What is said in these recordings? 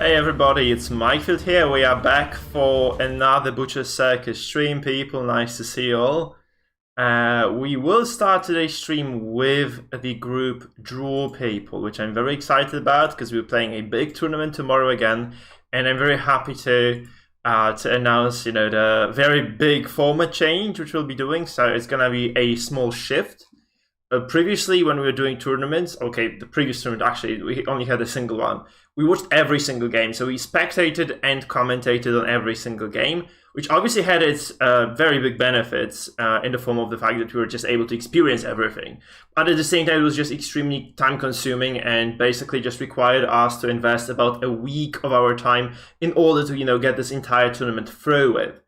Hey everybody, it's Mikefield here. We are back for another Butcher Circus stream, people. Nice to see you all. We will start today's stream with the group Draw people, which I'm very excited about because we're playing a big tournament tomorrow again, and I'm very happy to announce, the very big format change which we'll be doing. So it's gonna be a small shift. Previously, when we were doing tournaments, the previous tournament, actually, we only had a single one. We watched every single game, so we spectated and commentated on every single game, which obviously had its very big benefits in the form of the fact that we were just able to experience everything. But at the same time, it was just extremely time-consuming and basically just required us to invest about a week of our time in order to, get this entire tournament through with.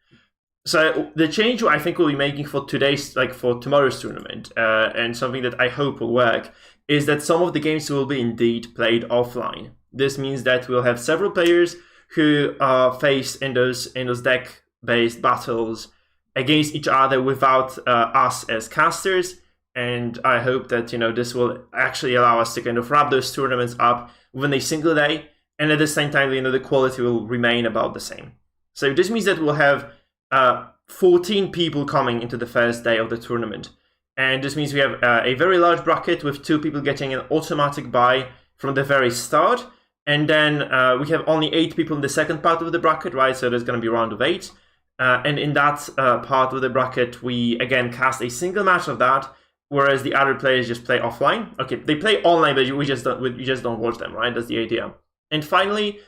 So the change I think we'll be making for for tomorrow's tournament, and something that I hope will work, is that some of the games will be indeed played offline. This means that we'll have several players who are faced in those deck-based battles against each other without us as casters, and I hope that this will actually allow us to kind of wrap those tournaments up within a single day, and at the same time the quality will remain about the same. So this means that we'll have 14 people coming into the first day of the tournament. And this means we have a very large bracket with 2 people getting an automatic buy from the very start. And then we have only 8 people in the second part of the bracket, right? So there's going to be a round of 8. And in that part of the bracket, we again cast a single match of that, whereas the other players just play offline. Okay, they play online, but we just don't watch them, right? That's the idea. And finally,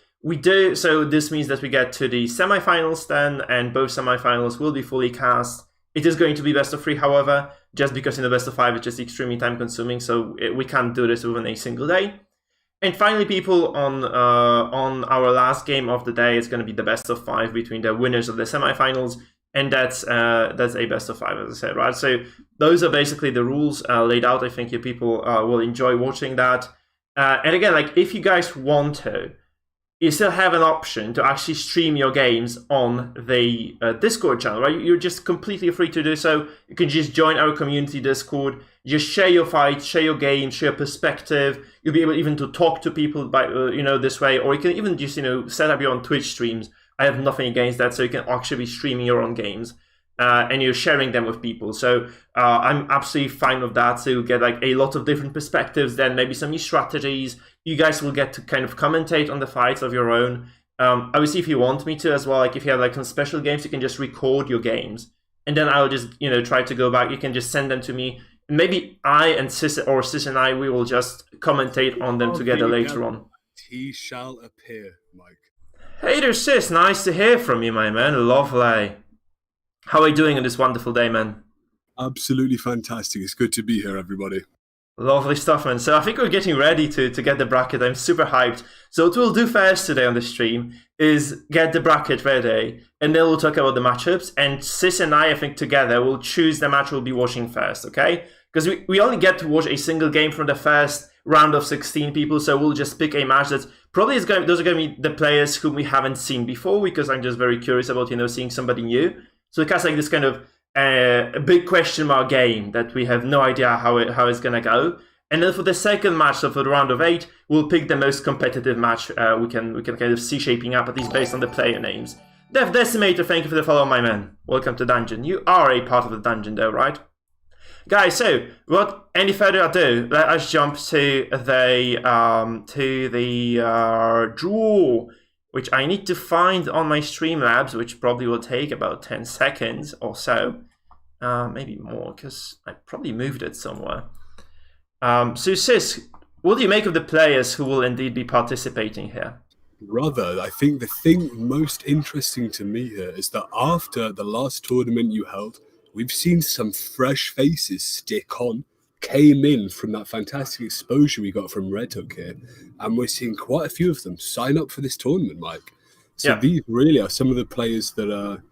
so this means that we get to the semifinals then, and both semifinals will be fully cast. It is going to be best of 3, however, just because in the best of 5 it's just extremely time consuming, so we can't do this within a single day. And finally, people, on our last game of the day, it's going to be the best of 5 between the winners of the semifinals, and that's a best of 5, as I said, right? So those are basically the rules laid out. I think you people will enjoy watching that. And again, if you guys want to, you still have an option to actually stream your games on the Discord channel, right? You're just completely free to do so. You can just join our community Discord, just share your fights, share your games, share perspective. You'll be able even to talk to people by, this way, or you can even just, set up your own Twitch streams. I have nothing against that, so you can actually be streaming your own games. And you're sharing them with people. So I'm absolutely fine with that. So you get a lot of different perspectives, then maybe some new strategies. You guys will get to kind of commentate on the fights of your own. Obviously, if you want me to as well, if you have some special games, you can just record your games. And then I'll just, try to go back. You can just send them to me. Maybe I and Sis and I, we will just commentate on them together later on. He shall appear, Mike. Hey there, Sis. Nice to hear from you, my man. Lovely. How are you doing on this wonderful day, man? Absolutely fantastic. It's good to be here, everybody. Lovely stuff, man. So I think we're getting ready to get the bracket. I'm super hyped. So what we'll do first today on the stream is get the bracket ready, and then we'll talk about the matchups. And Sis and I think, together will choose the match we'll be watching first, okay? Because we only get to watch a single game from the first round of 16 people, so we'll just pick a match that's probably those are going to be the players whom we haven't seen before, because I'm just very curious about, seeing somebody new. So it cast this kind of a big question mark game that we have no idea how it's going to go. And then for the second match, so for the round of 8, we'll pick the most competitive match we can kind of see shaping up, at least based on the player names. Death Decimator, thank you for the follow, my man. Welcome to Dungeon. You are a part of the dungeon though, right? Guys, so without any further ado, let us jump to the draw, which I need to find on my Streamlabs, which probably will take about 10 seconds or so. Maybe more, because I probably moved it somewhere. So Sis, what do you make of the players who will indeed be participating here? Brother, I think the thing most interesting to me here is that after the last tournament you held, we've seen some fresh faces stick on, came in from that fantastic exposure we got from Red Hook here, and we're seeing quite a few of them sign up for this tournament, Mike. So These really are some of the players that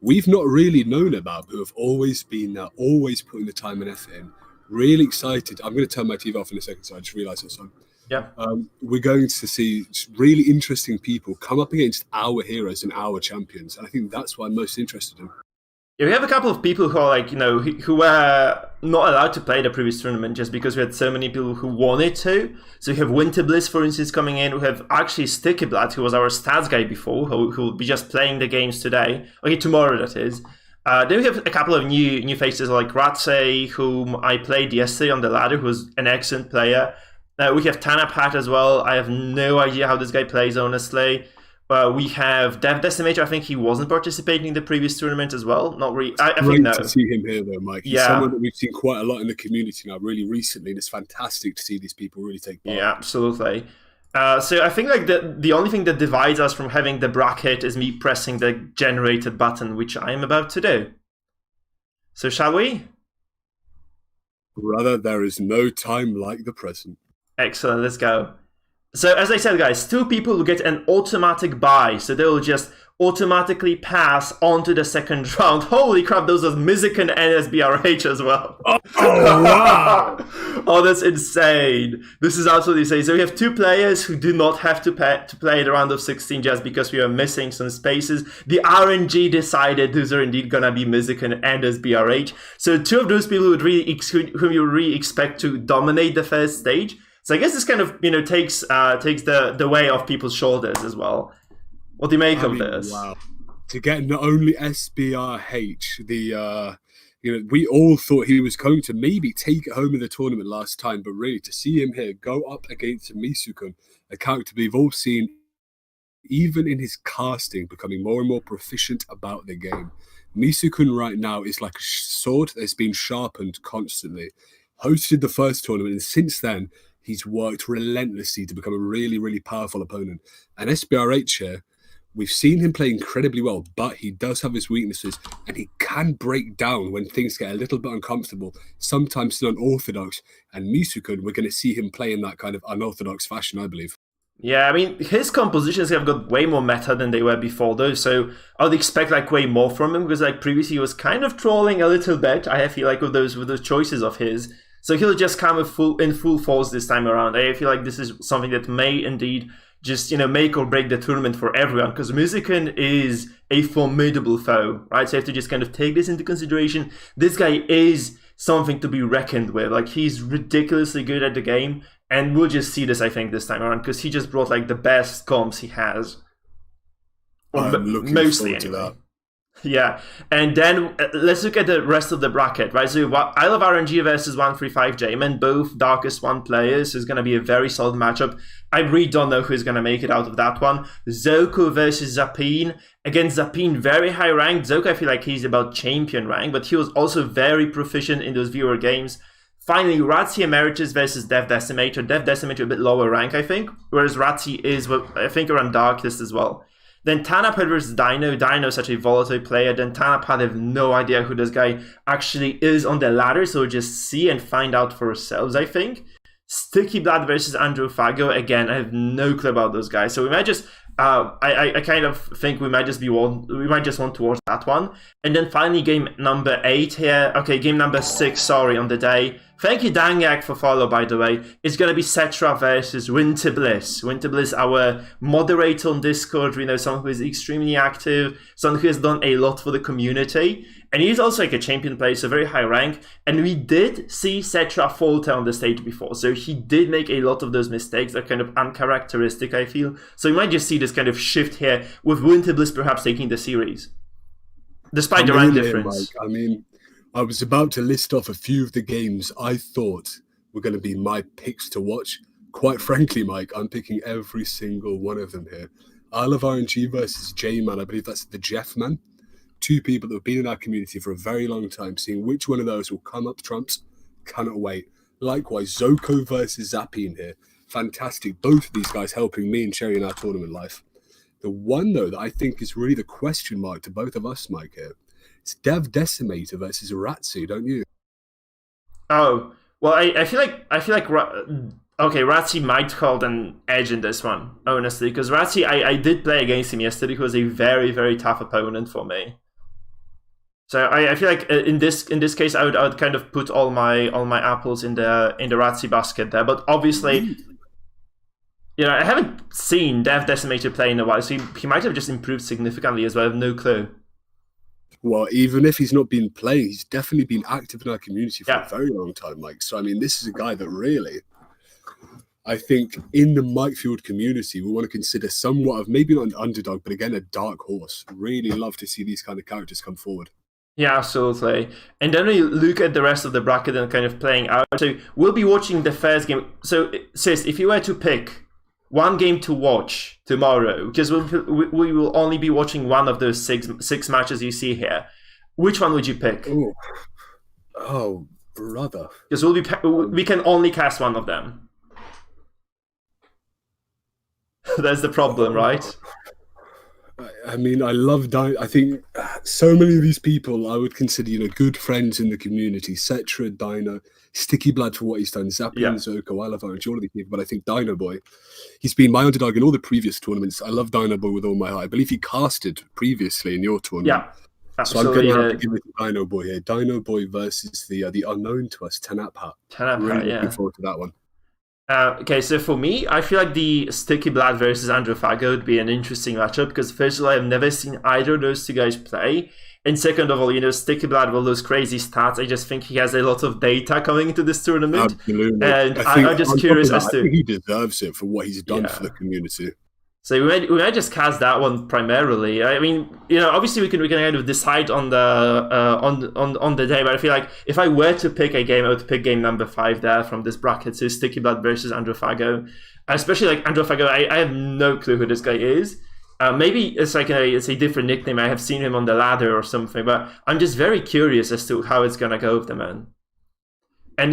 we've not really known about, who have always been there, always putting the time and effort in. Really excited. I'm going to turn my TV off in a second, so I just realised it's on. Yeah. We're going to see really interesting people come up against our heroes and our champions, and I think that's what I'm most interested in. Yeah, we have a couple of people who are like, who were not allowed to play the previous tournament just because we had so many people who wanted to. So we have Winter Bliss, for instance, coming in. We have actually Sticky Blood, who was our stats guy before, who will be just playing the games today. Okay, tomorrow, that is. Then we have a couple of new faces like Ratsey, whom I played yesterday on the ladder, who was an excellent player. We have Tanapat as well. I have no idea how this guy plays, honestly. We have Dev Decimator. I think he wasn't participating in the previous tournament as well. Not really. I think no. Great to see him here, though, Mike. He's someone that we've seen quite a lot in the community now, really recently. And it's fantastic to see these people really take part. Yeah, absolutely. So I think like the only thing that divides us from having the bracket is me pressing the generated button, which I am about to do. So shall we? Brother, there is no time like the present. Excellent, let's go. So as I said, guys, 2 people will get an automatic buy, so they will just automatically pass on to the second round. Holy crap, those are Mizik and NSBRH as well. Oh, wow. Oh, that's insane. This is absolutely insane. So we have 2 players who do not have to play the round of 16 just because we are missing some spaces. The RNG decided those are indeed going to be Mizik and NSBRH. So 2 of those people whom you really expect to dominate the first stage. So I guess this kind of takes the weight off people's shoulders as well. What do you make of this? Wow! To get not only SBRH, we all thought he was going to maybe take it home in the tournament last time, but really to see him here go up against Misukun, a character we've all seen, even in his casting, becoming more and more proficient about the game. Misukun right now is like a sword that's been sharpened constantly. Hosted the first tournament, and since then, he's worked relentlessly to become a really, really powerful opponent. And SBRH here, we've seen him play incredibly well, but he does have his weaknesses, and he can break down when things get a little bit uncomfortable, sometimes unorthodox. And Misukun, we're going to see him play in that kind of unorthodox fashion, I believe. Yeah, I mean, his compositions have got way more meta than they were before, though, so I would expect like way more from him, because like previously he was kind of trolling a little bit, I feel like, with those choices of his. So he'll just come in full force this time around. I feel like this is something that may indeed just, make or break the tournament for everyone, because Mizikin is a formidable foe, right? So you have to just kind of take this into consideration. This guy is something to be reckoned with. Like, he's ridiculously good at the game, and we'll just see this, I think, this time around, because he just brought like the best comps he has. I'm looking forward to that. Yeah, and then let's look at the rest of the bracket, right? So Isle of RNG versus 135 J-Man, both Darkest One players, is going to be a very solid matchup. I really don't know who's going to make it out of that one. Zoko versus Zapine. Against Zapine, very high rank. Zoko, I feel like he's about champion rank, but he was also very proficient in those viewer games. Finally, Ratzi Emeritus versus Dev Decimator. Dev Decimator a bit lower rank, I think, whereas Ratzi is, I think, around Darkest as well. Then Tanapad versus Dino. Dino is such a volatile player. Then Tanapad, I have no idea who this guy actually is on the ladder, so we'll just see and find out for ourselves, I think. Sticky Blood versus Andrew Fago. Again, I have no clue about those guys. So we might just, I kind of think we might just want to watch that one. And then finally, game number 8 here. Okay, game number 6, sorry, on the day. Thank you, Dangak, for follow, by the way. It's going to be Cetra versus Winter Bliss. Winter Bliss, our moderator on Discord, someone who is extremely active, someone who has done a lot for the community. And he's also like a champion player, so very high rank. And we did see Cetra falter on the stage before, so he did make a lot of those mistakes that are kind of uncharacteristic, I feel. So we might just see this kind of shift here, with Winter Bliss perhaps taking the series. Despite the rank difference. Mike, I was about to list off a few of the games I thought were going to be my picks to watch. Quite frankly, Mike, I'm picking every single one of them here. Isle of RNG versus J-Man, I believe that's the Jeff Man. 2 people that have been in our community for a very long time, seeing which one of those will come up trumps. Cannot wait. Likewise, Zoko versus Zapine here. Fantastic. Both of these guys helping me and Cherry in our tournament life. The one, though, that I think is really the question mark to both of us, Mike, here. It's Dev Decimator versus Ratzi, don't you? Oh, well, I feel like Ratzi might hold an edge in this one, honestly, because Ratzi, I did play against him yesterday. He was a very, very tough opponent for me. So I feel like in this case, I would kind of put all my apples in the Ratzi basket there. But obviously, I haven't seen Dev Decimator play in a while, so he might have just improved significantly as well. I have no clue. Well, even if he's not been playing, he's definitely been active in our community for Yeah. a very long time, Mike. So, I mean, this is a guy that really, I think, in the Mikefield community, we want to consider somewhat of maybe not an underdog, but again, a dark horse. Really love to see these kind of characters come forward. Yeah, absolutely. And then we look at the rest of the bracket and kind of playing out. So we'll be watching the first game. So, Sis, if you were to pick one game to watch tomorrow, because we will only be watching one of those six matches you see here, which one would you pick? Ooh. Oh, brother. Because we can only cast one of them. That's the problem, right? I mean, I love I think so many of these people I would consider, good friends in the community. Cetra, Dino, Sticky Blood for what he's done, Zapian, Zoko, I love all of these people. But I think Dino Boy, he's been my underdog in all the previous tournaments. I love Dino Boy with all my heart. I believe he casted previously in your tournament. Yeah, absolutely. So I'm going to have to give it to Dino Boy here. Dino Boy versus the unknown to us, Tanaphat. Really looking forward to that one. Okay, so for me, I feel like the Sticky Blood versus Androphago would be an interesting matchup because first of all, I've never seen either of those two guys play. And second of all, Sticky Blood with all those crazy stats, I just think he has a lot of data coming into this tournament. Absolutely. And I'm just curious as to... I think he deserves it for what he's done for the community. So we might just cast that one primarily. I mean, obviously we can kind of decide on the day, but I feel like if I were to pick a game, I would pick game number 5 there from this bracket. So Sticky Blood versus Androphago, especially like Androphago. I have no clue who this guy is. Maybe it's like it's a different nickname. I have seen him on the ladder or something, but I'm just very curious as to how it's gonna go with the man. And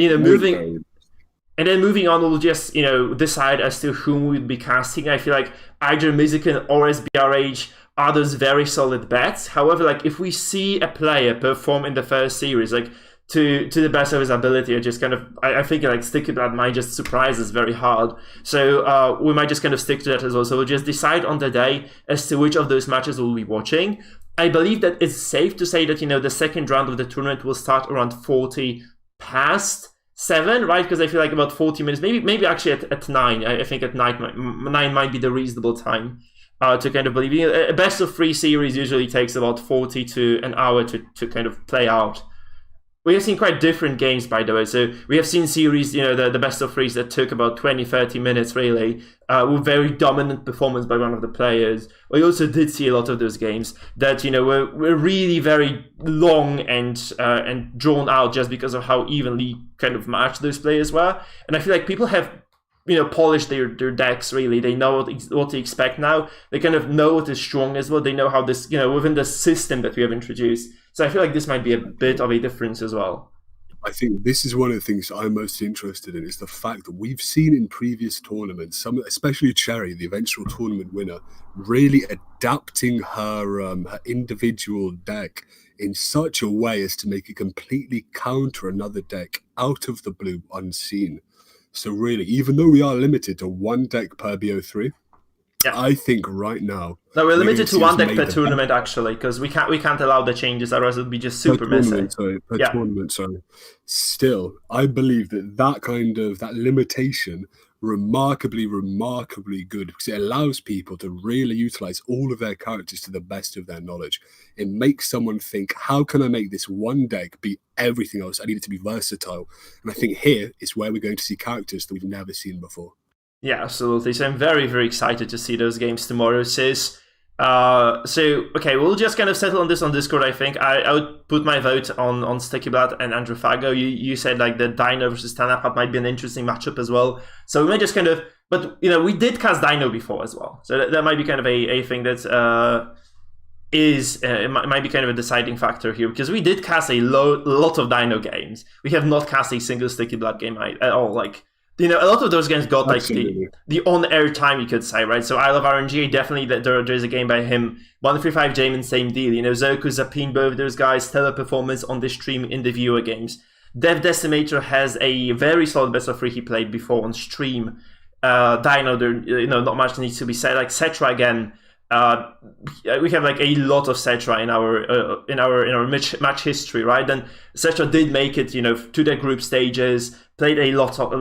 moving on, we'll just decide as to whom we'd be casting. I feel like either Mizikin or SBRH are those very solid bets. However, like if we see a player perform in the first series, like to the best of his ability, I think like Sticky Blood might just surprise us very hard. So we might just kind of stick to that as well. So we'll just decide on the day as to which of those matches we'll be watching. I believe that it's safe to say that the second round of the tournament will start around 40 past 7, right? Because I feel like about 40 minutes, maybe actually at 9. I think at 9 might be the reasonable time to kind of believe. A best of 3 series usually takes about 40 to an hour to kind of play out. We have seen quite different games, by the way. So we have seen series, the best of 3s that took about 20, 30 minutes, really, with very dominant performance by one of the players. We also did see a lot of those games that, were really very long and drawn out just because of how evenly kind of matched those players were. And I feel like people have, polished their decks, really. They know what to expect now. They kind of know what is strong as well. They know how this, within the system that we have introduced. So I feel like this might be a bit of a difference as well. I think this is one of the things I'm most interested in, is the fact that we've seen in previous tournaments, especially Cherry, the eventual tournament winner, really adapting her individual deck in such a way as to make it completely counter another deck out of the blue, unseen. So really, even though we are limited to 1 deck per BO3, I think right now... No, we're limited to 1 deck per tournament, actually, because we can't allow the changes, otherwise it would be just super messy. Tournament, sorry. Still, I believe that limitation remarkably good, because it allows people to really utilize all of their characters to the best of their knowledge. It makes someone think, how can I make this 1 deck be everything else? I need it to be versatile. And I think here is where we're going to see characters that we've never seen before. Yeah, absolutely. So I'm very, very excited to see those games tomorrow, Sis. Okay, we'll just kind of settle on this on Discord, I think. I would put my vote on Sticky Blood and Androphago. You said like the Dino versus Tanaphat might be an interesting matchup as well. So we might just kind of... But, we did cast Dino before as well. So that might be kind of a thing that it might be kind of a deciding factor here. Because we did cast a lot of Dino games. We have not cast a single Sticky Blood game at all. Like... a lot of those games got like the on-air time, you could say, right? So I Love RNG, definitely there's a game by him. 135 Jamin, same deal. Zoku, Zapin, both those guys, stellar performance on the stream in the viewer games. Dev Decimator has a very solid best of 3 he played before on stream. Dino, not much needs to be said. Like Cetra again, we have like a lot of Cetra in our match history, right? Then Cetra did make it, to the group stages. Played a lot of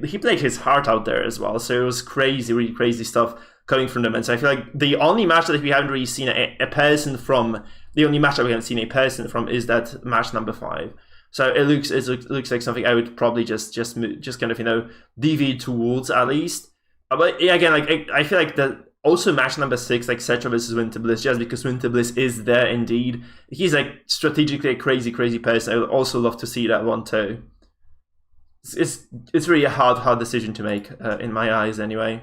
he played his heart out there as well. So it was crazy, really crazy stuff coming from them. And so I feel like the only match that we haven't really seen a person from the only matchup we haven't seen a person from is that match number 5. So it looks like something I would probably just kind of deviate towards at least. But yeah, again, like I feel like that also match number 6, like Cetra versus Winter Bliss, just because Winter Bliss is there indeed. He's like strategically a crazy person. I would also love to see that one too. It's really a hard decision to make in my eyes anyway.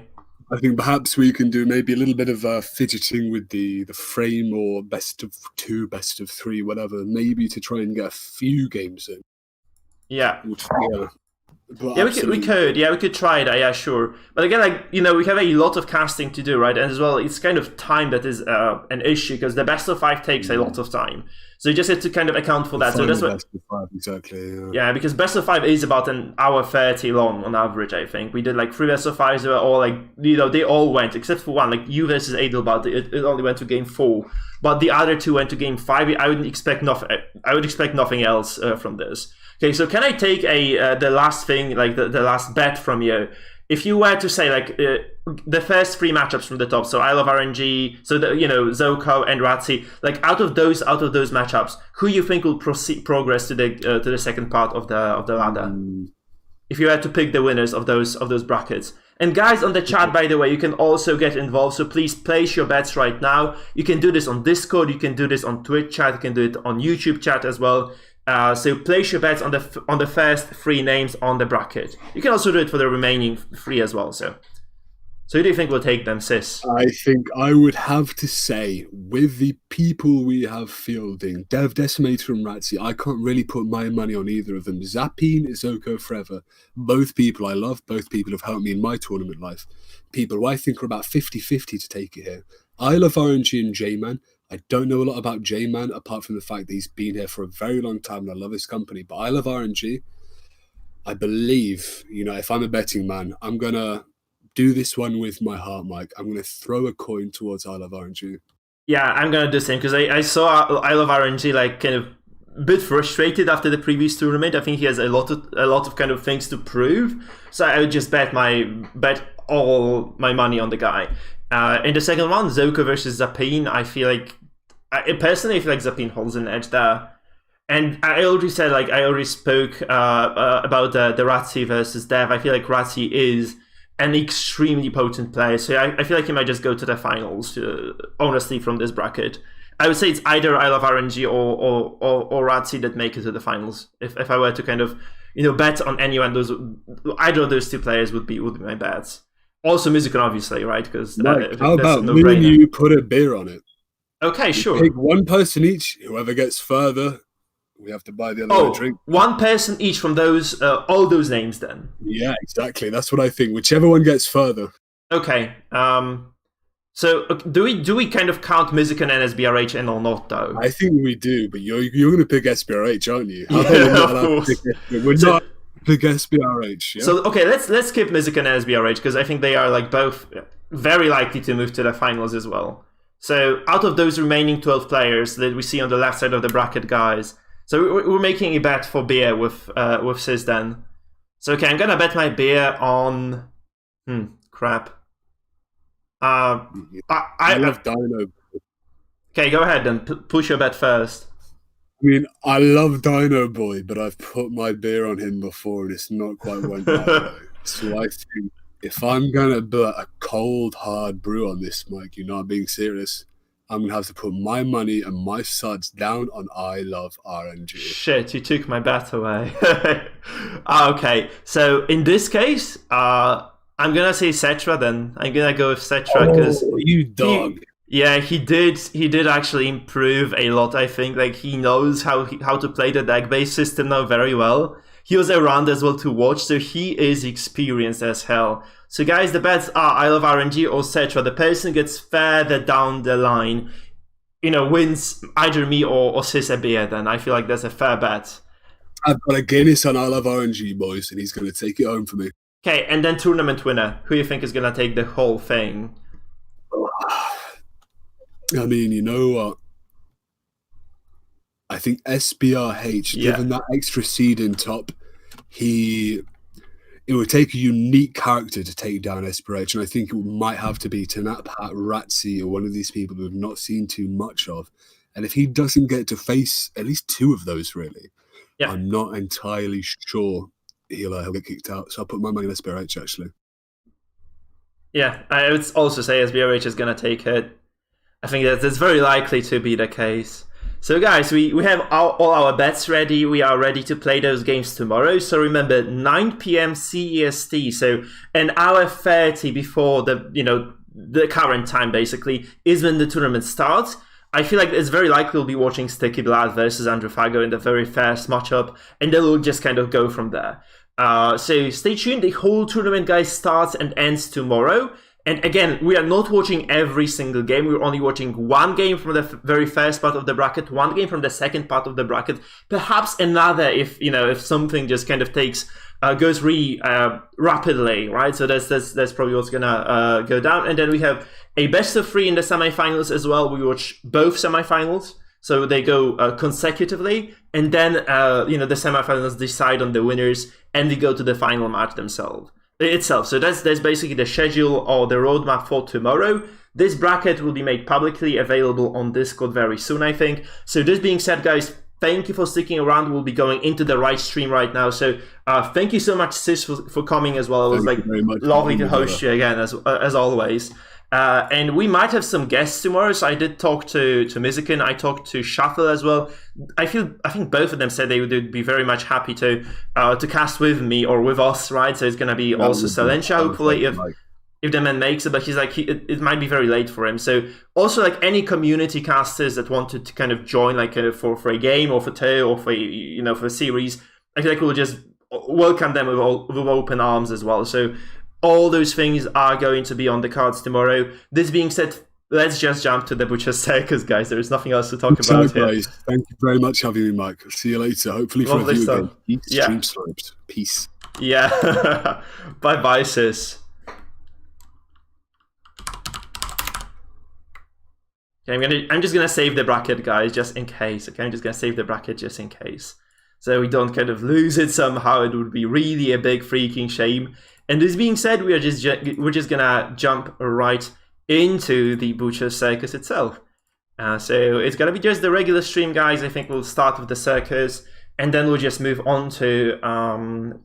I think perhaps we can do maybe a little bit of fidgeting with the frame, or best of 2, best of 3, whatever, maybe to try and get a few games in. Yeah. Yeah, we could try that, yeah, sure. But again, like, we have a lot of casting to do, right? And as well, it's kind of time that is an issue, because the best of 5 takes a lot of time. So you just have to kind of account for that. So that's what. Best of 5, exactly. Yeah, because best of 5 is about an hour 30 long on average. I think we did like 3 best of 5s. They were all like, they all went except for one, like you versus Adelbart. It only went to game 4, but the other 2 went to game 5. I would expect nothing else from this. Okay, so can I take the last thing, like the last bet from you? If you were to say like the first 3 matchups from the top, so Isle of RNG, so Zoko and Ratzi, like out of those matchups, who you think will progress to the second part of the ladder? If you had to pick the winners of those brackets. And guys on the chat, by the way, you can also get involved, so please place your bets right now. You can do this on Discord, you can do this on Twitch chat, you can do it on YouTube chat as well. So place your bets on the first 3 names on the bracket. You can also do it for the remaining 3 as well. So who do you think will take them, Sis? I think I would have to say, with the people we have fielding, Dev, Decimator and Ratzi, I can't really put my money on either of them. Zappine, Zoko, Forever. Both people I love. Both people have helped me in my tournament life. People who I think are about 50-50 to take it here. I love RNG and J-Man. I don't know a lot about J-Man, apart from the fact that he's been here for a very long time and I love his company. But I love RNG. I believe, if I'm a betting man, I'm going to do this one with my heart, Mike. I'm going to throw a coin towards I love RNG. Yeah, I'm going to do the same, because I saw I love RNG like kind of a bit frustrated after the previous tournament. I think he has a lot of kind of things to prove. So I would just bet all my money on the guy. In the second one, Zoko versus Zappine, I feel like Zappine holds an edge there. And I already said, like, I already spoke about the Ratzi versus Dev. I feel like Ratzi is an extremely potent player, so I feel like he might just go to the finals, honestly, from this bracket. I would say it's either I love RNG or Ratzi that make it to the finals. If I were to kind of, bet on anyone, either of those 2 players would be my bets. Also Musicon, obviously, right? Because how about me and you put a beer on it? Okay, sure. Pick one person each. Whoever gets further, we have to buy the other a drink. One person each from those all those names then. Yeah, exactly. That's what I think. Whichever one gets further. Okay. So do we kind of count Musicon and SBRH and or not though? I think we do, but you're going to pick SBRH, aren't you? How about we're not pick SBRH. Yeah? So okay, let's skip Musicon and SBRH, because I think they are like both very likely to move to the finals as well. So out of those remaining 12 players that we see on the left side of the bracket, guys, so we're making a bet for beer with Sis then. So okay, I'm gonna bet my beer on crap. I love Dino. Okay, go ahead then. Push your bet first. I mean, I love Dino Boy, but I've put my beer on him before and it's not quite went that way. So I think if I'm going to put a cold, hard brew on this, Mike, you're not being serious, I'm going to have to put my money and my suds down on I love RNG. Shit, you took my bet away. Okay, so in this case, I'm going to say Cetra then. I'm going to go with Cetra because... Oh, you dog. He did actually improve a lot, I think. Like, he knows how to play the deck-based system now very well. He was around as well to watch, so he is experienced as hell. So guys, the bets are I love RNG or Cetra. The person gets further down the line, wins either me or Sis a beer then. I feel like that's a fair bet. I've got a Guinness on I love RNG, boys, and he's going to take it home for me. Okay, and then tournament winner. Who do you think is going to take the whole thing? I mean, you know what? I think SBRH, given that extra seed in top, it would take a unique character to take down SBRH, and I think it might have to be Tanap, Ratzi, or one of these people who have not seen too much of. And if he doesn't get to face at least 2 of those, really, Yeah. I'm not entirely sure he'll get kicked out. So I'll put my money on SBRH, actually. Yeah, I would also say SBRH is going to take it. I think that's very likely to be the case. So guys, we have all our bets ready. We are ready to play those games tomorrow. So remember, 9 p.m. CEST, so an hour 30 before the current time basically, is when the tournament starts. I feel like it's very likely we'll be watching Sticky Blood versus Androfago in the very first matchup, and then we'll just kind of go from there. So stay tuned. The whole tournament, guys, starts and ends tomorrow. And again, we are not watching every single game. We're only watching one game from the very first part of the bracket, one game from the second part of the bracket, perhaps another if something just kind of goes really rapidly, right? So that's probably what's gonna go down. And then we have a best of 3 in the semifinals as well. We watch both semifinals. So they go consecutively, and then the semifinals decide on the winners, and we go to the final match itself. So that's basically the schedule or the roadmap for tomorrow. This bracket will be made publicly available on Discord very soon, I think. So this being said, guys, thank you for sticking around. We'll be going into the right stream right now. So thank you so much, Sis, for coming as well. It was lovely to host you again as always. And we might have some guests tomorrow. So I did talk to Mizikin. I talked to Shuffle as well. I think both of them said they would be very much happy to cast with me or with us, right? So it's going to be also Salentia, hopefully, if the man makes it. But he's like, it might be very late for him. So also, like, any community casters that wanted to kind of join, like for a game or for 2 or for for a series, I feel like we'll just welcome them with open arms as well. So all those things are going to be on the cards tomorrow. This being said, let's just jump to the Butcher Circus, guys. There is nothing else to talk about here. Guys, thank you very much for having me, Mike. See you later. Hopefully for a few again. Stream sloped. Peace. Yeah. Bye-bye, sis. Okay, I'm just gonna save the bracket, guys, just in case. Okay, I'm just gonna save the bracket just in case, so we don't kind of lose it somehow. It would be really a big freaking shame. And this being said, we're just gonna jump right into the Butcher Circus itself. So it's gonna be just the regular stream, guys. I think we'll start with the circus, and then we'll just move on to the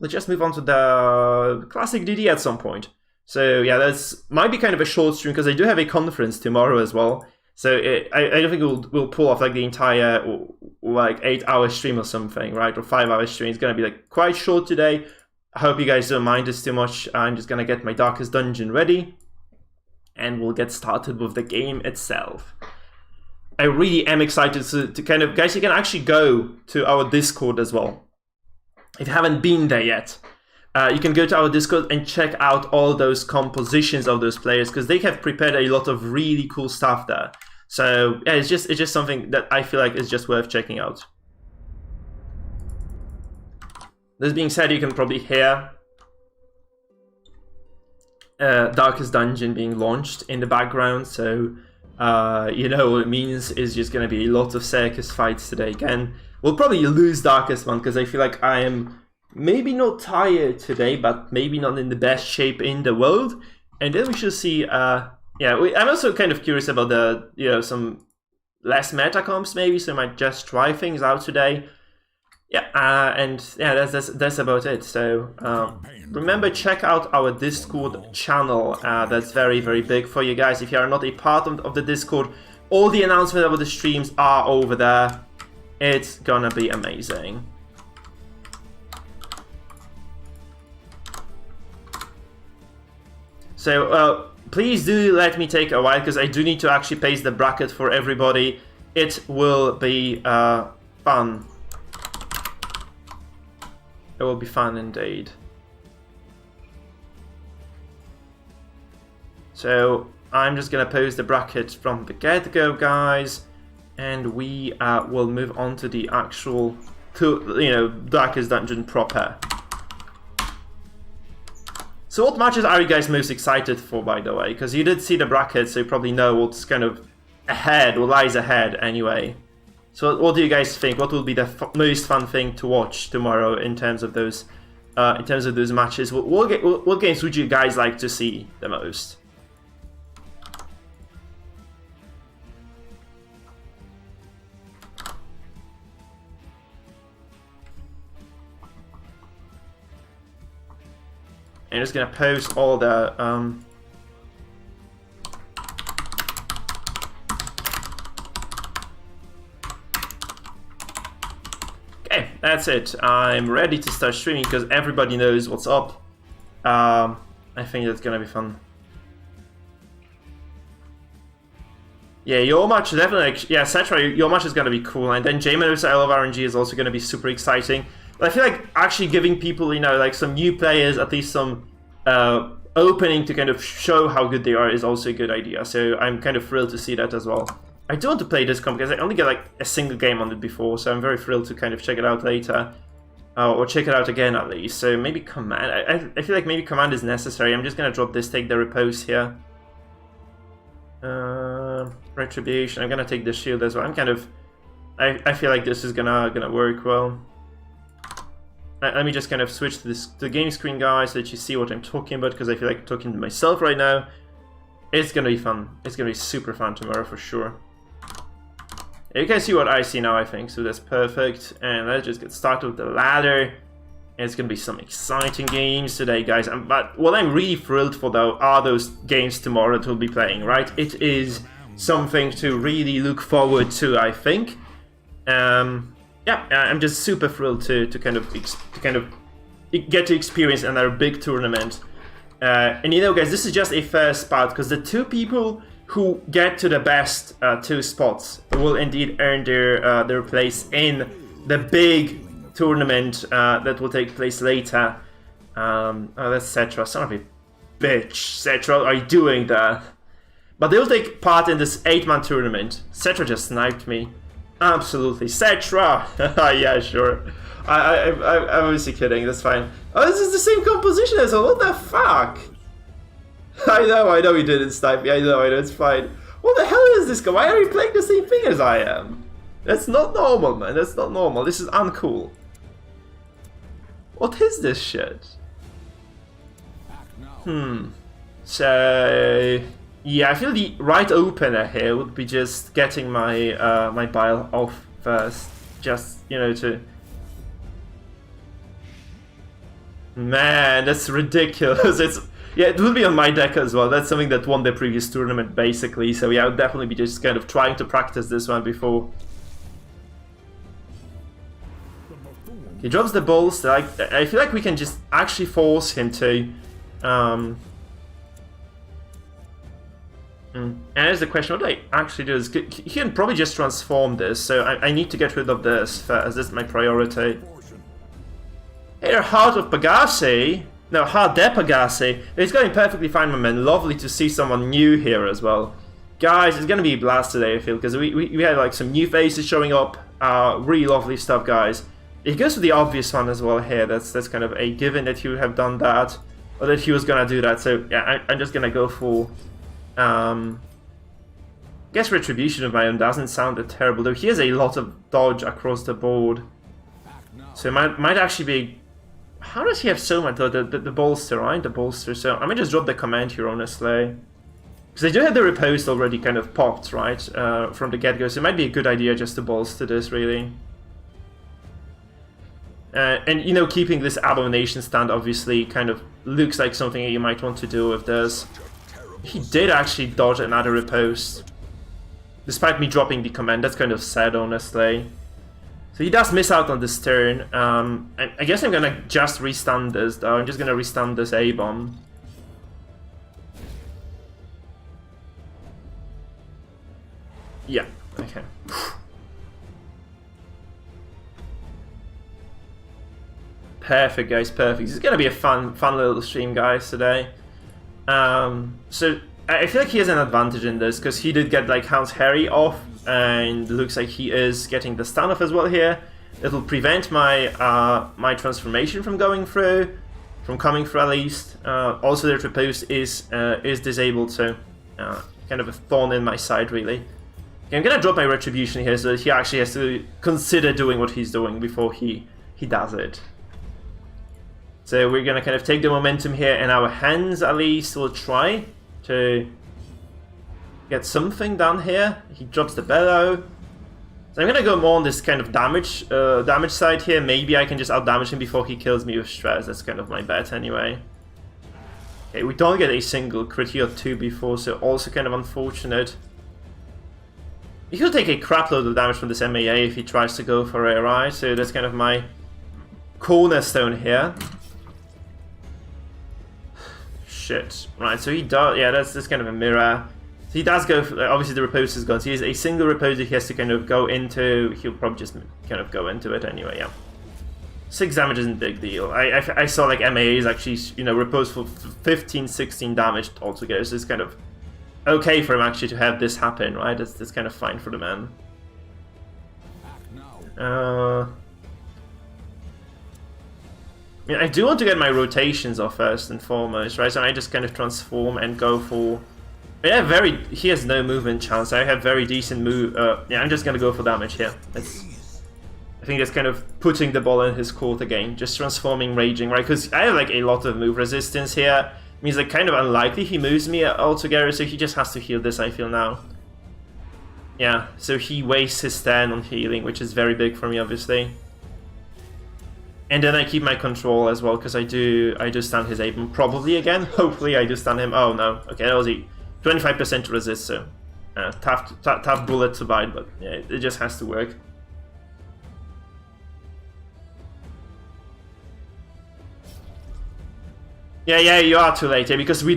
classic DD at some point. So yeah, that's might be kind of a short stream because I do have a conference tomorrow as well. So I don't think we'll pull off like the entire 8-hour stream or something, right? Or 5-hour stream. It's gonna be like quite short today. I hope you guys don't mind this too much. I'm just gonna get my Darkest Dungeon ready, and we'll get started with the game itself. I really am excited to kind of, guys, you can actually go to our Discord as well. If you haven't been there yet, you can go to our Discord and check out all those compositions of those players, because they have prepared a lot of really cool stuff there. So yeah, it's just something that I feel like is just worth checking out. This being said, you can probably hear Darkest Dungeon being launched in the background, so what it means is just going to be a lot of circus fights today. Again, we'll probably lose Darkest one because I feel like I am maybe not tired today, but maybe not in the best shape in the world. And then we should see, I'm also kind of curious about the, some less meta comps maybe, so I might just try things out today. That's about it. So remember, check out our Discord channel. That's very, very big for you guys. If you are not a part of the Discord, all the announcements about the streams are over there. It's gonna be amazing. So please do let me take a while, because I do need to actually paste the bracket for everybody. It will be fun. It will be fun indeed. So I'm just gonna post the bracket from the get-go, guys, and we will move on to the actual, Darkest Dungeon proper. So what matches are you guys most excited for, by the way? Because you did see the bracket, so you probably know what's kind of ahead, what lies ahead anyway. So what do you guys think? What will be the most fun thing to watch tomorrow in terms of those matches? What games would you guys like to see the most? I'm just gonna post all the okay, that's it. I'm ready to start streaming because everybody knows what's up. I think that's gonna be fun. Yeah, your match definitely. Yeah, Cetra, your match is gonna be cool, and then J-Meadows I Love RNG is also gonna be super exciting. But I feel like actually giving people, you know, like some new players at least some opening to kind of show how good they are is also a good idea. So I'm kind of thrilled to see that as well. I do want to play this comp because I only get like a single game on it before, so I'm very thrilled to kind of check it out later. Or check it out again at least. So maybe Command. I feel like maybe Command is necessary. I'm just gonna drop this, take the Repose here. Retribution. I'm gonna take the shield as well. I'm kind of. I feel like this is gonna work well. Let me just kind of switch to the game screen, guys, so that you see what I'm talking about, because I feel like I'm talking to myself right now. It's gonna be fun. It's gonna be super fun tomorrow for sure. You can see what I see now, I think, so that's perfect. And let's just get started with the ladder. It's gonna be some exciting games today, guys. But what I'm really thrilled for, though, are those games tomorrow that we'll be playing, right? It is something to really look forward to, I think. Yeah, I'm just super thrilled to kind of get to experience another big tournament. And you know, guys, this is just a first part, because the two people who get to the best two spots will indeed earn their place in the big tournament that will take place later. Oh, that's Cetra. Son of a bitch. Cetra, are you doing that? But they'll take part in this 8-man tournament. Cetra just sniped me. Absolutely. Cetra! Yeah, sure. I'm obviously kidding, that's fine. Oh, this is the same composition as well, what the fuck? I know he didn't snipe me, I know, it's fine. What the hell is this guy? Why are you playing the same thing as I am? That's not normal, man, that's not normal, this is uncool. What is this shit? So... yeah, I feel the right opener here would be just getting my my bile off first. Just, you know, to... Man, that's ridiculous. It's... yeah, it will be on my deck as well. That's something that won the previous tournament, basically. So yeah, I would definitely be just kind of trying to practice this one before. He drops the balls. I feel like we can just actually force him to... And there's the question, what do I actually do? Is he can probably just transform this, so I need to get rid of this first. This is my priority. Hey, Heart of Bogatyr. No, Heart de Bogatyr. It's going perfectly fine, my man. Lovely to see someone new here as well. Guys, it's going to be a blast today, I feel, because we had like some new faces showing up. Really lovely stuff, guys. It goes to the obvious one as well here. That's kind of a given that he would have done that, or that he was going to do that. So yeah, I'm just going to go for... I guess Retribution of my own doesn't sound that terrible, though he has a lot of dodge across the board. So it might actually be... how does he have so much? The bolster, right? The bolster. So I might just drop the command here, honestly. Because they do have the riposte already kind of popped, right? From the get-go. So it might be a good idea just to bolster this, really. And, you know, keeping this Abomination stand obviously kind of looks like something that you might want to do with this. He did actually dodge another riposte, despite me dropping the command. That's kind of sad, honestly. So he does miss out on this turn. I guess I'm gonna just restun this, though. I'm just gonna restun this A-bomb. Yeah, okay. Perfect, guys, perfect. This is gonna be a fun little stream, guys, today. So I feel like he has an advantage in this, because he did get like Hound's Harry off, and looks like he is getting the stun off as well here. It'll prevent my my transformation from going through, from coming through at least. Also, the repose is disabled, so kind of a thorn in my side, really. Okay, I'm gonna drop my retribution here so that he actually has to consider doing what he's doing before he does it. So we're gonna kind of take the momentum here in our hands, at least. We'll try to get something done here. He drops the bellow. So I'm gonna go more on this kind of damage side here. Maybe I can just out-damage him before he kills me with stress. That's kind of my bet anyway. Okay, we don't get a single crit or two before, so also kind of unfortunate. He could take a crap load of damage from this MAA if he tries to go for it, right? So that's kind of my cornerstone here. Shit. Right, so he does... Yeah, that's kind of a mirror. So he does go for... Obviously the repose is gone. So he has a single repose he has to kind of go into. He'll probably just kind of go into it anyway, yeah. 6 damage isn't a big deal. I saw like MAAs actually, you know, repose for 15, 16 damage altogether. So it's kind of okay for him actually to have this happen, right? That's kind of fine for the man. I mean, I do want to get my rotations off first and foremost, right? So I just kind of transform and go for... Yeah, he has no movement chance. I have very decent move. Yeah, I'm just gonna go for damage here. I think that's kind of putting the ball in his court again. Just transforming, raging, right? Because I have like a lot of move resistance here. It means like kind of unlikely he moves me altogether, so he just has to heal this, I feel now. Yeah, so he wastes his stand on healing, which is very big for me, obviously. And then I keep my control as well, because I do stun his Aben probably again. Hopefully I do stun him. Oh no, okay, that was a 25% to resist, so tough bullet to bite, but yeah, it just has to work. Yeah, you are too late, yeah, because we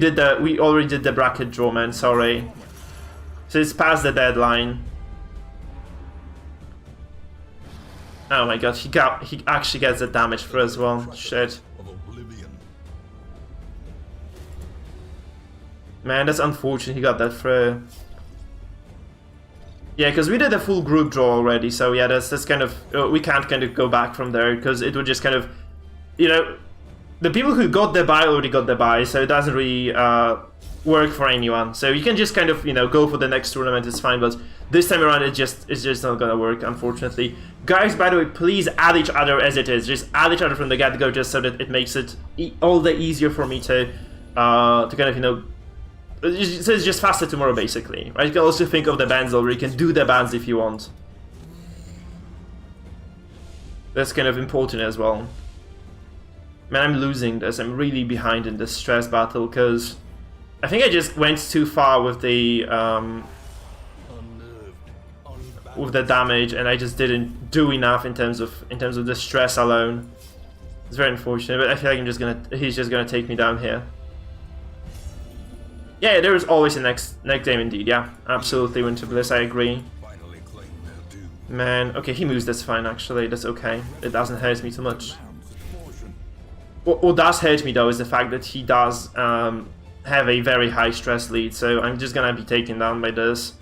already did the bracket draw, man, sorry. So it's past the deadline. Oh my god, he actually gets the damage for as well. Shit. Man, that's unfortunate he got that through. Yeah, because we did a full group draw already, so yeah, that's kind of... we can't kind of go back from there, because it would just kind of... You know... The people who got the buy already got the buy, so it doesn't really work for anyone. So you can just kind of, you know, go for the next tournament, it's fine, but this time around it's just not gonna work, unfortunately. Guys, by the way, please add each other as it is. Just add each other from the get-go, just so that it makes it all the easier for me to kind of, you know... So it's just faster tomorrow, basically. Right? You can also think of the bans where you can do the bans if you want. That's kind of important as well. Man, I'm losing this. I'm really behind in this stress battle because I think I just went too far with the damage, and I just didn't do enough in terms of the stress alone. It's very unfortunate, but I feel like he's just gonna take me down here. Yeah, there is always a next game indeed. Yeah, absolutely, Winter Bliss. I agree. Man, okay, he moves. That's fine. Actually, that's okay. It doesn't hurt me too much. What does hurt me though is the fact that he does have a very high stress lead, so I'm just gonna be taken down by this.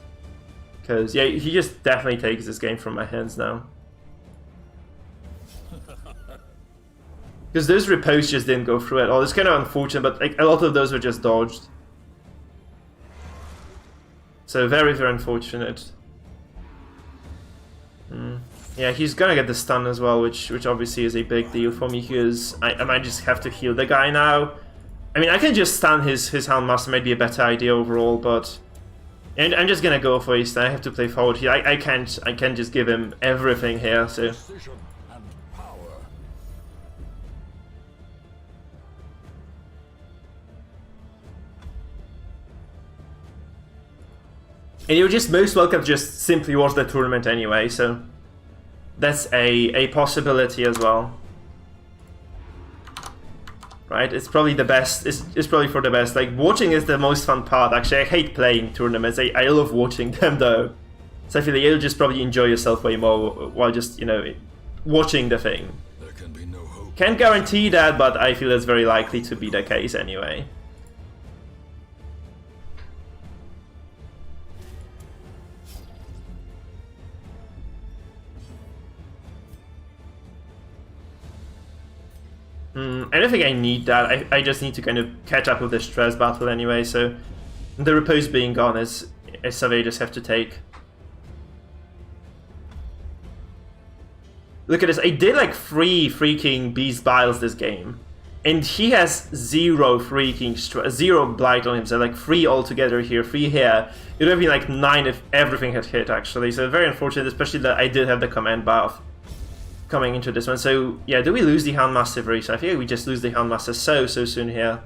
Because, yeah, he just definitely takes this game from my hands now. Because those repos just didn't go through at all. It's kind of unfortunate, but like, a lot of those were just dodged. So very, very unfortunate. Yeah, he's gonna get the stun as well, which obviously is a big deal for me, because I might just have to heal the guy now. I mean, I can just stun his Houndmaster, might be a better idea overall, but and I'm just gonna go for a stun. I have to play forward here. I can't just give him everything here, so. And you're just most welcome to just simply watch the tournament anyway, so that's a possibility as well. Right, it's probably the best, it's probably for the best. Like, watching is the most fun part, actually. I hate playing tournaments, I love watching them though. So I feel like you'll just probably enjoy yourself way more while just, you know, watching the thing. There can be no hope. Can't guarantee that, but I feel it's very likely to be the case anyway. I don't think I need that. I just need to kind of catch up with the stress battle anyway, so the repose being gone is something I just have to take. Look at this, I did like 3 freaking Beast Biles this game, and he has 0 freaking 0 blight on him, so like 3 altogether here, 3 here. It would have been like 9 if everything had hit actually, so very unfortunate, especially that I did have the command buff coming into this one. So yeah, do we lose the Houndmaster very soon? I feel like we just lose the Houndmaster so soon here.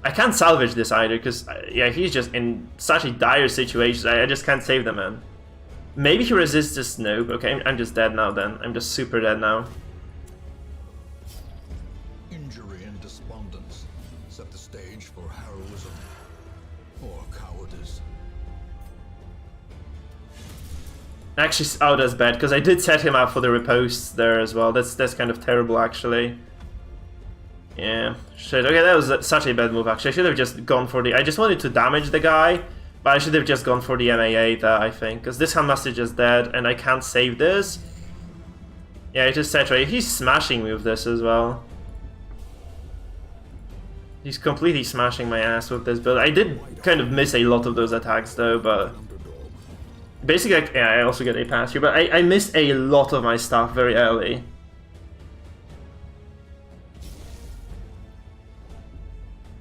I can't salvage this either, because, yeah, he's just in such a dire situation. I just can't save the man. Maybe he resists this Snoop. Okay, I'm just dead now then. I'm just super dead now. Injury and despondence set the stage for heroism or cowardice. Actually, oh, that's bad, because I did set him up for the riposte there as well. That's kind of terrible, actually. Yeah, shit. Okay, that was such a bad move, actually. I should have just gone for the... I just wanted to damage the guy, but I should have just gone for the MA8 there, I think. Because this Handmaster is just dead, and I can't save this. Yeah, it is saturated. He's smashing me with this as well. He's completely smashing my ass with this build. I did kind of miss a lot of those attacks, though, but... Basically, yeah, I also get a pass here, but I missed a lot of my stuff very early.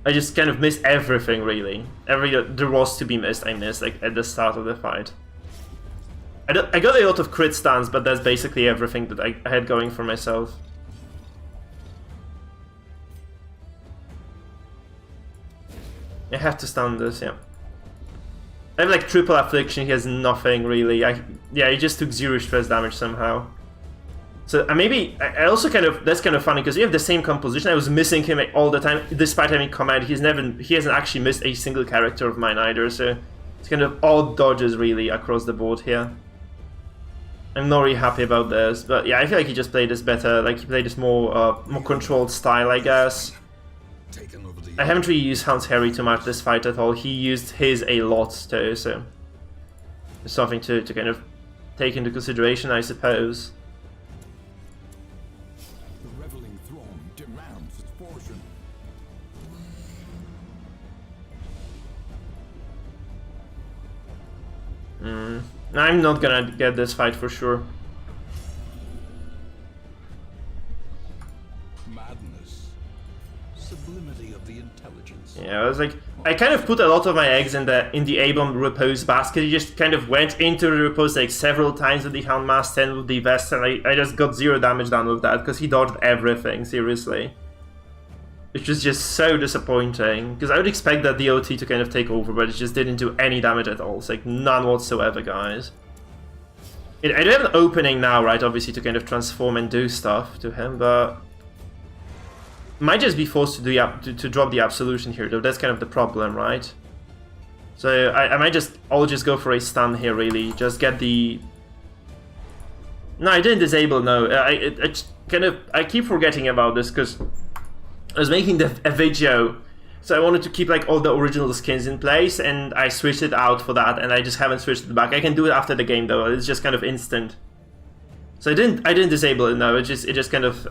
I just kind of missed everything, really. There was to be missed, I missed, like, at the start of the fight. I got a lot of crit stuns, but that's basically everything that I had going for myself. I have to stun this, yeah. I have like triple affliction, he has nothing really. Yeah, he just took 0 stress damage somehow. So maybe, I also kind of, that's kind of funny because we have the same composition. I was missing him all the time, despite having command. He hasn't actually missed a single character of mine either, so it's kind of all dodges really across the board here. I'm not really happy about this, but yeah, I feel like he just played this better, like he played this more controlled style, I guess. I haven't really used Hans Harry too much this fight at all. He used his a lot too, so it's something to kind of take into consideration, I suppose. The reveling throne demands its portion. I'm not gonna get this fight for sure. Yeah, I was like, I kind of put a lot of my eggs in the A-bomb repose basket. He just kind of went into the repose like several times with the Houndmaster and with the vest, and I just got 0 damage done with that because he dodged everything, seriously. Which was just so disappointing, because I would expect that the OT to kind of take over, but it just didn't do any damage at all. It's like none whatsoever, guys. I do have an opening now, right, obviously, to kind of transform and do stuff to him, but... Might just be forced to do to drop the absolution here, though. That's kind of the problem, right? So I'll just go for a stun here, really. Just get the... No, I didn't disable. No, I keep forgetting about this because I was making a video, so I wanted to keep like all the original skins in place, and I switched it out for that, and I just haven't switched it back. I can do it after the game though. It's just kind of instant. So I didn't disable it. No, it just kind of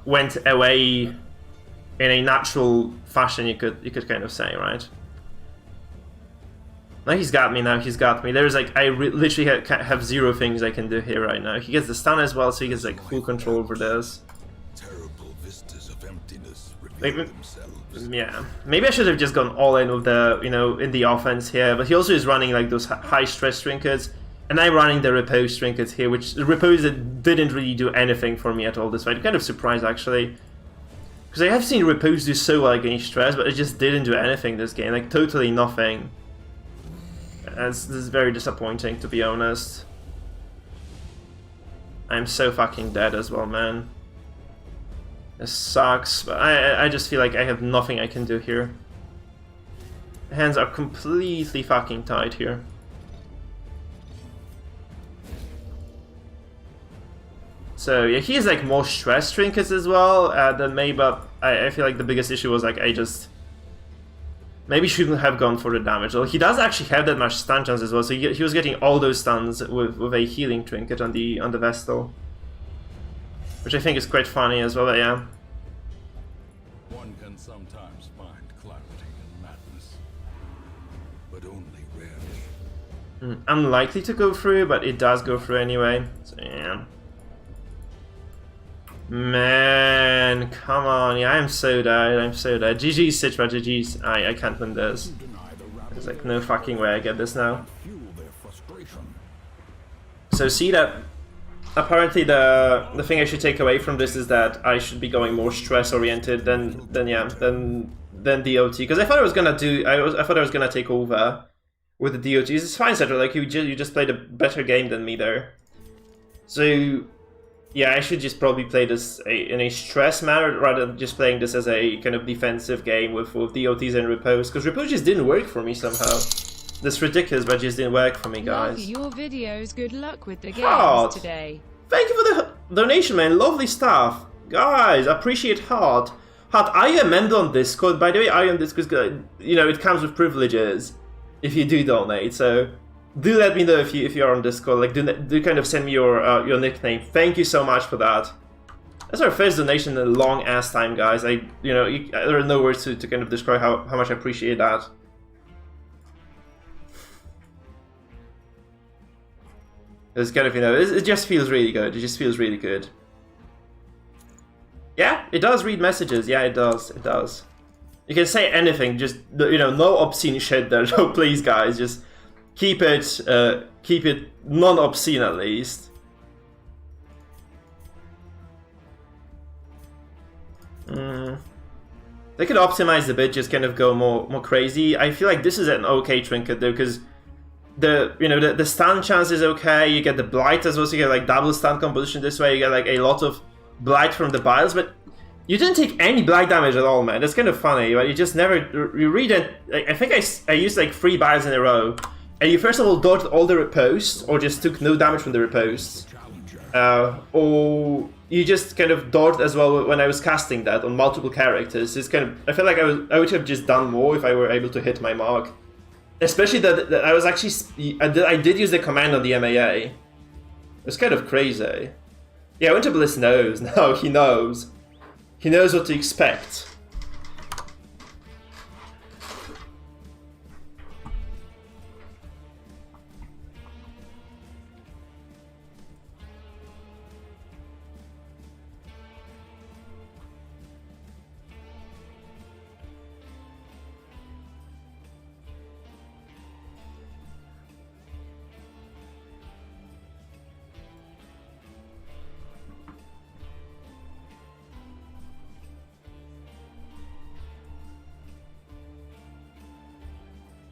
went away. In a natural fashion, you could kind of say, right? Now he's got me. Now he's got me. There's like I literally have 0 things I can do here right now. He gets the stun as well, so he gets like full control over this. Terrible vistas of emptiness Like, reveal themselves. yeah, maybe I should have just gone all in with the in the offense here. But he also is running like those high stress trinkets, and I'm running the repose trinkets here, which the repose didn't really do anything for me at all this fight. I'm kind of surprised actually. Because I have seen repose do so well against stress, but it just didn't do anything this game, like totally nothing. This is very disappointing, to be honest. I'm so fucking dead as well, man. This sucks, but I just feel like I have nothing I can do here. Hands are completely fucking tied here. So yeah, he has like more stress trinkets as well than me, but I feel like the biggest issue was like I just maybe shouldn't have gone for the damage. Well, he does actually have that much stun chance as well, so he was getting all those stuns with a healing trinket on the Vestal, which I think is quite funny as well. But yeah. One can sometimes find clarity in madness, but only rarely. Unlikely to go through, but it does go through anyway. So yeah. Man, come on. Yeah, I'm so dead. I'm so dead. GG's, Citra. GG's. I can't win this. There's like no fucking way I get this now. So see that apparently the thing I should take away from this is that I should be going more stress oriented than than DOT, because I thought I was gonna take over with the DOTs. It's fine, Cedric. Like you just played a better game than me there. So yeah, I should just probably play this in a stress manner rather than just playing this as a kind of defensive game with DOTs and repose, because repose just didn't work for me somehow. That's ridiculous, but it just didn't work for me, guys. Love your videos. Good luck with the games today. Thank you for the donation, man. Lovely stuff. Guys, appreciate Heart. Heart, are you a member on Discord? By the way, are you on Discord? You know, it comes with privileges if you do donate, so do let me know if you're on Discord. Like, do kind of send me your nickname. Thank you so much for that. That's our first donation in a long ass time, guys. There are no words to kind of describe how much I appreciate that. It's kind of, it just feels really good. It just feels really good. Yeah, it does read messages. Yeah, it does. It does. You can say anything. Just, no obscene shit there. So please, guys, just keep it non-obscene at least. They could optimize a bit, just kind of go more crazy. I feel like this is an okay trinket though, because the stun chance is okay. You get the blight as well, so you get like double stun composition this way. You get like a lot of blight from the biles, but you didn't take any blight damage at all, man. That's kind of funny, right? You just never read it. I think I used like 3 biles in a row, and you first of all dodged all the riposts, or just took no damage from the riposts, or you just kind of dodged as well when I was casting that on multiple characters. It's kind of, I feel like I would have just done more if I were able to hit my mark. Especially that I was actually, I did use the command on the MAA. It was kind of crazy. Yeah, Winter Bliss knows. No, he knows. He knows what to expect.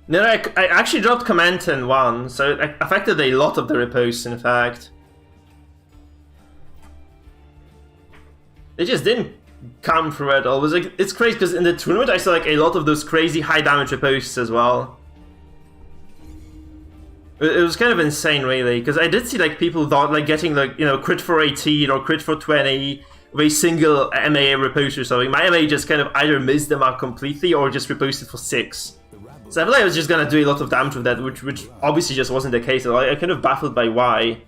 No, I actually dropped Command 10-1, so it affected a lot of the riposts, in fact. They just didn't come through at all. It's crazy, because in the tournament I saw like a lot of those crazy high damage riposts as well. It was kind of insane, really, because I did see like people thought like getting like, crit for 18 or crit for 20 with a single MAA ripost or something. My MAA just kind of either missed the mark completely or just riposted for 6. So I feel like I was just gonna do a lot of damage with that, which obviously just wasn't the case at all. I'm kind of baffled by why.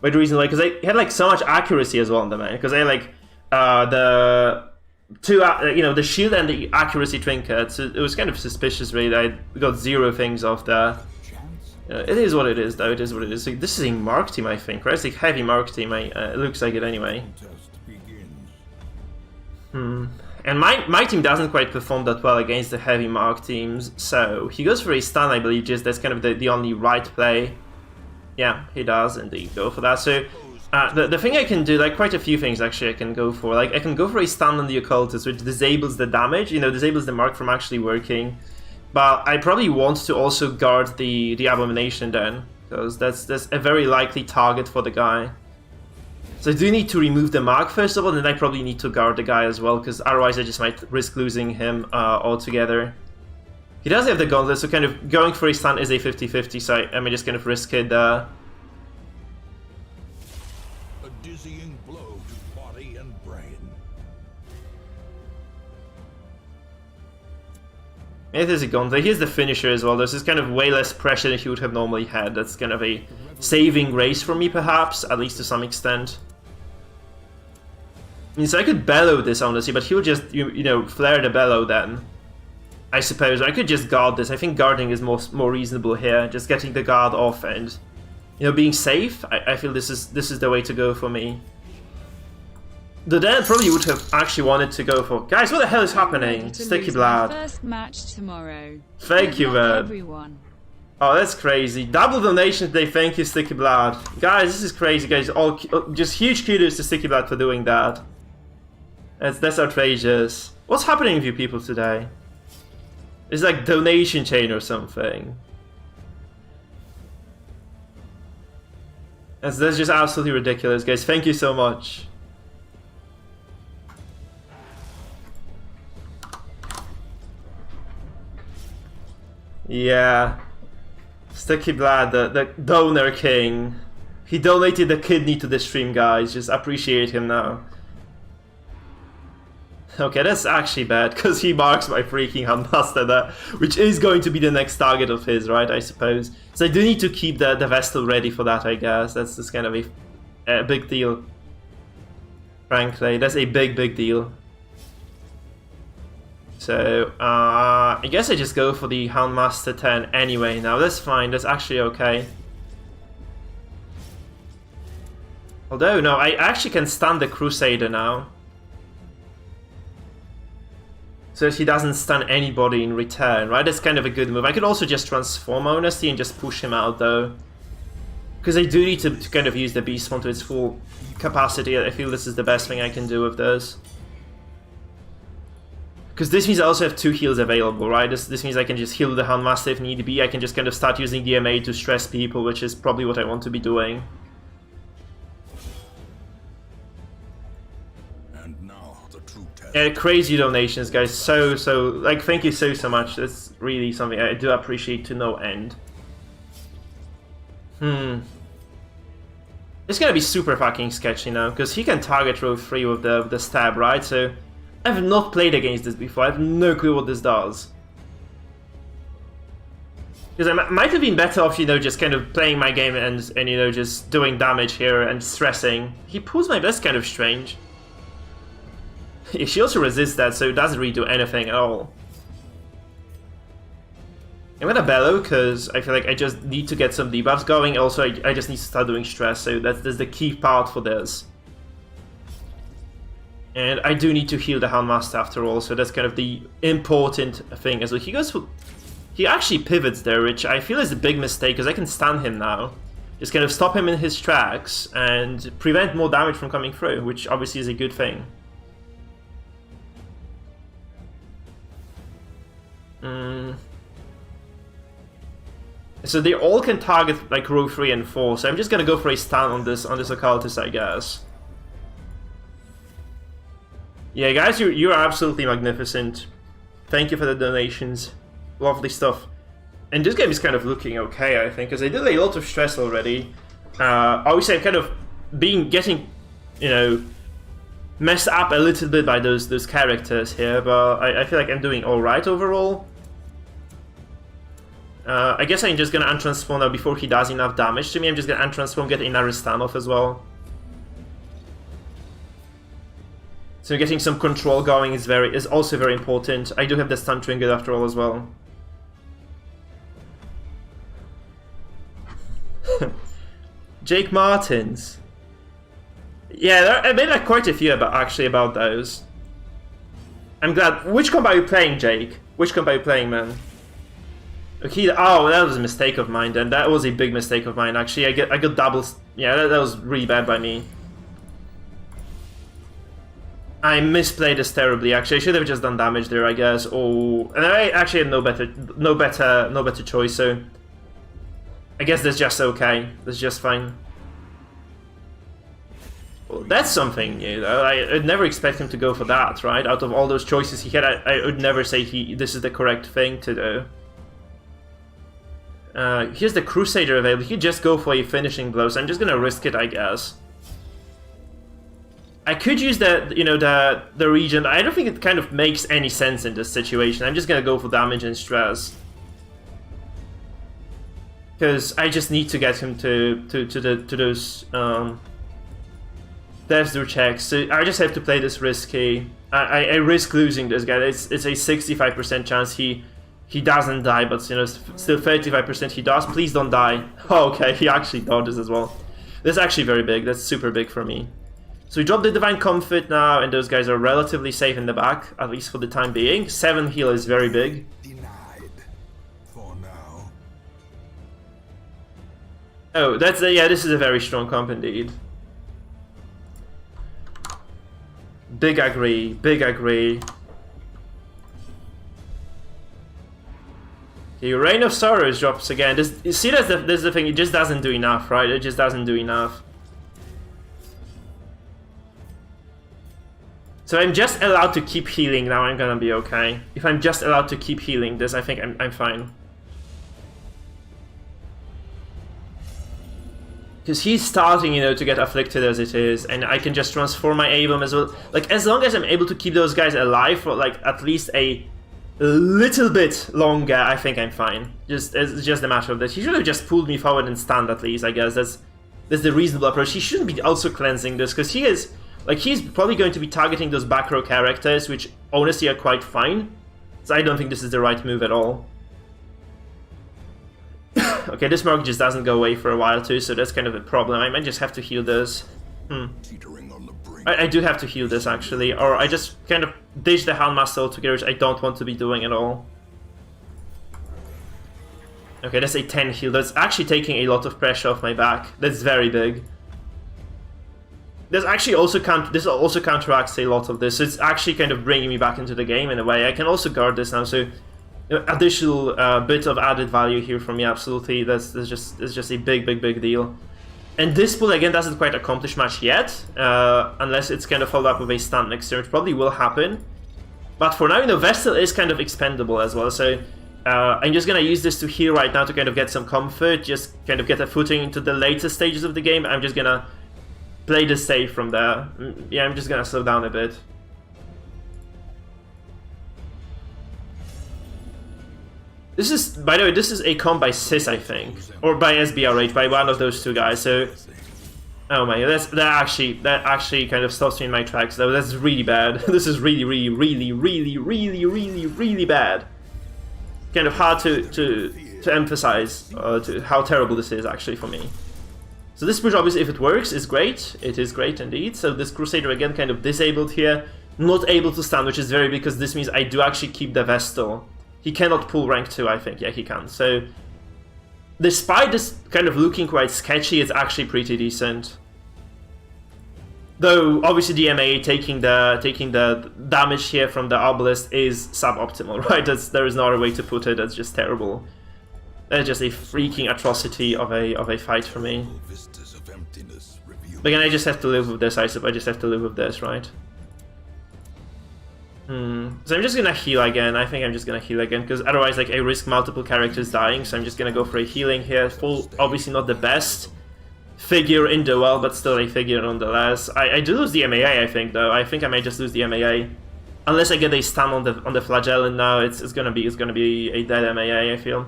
By the reason, like, because I had like so much accuracy as well on the man. Because I had like the shield and the accuracy trinket. So it was kind of suspicious, really. I got 0 things off there. It is what it is, though. It is what it is. So this is a mark team, I think, right? It's a heavy mark team. It looks like it anyway. And my team doesn't quite perform that well against the heavy mark teams, so he goes for a stun, I believe, just that's kind of the only right play. Yeah, he does indeed go for that. So the thing I can do, like quite a few things actually I can go for. Like I can go for a stun on the occultist, which disables the damage, disables the mark from actually working. But I probably want to also guard the abomination then, because that's a very likely target for the guy. So I do need to remove the mark first of all, and then I probably need to guard the guy as well, because otherwise I just might risk losing him altogether. He does have the gauntlet, so kind of going for a stun is a 50-50, so I'm just kind of risk it. A dizzying blow to body and brain. It is a gauntlet. Here's the finisher as well. This is kind of way less pressure than he would have normally had. That's kind of a saving grace for me, perhaps, at least to some extent. I mean, so I could bellow this, honestly, but he'll just, flare the bellow then. I suppose. I could just guard this. I think guarding is more reasonable here. Just getting the guard off and, being safe. I feel this is the way to go for me. The Dan probably would have actually wanted to go for... Guys, what the hell is happening? Sticky Blood. First match tomorrow. Thank you, man. Everyone. Oh, that's crazy. Double donation today. Thank you, Sticky Blood. Guys, this is crazy, guys. Just huge kudos to Sticky Blood for doing that. That's outrageous. What's happening with you people today? It's like donation chain or something. That's just absolutely ridiculous, guys. Thank you so much. Yeah. Sticky Blood, the donor king. He donated the kidney to the stream, guys. Just appreciate him now. Okay, that's actually bad, because he marks my freaking Handmaster there, which is going to be the next target of his, right, I suppose. So I do need to keep the Vestal ready for that, I guess. That's just kind of a big deal. Frankly, that's a big deal. So, I guess I just go for the Houndmaster 10 anyway now. That's fine, that's actually okay. Although, no, I actually can stun the Crusader now. So that he doesn't stun anybody in return, right? That's kind of a good move. I could also just transform, honestly, and just push him out, though. Because I do need to kind of use the Beast Spawn to its full capacity. I feel this is the best thing I can do with this. Because this means I also have 2 heals available, right? This means I can just heal the Houndmaster if need be. I can just kind of start using DMA to stress people, which is probably what I want to be doing. Yeah, crazy donations, guys. So, like, thank you so much. That's really something I do appreciate to no end. It's gonna be super fucking sketchy now, because he can target row 3 with the stab, right? So, I've not played against this before. I have no clue what this does. Because I might have been better off, you know, just kind of playing my game and you know, just doing damage here and stressing. He pulls my best, kind of strange. She also resists that, so it doesn't really do anything at all. I'm gonna bellow, because I feel like I just need to get some debuffs going. Also, I just need to start doing stress, so that's the key part for this. And I do need to heal the Houndmaster after all, so that's kind of the important thing as well. He actually pivots there, which I feel is a big mistake, because I can stun him now. Just kind of stop him in his tracks, and prevent more damage from coming through, which obviously is a good thing. So they all can target like row 3 and 4, so I'm just gonna go for a stun on this occultist, I guess. Yeah, guys, you're absolutely magnificent. Thank you for the donations. Lovely stuff. And this game is kind of looking okay, I think, because I did a lot of stress already. Obviously, I'm kind of getting, you know, messed up a little bit by those characters here, but I feel like I'm doing all right overall. I guess I'm just gonna untransform now before he does enough damage to me. I'm just gonna untransform, get another stun off as well. So getting some control going is also very important. I do have the stun trinket after all as well. Jake Martins. Yeah, I made like quite a few about those. I'm glad. Which comp are you playing, Jake? Which comp are you playing, man? Okay, oh, that was a mistake of mine then. That was a big mistake of mine, actually. I got doubles. Yeah, that was really bad by me. I misplayed this terribly, actually. I should have just done damage there, I guess. Oh, and I actually had no better choice, so I guess that's just okay. That's just fine. Well, that's something new, though. I'd never expect him to go for that, right? Out of all those choices he had, I would never say this is the correct thing to do. Here's the Crusader available. He could just go for a finishing blow, so I'm just gonna risk it, I guess. I could use the Regent. I don't think it kind of makes any sense in this situation. I'm just gonna go for damage and stress. Because I just need to get him to those Death's Door checks. So I just have to play this risky. I risk losing this guy. It's a 65% chance he doesn't die, but you know, still 35% he does. Please don't die. Oh, okay, he actually dodges as well. That's actually very big. That's super big for me. So we drop the Divine Comfort now, and those guys are relatively safe in the back, at least for the time being. 7 heal is very big. Denied. For now. Oh, yeah, this is a very strong comp indeed. Big agree, big agree. The Reign of Sorrows drops again. You see, that's the thing, it just doesn't do enough, right? It just doesn't do enough. So I'm just allowed to keep healing now, I'm gonna be okay. If I'm just allowed to keep healing this, I think I'm fine. Because he's starting, you know, to get afflicted as it is, and I can just transform my Avon as well. Like, as long as I'm able to keep those guys alive for, like, at least a little bit longer, I think I'm fine. It's just a matter of that. He should have just pulled me forward and stunned at least, I guess. That's the reasonable approach. He shouldn't be also cleansing this, because he is... Like, he's probably going to be targeting those back row characters, which honestly are quite fine. So I don't think this is the right move at all. Okay, this Merc just doesn't go away for a while too, so that's kind of a problem. I might just have to heal this. I do have to heal this, actually. Or I just kind of ditch the Houndmaster altogether, which I don't want to be doing at all. Okay, that's a 10 heal. That's actually taking a lot of pressure off my back. That's very big. There's actually also this also counteracts a lot of this, so it's actually kind of bringing me back into the game in a way. I can also guard this now, so additional bit of added value here for me, absolutely. That's just a big deal. And this pull again doesn't quite accomplish much yet, unless it's kind of followed up with a stun next turn, which probably will happen. But for now, you know, Vestal is kind of expendable as well, so I'm just gonna use this to heal right now to kind of get some comfort, just kind of get a footing into the later stages of the game. I'm just gonna play this safe from there. Yeah, I'm just gonna slow down a bit. This is, by the way, this is a comp by Sis, I think, or by SBRH, by one of those two guys. So, oh my, that actually kind of stops me in my tracks. Though that's really bad. This is really bad. Kind of hard to emphasize how terrible this is actually for me. So this push, obviously, if it works, is great. It is great indeed. So this Crusader again kind of disabled here, not able to stun, which is very big because this means I do actually keep the Vestal. He cannot pull rank 2, I think. Yeah, he can. So despite this kind of looking quite sketchy, it's actually pretty decent. Though obviously the MA taking the damage here from the Obelisk is suboptimal, right? There is no other way to put it. That's just terrible. That's just a freaking atrocity of a fight for me. But again, I just have to live with this, I suppose. I just have to live with this, right? So I'm just gonna heal again. I think I'm just gonna heal again, because otherwise, like, I risk multiple characters dying, so I'm just gonna go for a healing here. Full, obviously not the best figure in the world, but still a figure nonetheless. I do lose the MAA, I think, though. I think I might just lose the MAA. Unless I get a stun on the Flagellum now, it's gonna be a dead MAA, I feel.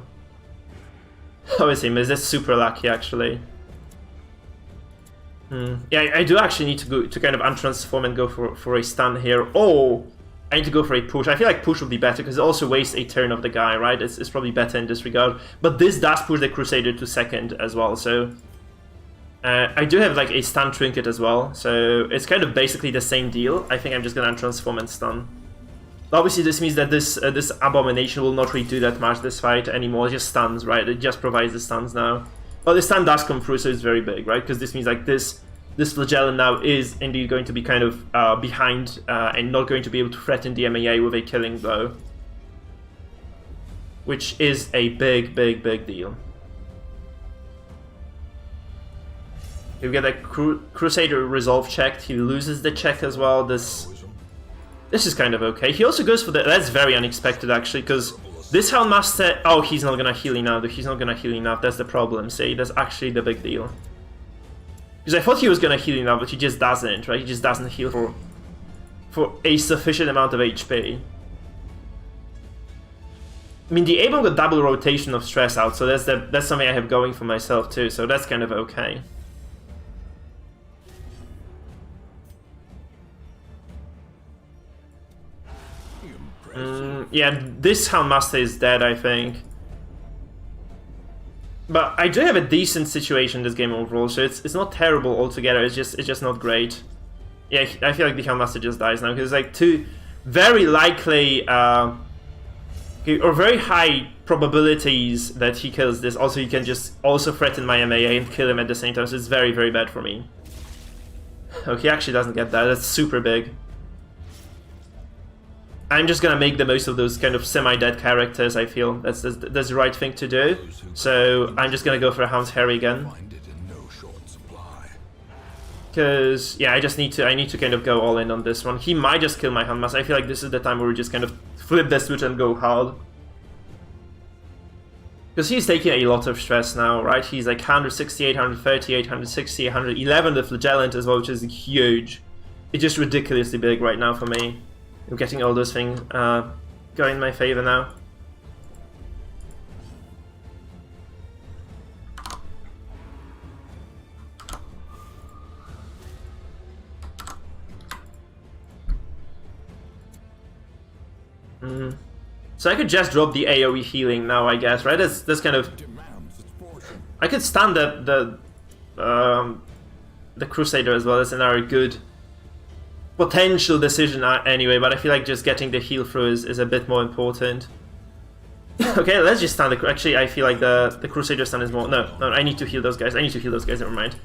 Obviously, Miz, that's super lucky, actually. Yeah, I do actually need to go to kind of untransform and go for a stun here. Oh, I need to go for a push. I feel like push would be better because it also wastes a turn of the guy, right? It's probably better in this regard. But this does push the Crusader to second as well, so I do have like a stun trinket as well, so it's kind of basically the same deal. I think I'm just gonna untransform and stun. Obviously, this means that this Abomination will not really do that much this fight anymore. It just stuns, right? It just provides the stuns now. Well, the stun does come through, so it's very big, right? Because this means like this Flagellum now is indeed going to be kind of behind and not going to be able to threaten the MAA with a killing blow, which is a big deal. You get a Crusader resolve checked. He loses the check as well. This is kind of okay. He also goes for the... That's very unexpected, actually, because this Houndmaster... Oh, he's not gonna heal enough. He's not gonna heal enough. That's the problem, see? That's actually the big deal. Because I thought he was gonna heal enough, but he just doesn't, right? He just doesn't heal for a sufficient amount of HP. I mean, the Abel got double rotation of stress out, so that's something I have going for myself, too. So that's kind of okay. Yeah, this Houndmaster is dead, I think. But I do have a decent situation in this game overall, so it's not terrible altogether. It's just not great. Yeah, I feel like the Houndmaster just dies now because like two very likely or very high probabilities that he kills this. Also, he can just also threaten my MAA and kill him at the same time. So it's very bad for me. Okay, he actually doesn't get that. That's super big. I'm just gonna make the most of those kind of semi-dead characters, I feel. That's the right thing to do. So I'm just gonna go for a Hound's Harry again. Because, yeah, I need to kind of go all in on this one. He might just kill my Houndmaster. I feel like this is the time where we just kind of flip the switch and go hard. Because he's taking a lot of stress now, right? He's like 168, 138, 160, 111 the Flagellant as well, which is huge. It's just ridiculously big right now for me. I'm getting all those things going in my favor now. So I could just drop the AoE healing now, I guess, right? That's kind of... I could stand the Crusader as well. That's another good potential decision anyway, but I feel like just getting the heal through is a bit more important. Okay, let's just stand the... Actually, I feel like the Crusader stun is more... No, I need to heal those guys. I need to heal those guys, never mind.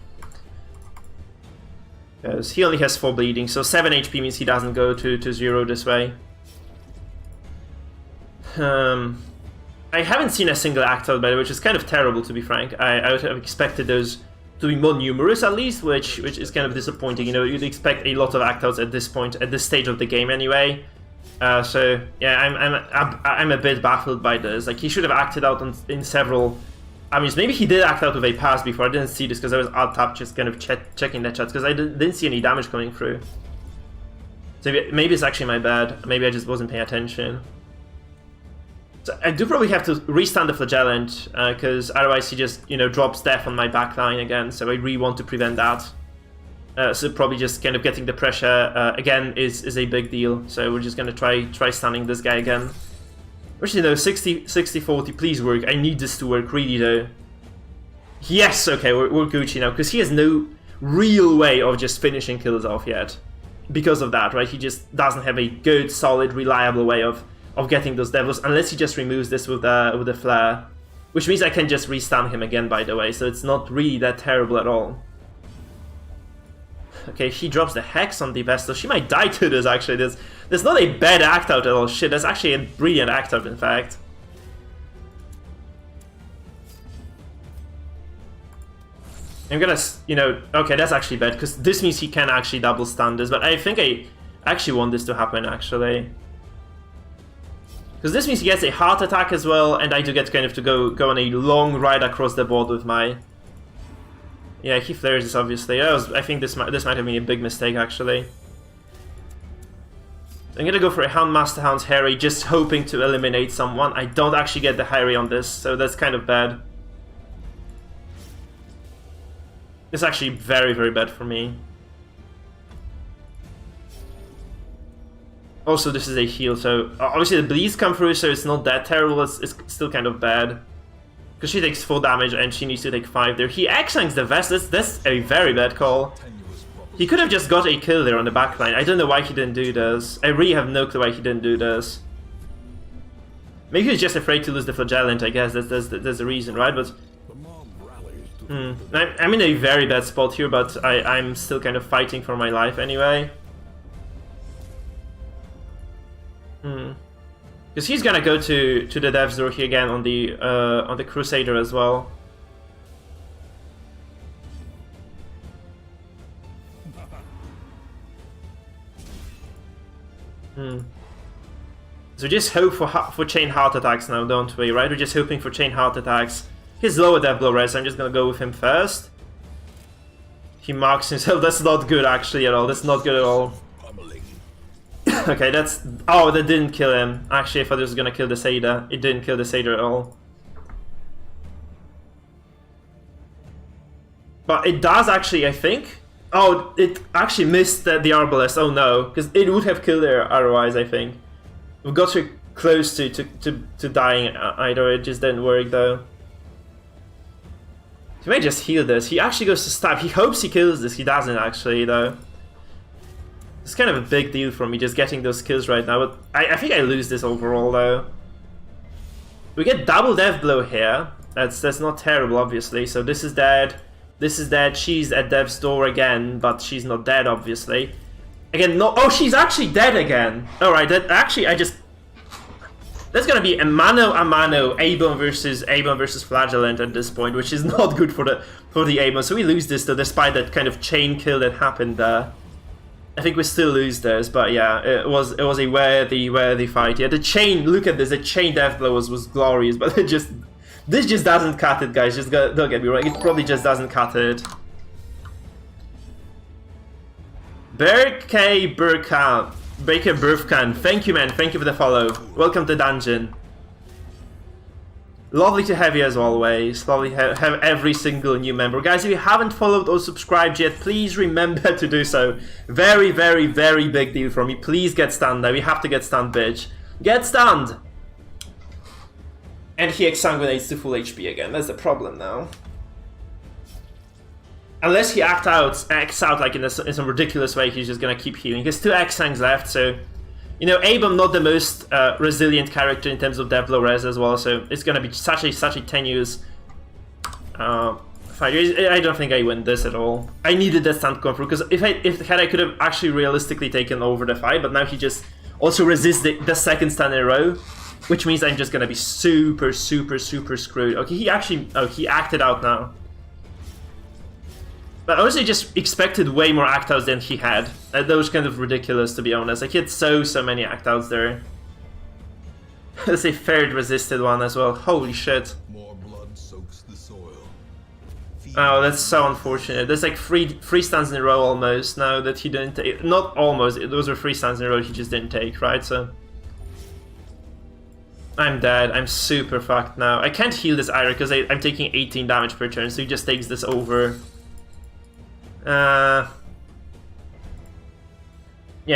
Because he only has 4 bleeding, so 7 HP means he doesn't go to 0 this way. I haven't seen a single act out, by the way, which is kind of terrible, to be frank. I would have expected those to be more numerous, at least, which is kind of disappointing. You know, you'd expect a lot of act outs at this point, at this stage of the game anyway. So yeah, I'm a bit baffled by this. Like, he should have acted out in several. I mean, maybe he did act out with a pass before. I didn't see this because I was alt tab just kind of checking the chats because I didn't see any damage coming through. So maybe it's actually my bad. Maybe I just wasn't paying attention. So I do probably have to restand the Flagellant, because otherwise he just, you know, drops death on my backline again, so I really want to prevent that. So probably just kind of getting the pressure again is a big deal, so we're just gonna try stunning this guy again. Which, you know, 60-40, please work. I need this to work, really, though. Yes, okay, we're Gucci now, because he has no real way of just finishing kills off yet. Because of that, right? He just doesn't have a good, solid, reliable way of getting those devils, unless he just removes this with the flare, which means I can just restun him again, by the way, so it's not really that terrible at all. Okay, he drops the Hex on the Vestal. She might die to this, actually. There's not a bad act out at all. Shit, that's actually a brilliant act out, in fact. I'm gonna, you know, okay, that's actually bad, because this means he can actually double stun this, but I think I actually want this to happen, actually. Because this means he gets a heart attack as well, and I do get kind of to go on a long ride across the board with my... Yeah, he flares this, obviously. I think this might have been a big mistake, actually. I'm gonna go for a Houndmaster Hound's Harry, just hoping to eliminate someone. I don't actually get the Harry on this, so that's kind of bad. It's actually very, very bad for me. Also, this is a heal, so obviously the bleeds come through, so it's not that terrible. It's still kind of bad. Because she takes 4 damage and she needs to take 5 there. He X-Shanks the Vest. That's a very bad call. He could have just got a kill there on the backline. I don't know why he didn't do this. I really have no clue why he didn't do this. Maybe he was just afraid to lose the Flagellant, I guess. That's the reason, right? But I'm in a very bad spot here, but I'm still kind of fighting for my life anyway. Because he's gonna go to the Death's Door here again on the Crusader as well. So just hope for chain heart attacks now, don't we? Right? We're just hoping for chain heart attacks. He's lower death blow res. I'm just gonna go with him first. He marks himself. That's not good actually at all. That's not good at all. Okay, that's... Oh, that didn't kill him. Actually, I thought it was gonna kill the Satyr. It didn't kill the Satyr at all. But it does actually, I think. Oh, it actually missed the Arbalest. Oh no, because it would have killed her otherwise, I think. We got too close to dying either. It just didn't work though. He may just heal this. He actually goes to stab. He hopes he kills this. He doesn't actually though. It's kind of a big deal for me just getting those kills right now, but I think I lose this overall though. We get double death blow here. That's not terrible, obviously. So this is dead. This is dead. She's at Death's Door again, but she's not dead, obviously. Again, no. Oh, she's actually dead again. All right. That actually, that's gonna be a mano a mano A-Bone versus Flagellant at this point, which is not good for the A-Bone. So we lose this though, despite that kind of chain kill that happened there. I think we still lose this, but yeah, it was a worthy fight. Yeah, the chain. Look at this. The chain death blow was glorious, but this just doesn't cut it, guys. Don't get me wrong. It probably just doesn't cut it. Baker Burfkan, thank you, man. Thank you for the follow. Welcome to Dungeon. Lovely to have you as always. Lovely to have every single new member. Guys, if you haven't followed or subscribed yet, please remember to do so. Very, very, very big deal for me. Please get stunned now. We have to get stunned, bitch. Get stunned! And he exsanguinates to full HP again. That's the problem now. Unless he acts out like in some ridiculous way, he's just gonna keep healing. He has 2 Exsangs left, so... You know, A-Bone not the most resilient character in terms of death blow res as well, so it's gonna be such a tenuous fight. I don't think I win this at all. I needed that stun to come through, because if I could have actually realistically taken over the fight, but now he just also resists the second stun in a row, which means I'm just gonna be super screwed. Okay, he acted out now. But I honestly just expected way more act-outs than he had. That was kind of ridiculous, to be honest. Like, he had so many act-outs there. That's a third resisted one as well. Holy shit. More blood soaks the soil. Oh, that's so unfortunate. There's like three stuns in a row almost now that he didn't take. Not almost, those were 3 stuns in a row he just didn't take, right? So... I'm dead. I'm super fucked now. I can't heal this either because I'm taking 18 damage per turn, so he just takes this over. Yeah,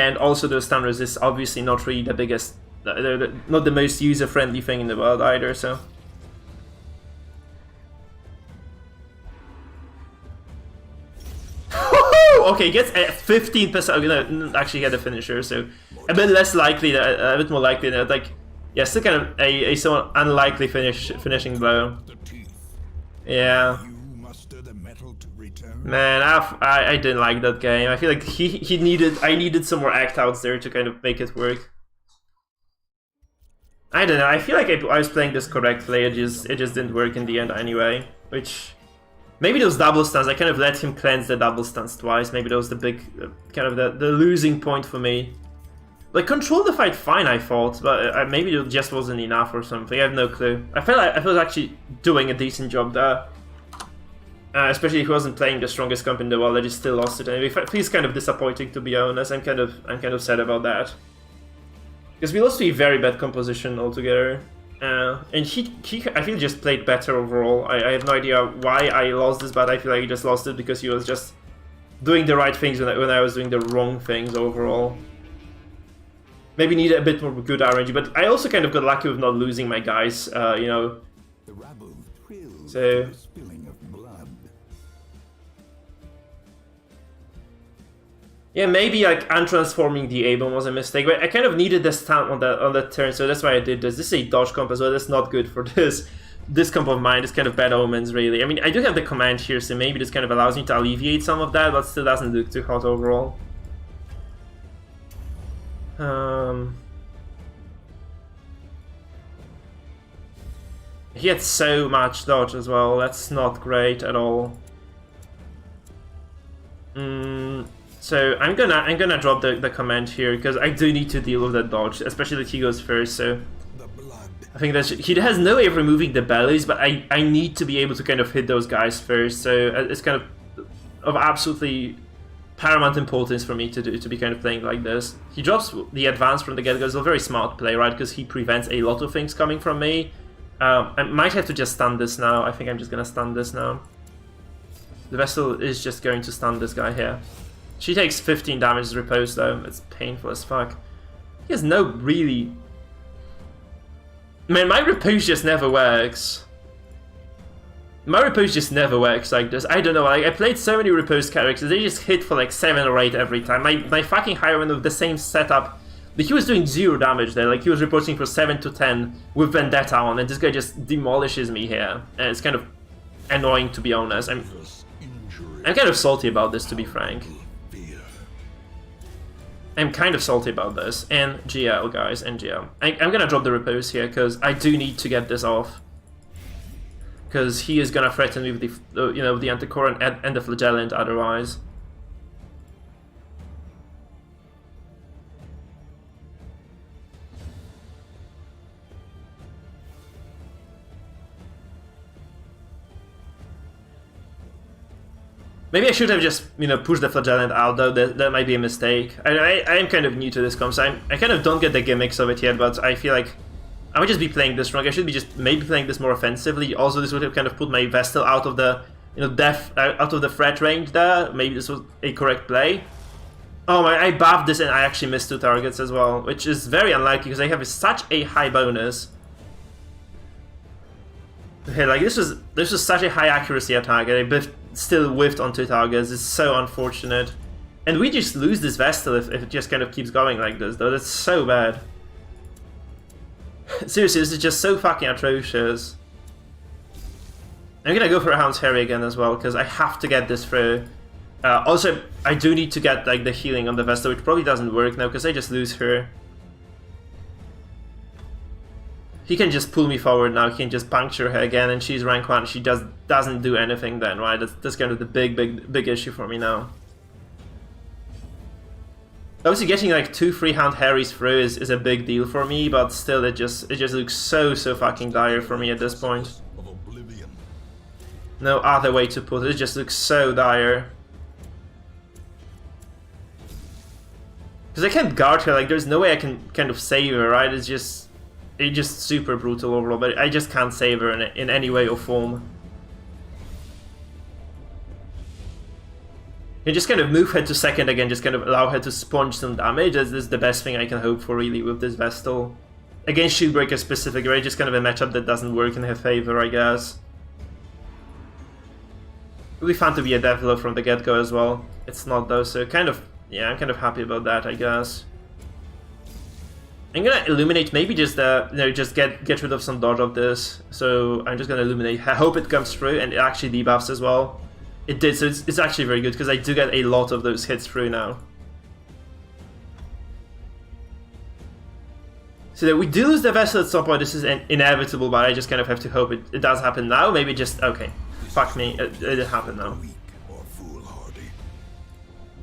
and also those stun resists obviously not really the biggest, not the most user-friendly thing in the world either, so... Okay, gets 15%, no, actually get a finisher, so a bit less likely, a bit more likely that, like, yeah, still kind of a somewhat unlikely finishing blow. Yeah. Man, I didn't like that game. I feel like I needed some more act outs there to kind of make it work. I don't know. I feel like I was playing this correctly. It just didn't work in the end anyway. Which maybe those double stuns. I kind of let him cleanse the double stuns twice. Maybe that was the big kind of the losing point for me. Like, control the fight fine, I thought, but maybe it just wasn't enough or something. I have no clue. I felt like I was actually doing a decent job there. Especially if he wasn't playing the strongest comp in the world, I just still lost it. And it feels kind of disappointing, to be honest. I'm kind of sad about that, because we lost to a very bad composition altogether. And he I feel just played better overall. I have no idea why I lost this, but I feel like he just lost it because he was just doing the right things when I was doing the wrong things overall. Maybe needed a bit more good RNG, but I also kind of got lucky with not losing my guys. You know. So. Yeah, maybe like untransforming the A-Bone was a mistake, but I kind of needed the stun on that turn, so that's why I did this. This is a dodge comp as well. That's not good for this comp of mine. This kind of bad omens, really. I mean, I do have the command here, so maybe this kind of allows me to alleviate some of that, but still doesn't look too hot overall. He had so much dodge as well. That's not great at all. So I'm gonna drop the command here because I do need to deal with that dodge, especially that he goes first. So I think that he has no way of removing the bellies, but I need to be able to kind of hit those guys first. So it's kind of absolutely paramount importance for me to be kind of playing like this. He drops the advance from the get-go. It's a very smart play, right? Because he prevents a lot of things coming from me. I might have to just stun this now. I think I'm just gonna stun this now. The vessel is just going to stun this guy here. She takes 15 damage as repose though. It's painful as fuck. He has no really... Man, my repose just never works. My repose just never works like this. I don't know, like, I played so many repose characters, they just hit for like 7 or 8 every time. My fucking Highwayman with the same setup, but he was doing 0 damage there, like he was reporting for 7 to 10 with Vendetta on, and this guy just demolishes me here. And it's kind of annoying, to be honest. I'm kind of salty about this, to be frank. I'm kind of salty about this. And GL, guys, and GL. I'm gonna drop the repose here, because I do need to get this off. Because he is gonna threaten me with the, you know, the Anticore and the Flagellant otherwise. Maybe I should have just, you know, pushed the Flagellant out, though. That might be a mistake. I am kind of new to this comp, so I kind of don't get the gimmicks of it yet, but I feel like I would just be playing this wrong. I should be just maybe playing this more offensively. Also, this would have kind of put my Vestal out of the, you know, out of the threat range there. Maybe this was a correct play. Oh my, I buffed this and I actually missed 2 targets as well, which is very unlikely because I have such a high bonus. Okay, like this was such a high accuracy attack, and I still whiffed on 2 targets. It's so unfortunate. And we just lose this Vestal if it just kind of keeps going like this, though. That's so bad. Seriously, this is just so fucking atrocious. I'm gonna go for a Hound's Harry again as well, because I have to get this through. Also, I do need to get like the healing on the Vestal, which probably doesn't work now, because I just lose her. He can just pull me forward now, he can just puncture her again, and she's rank 1, she doesn't do anything then, right? That's kind of the big issue for me now. Obviously getting like 2 free Hound Harrys through is a big deal for me, but still it just looks so fucking dire for me at this point. No other way to put it, it just looks so dire. Because I can't guard her, like there's no way I can kind of save her, right? It's just super brutal overall, but I just can't save her in any way or form. You just kind of move her to second again, just kind of allow her to sponge some damage. That's the best thing I can hope for really with this Vestal. Against Shieldbreaker specifically, right? Just kind of a matchup that doesn't work in her favor, I guess. It would be fun to be a Deathblow from the get-go as well. It's not though, so kind of, yeah, I'm kind of happy about that, I guess. I'm gonna illuminate, maybe just you know, just get rid of some dodge of this. So I'm just gonna illuminate. I hope it comes through and it actually debuffs as well. It did, so it's actually very good because I do get a lot of those hits through now. So that we do lose the Vessel at some point. This is inevitable, but I just kind of have to hope it does happen now. Maybe just okay. Fuck me, it did happen now.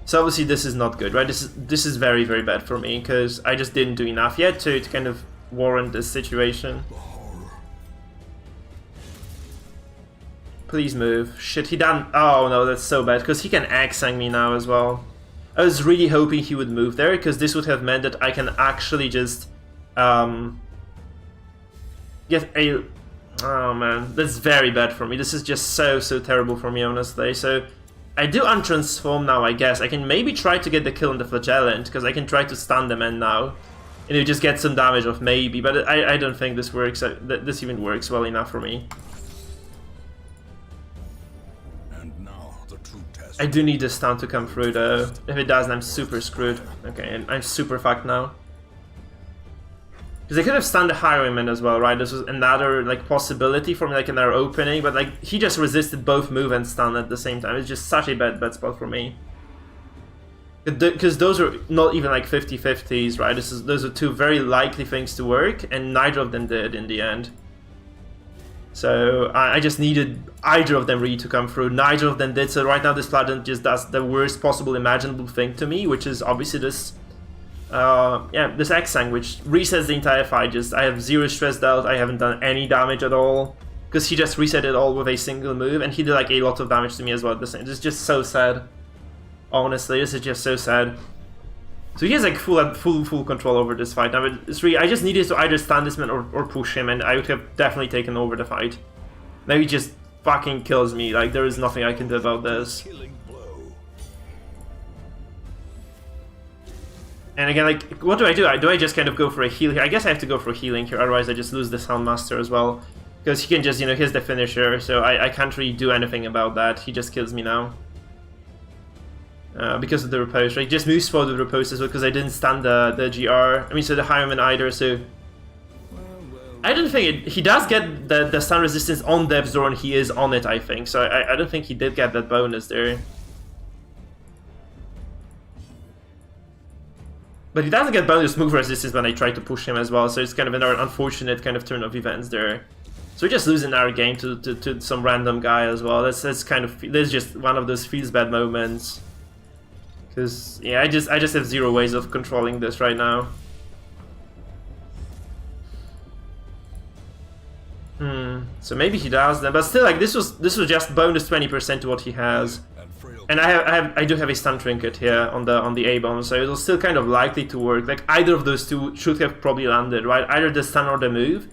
So obviously this is not good, right? This is very bad for me because I just didn't do enough yet to kind of warrant this situation. Please move. Shit, he done. Oh no, that's so bad because he can Exile me now as well. I was really hoping he would move there because this would have meant that I can actually just get a. Oh man, that's very bad for me. This is just so terrible for me, honestly. So I do untransform now, I guess. I can maybe try to get the kill on the Flagellant because I can try to stun the man now. And you just get some damage off maybe, but I don't think this works. This even works well enough for me. I do need this stun to come through though. If it doesn't, I'm super screwed. Okay, and I'm super fucked now. Because I could have stunned the Highwayman as well, right? This was another like possibility for me, like another opening, but like he just resisted both move and stun at the same time. It's just such a bad spot for me. Because those are not even like 50-50s, right? Those are 2 very likely things to work, and neither of them did in the end. So I just needed either of them really to come through. Neither of them did. So right now this Flagellant just does the worst possible imaginable thing to me, which is obviously this, this Exile, which resets the entire fight. I have 0 stress dealt. I haven't done any damage at all because he just reset it all with a single move, and he did like a lot of damage to me as well at the same. It's just so sad. Honestly, this is just so sad. So he has like full control over this fight. Now it's really, I just needed to either stun this man or push him, and I would have definitely taken over the fight. Now he just fucking kills me. Like there is nothing I can do about this. And again, like what do? Do I just kind of go for a heal here? I guess I have to go for healing here, otherwise I just lose the Soundmaster as well. Because he can just, you know, he's the finisher, so I can't really do anything about that. He just kills me now. Because of the repose, right? Just moves forward with repose as well because I didn't stun the GR. I mean, so the Highwayman either, so I don't think he does get the stun resistance on Death's Door, and he is on it, I think. So I don't think he did get that bonus there. But he doesn't get bonus move resistance when I try to push him as well, so it's kind of another unfortunate kind of turn of events there. So we're just losing our game to some random guy as well. That's just one of those feels bad moments. Because yeah, I just have zero ways of controlling this right now. So maybe he does then, but still, like this was just bonus 20% to what he has. And I do have a stun trinket here on the A-bomb, so it was still kind of likely to work. Like either of those two should have probably landed, right? Either the stun or the move,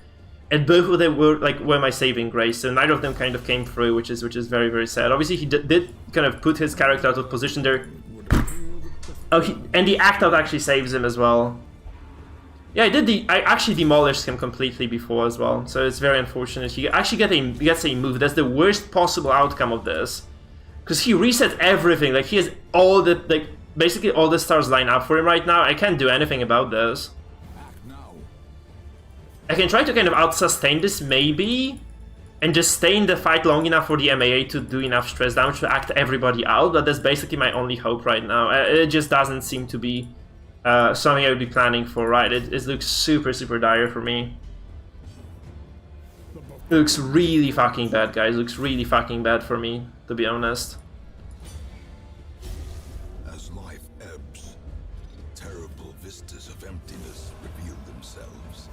and both of them were my saving grace. So neither of them kind of came through, which is very, very sad. Obviously, he did kind of put his character out of position there. Oh, and the act out actually saves him as well. Yeah, I actually demolished him completely before as well, so it's very unfortunate. He actually gets a move. That's the worst possible outcome of this. Because he resets everything, like he has all the, basically all the stars line up for him right now. I can't do anything about this. I can try to kind of out-sustain this, maybe, and just stay in the fight long enough for the MAA to do enough stress damage to act everybody out, but that's basically my only hope right now. It just doesn't seem to be something I would be planning for, right? It looks super, super dire for me. It looks really fucking bad, guys. It looks really fucking bad for me, to be honest. As life ebbs, terrible vistas of emptiness reveal themselves.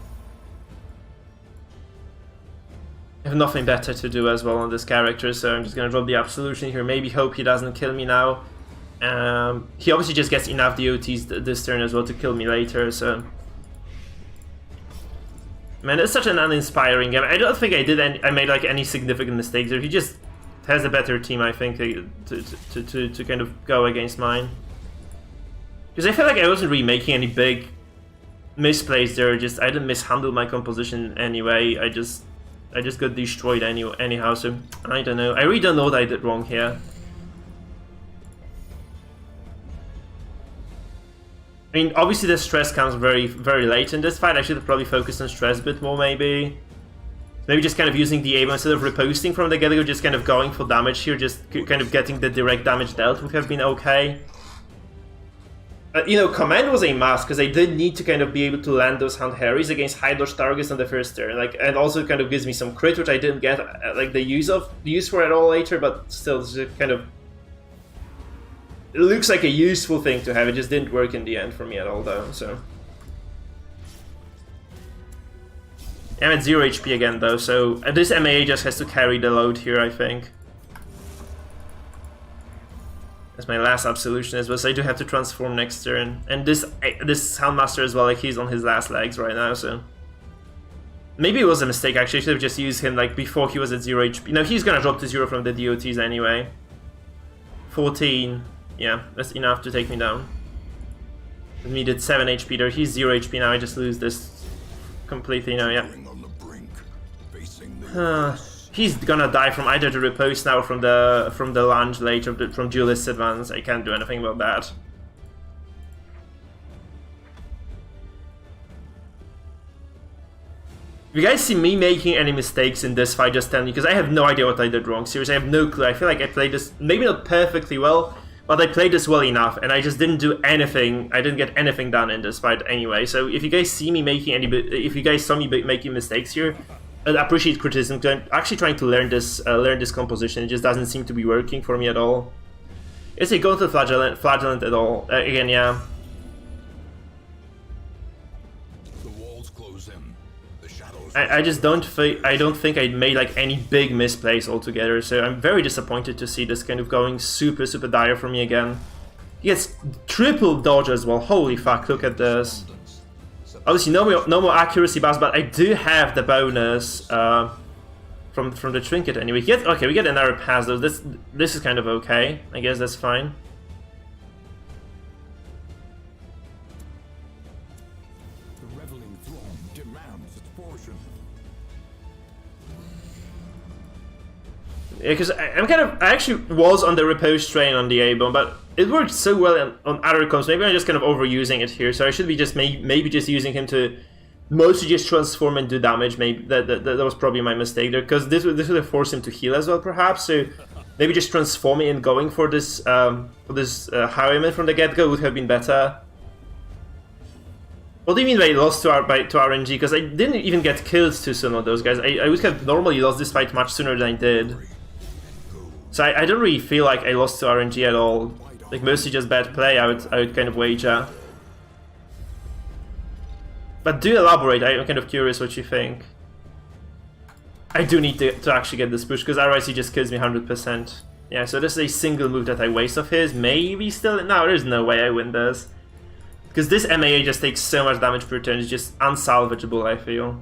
I have nothing better to do as well on this character, so I'm just gonna drop the absolution here. Maybe hope he doesn't kill me now. He obviously just gets enough DOTs this turn as well to kill me later, so... Man, it's such an uninspiring game. I don't think I made like any significant mistakes there. He just has a better team, I think, to kind of go against mine. Because I feel like I wasn't really making any big misplays there. Just I didn't mishandle my composition anyway. I just got destroyed anyhow. So I don't know. I really don't know what I did wrong here. I mean, obviously the stress comes very, very late in this fight. I should have probably focused on stress a bit more, maybe. Maybe just kind of using the aim instead of riposting from the get-go, just kind of going for damage here, just kind of getting the direct damage dealt would have been okay. You know, command was a must, because I did need to kind of be able to land those Hound Harrys against high dodge targets on the first turn. Like, and also kind of gives me some crit, which I didn't get like the use for at all later, but still, it's just kind of... It looks like a useful thing to have. It just didn't work in the end for me at all, though, so... I'm at 0 HP again, though, so this MAA just has to carry the load here, I think. That's my last absolution as well, so I do have to transform next turn. And this Houndmaster as well, like he's on his last legs right now, so... Maybe it was a mistake, actually. I should have just used him like before he was at 0 HP. No, he's gonna drop to 0 from the DOTs anyway. 14... Yeah, that's enough to take me down. I needed 7 HP there. He's 0 HP now. I just lose this completely now, yeah. He's gonna die from either the riposte now or from the lunge later, from Duelist Advance. I can't do anything about that. If you guys see me making any mistakes in this fight, just tell me, because I have no idea what I did wrong. Seriously, I have no clue. I feel like I played this, maybe not perfectly well, but I played this well enough, and I just didn't do anything. I didn't get anything done in this fight anyway. So if you guys see me making if you guys saw me making mistakes here, I'd appreciate criticism. I'm actually trying to learn this composition. It just doesn't seem to be working for me at all. Is it going to flagellant at all? Again, yeah. The walls close in. The shadows. I just don't think I made like any big misplays altogether, so I'm very disappointed to see this kind of going super, super dire for me again. He gets triple dodge as well. Holy fuck, look at this. Obviously no more accuracy buffs, but I do have the bonus from the trinket anyway. We get another pass though. This is kind of okay. I guess that's fine. The reveling throng demands its portion. Yeah, because I actually was on the repose train on the A-bomb, but it worked so well on other comps. Maybe I'm just kind of overusing it here, so I should be just maybe just using him to mostly just transform and do damage. Maybe that was probably my mistake there, because this would have forced him to heal as well, perhaps. So maybe just transforming and going for this highwayman from the get-go would have been better. What do you mean by lost to RNG? Because I didn't even get killed too soon on those guys. I would have normally lost this fight much sooner than I did. So I don't really feel like I lost to RNG at all. Like mostly just bad play, I would kind of wager. But do elaborate, I'm kind of curious what you think. I do need to actually get this push, because otherwise he just kills me 100%. Yeah, so this is a single move that I waste of his. Maybe still... No, there's no way I win this. Because this MAA just takes so much damage per turn, it's just unsalvageable, I feel.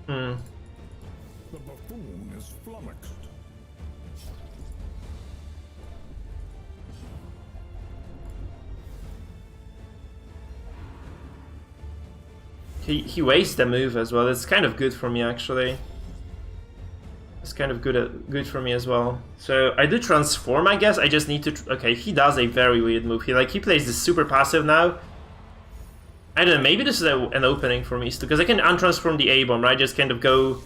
The buffoon is flummoxed. He wastes the move as well. It's kind of good for me, actually. It's kind of good for me as well. So I do transform, I guess. I just need to... Okay, he does a very weird move. He plays this super passive now. I don't know, maybe this is an opening for me, because I can untransform the A-bomb, right? Just kind of go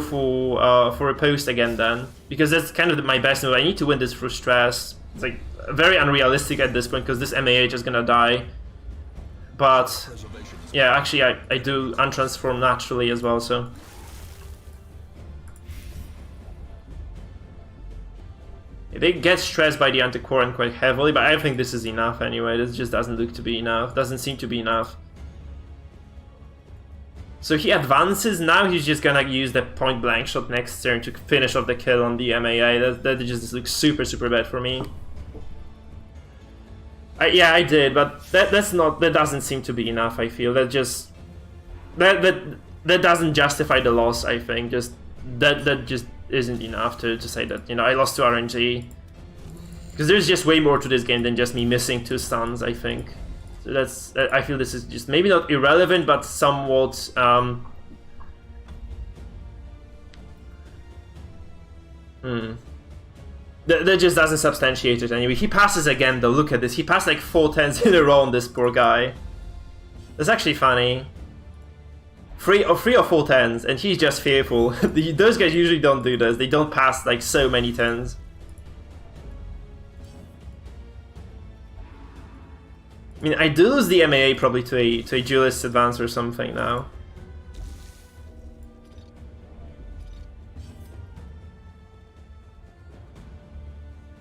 for a post again then. Because that's kind of my best move. I need to win this through stress. It's like very unrealistic at this point, because this MAA is just gonna die. But yeah, actually I do untransform naturally as well, so... They get stressed by the anti-Quarren quite heavily, but I think this is enough anyway. This just doesn't look to be enough. Doesn't seem to be enough. So he advances. Now he's just gonna use the point-blank shot next turn to finish off the kill on the MAA. That just looks super, super bad for me. Yeah, I did, but that doesn't seem to be enough, I feel. That just... That doesn't justify the loss, I think. That just isn't enough to say that, you know, I lost to RNG. Because there's just way more to this game than just me missing 2 stuns, I think. So that's... I feel this is just maybe not irrelevant, but somewhat... That just doesn't substantiate it anyway. He passes again though, look at this. He passed like 4 10s in a row on this poor guy. That's actually funny. 3 or 4 10s, and he's just fearful. Those guys usually don't do this. They don't pass like so many 10s. I mean, I do lose the MAA probably to a duelist advance or something now.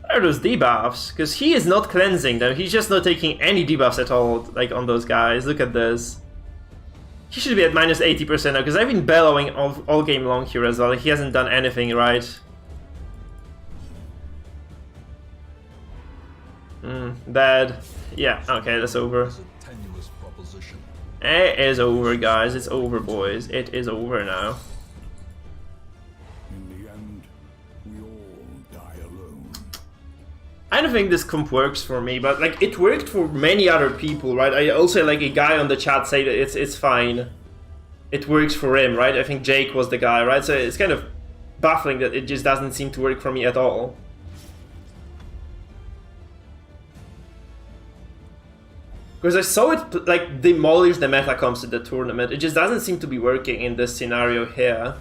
Are those debuffs? Because he is not cleansing them. He's just not taking any debuffs at all, like on those guys. Look at this. He should be at minus 80% now, because I've been bellowing all game long here as well. He hasn't done anything right. Bad. Yeah, okay, that's over. It is over, guys. It's over, boys. It is over now. I don't think this comp works for me, but like it worked for many other people, right? I also like a guy on the chat say that it's fine. It works for him, right? I think Jake was the guy, right? So it's kind of baffling that it just doesn't seem to work for me at all. Because I saw it like demolish the meta comps at the tournament. It just doesn't seem to be working in this scenario here.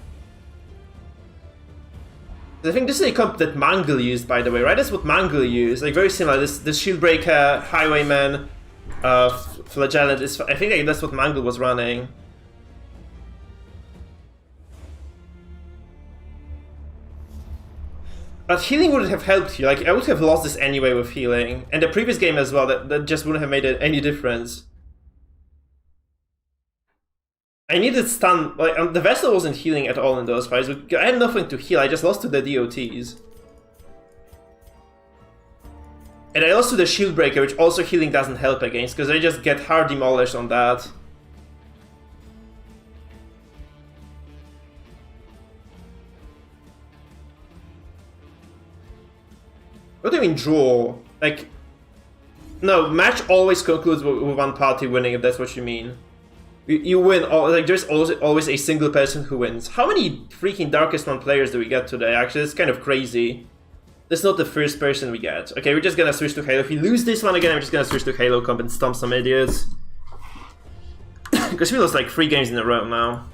I think this is a comp that Mangle used, by the way, right? That's what Mangle used, like very similar. This Shieldbreaker, Highwayman, Flagellant is. I think that's what Mangle was running. But healing wouldn't have helped you. Like I would have lost this anyway with healing, and the previous game as well. That just wouldn't have made any difference. I needed stun, like, the Vessel wasn't healing at all in those fights. I had nothing to heal, I just lost to the DOTs. And I lost to the Shieldbreaker, which also healing doesn't help against, because I just get hard demolished on that. What do you mean draw? Like, no, match always concludes with one party winning, if that's what you mean. You win, like there's always a single person who wins. How many freaking Darkest One players do we get today? Actually, it's kind of crazy. That's not the first person we get. Okay, we're just gonna switch to Halo. If we lose this one again, I'm just gonna switch to Halo comp and stomp some idiots. Because we lost like 3 games in a row now.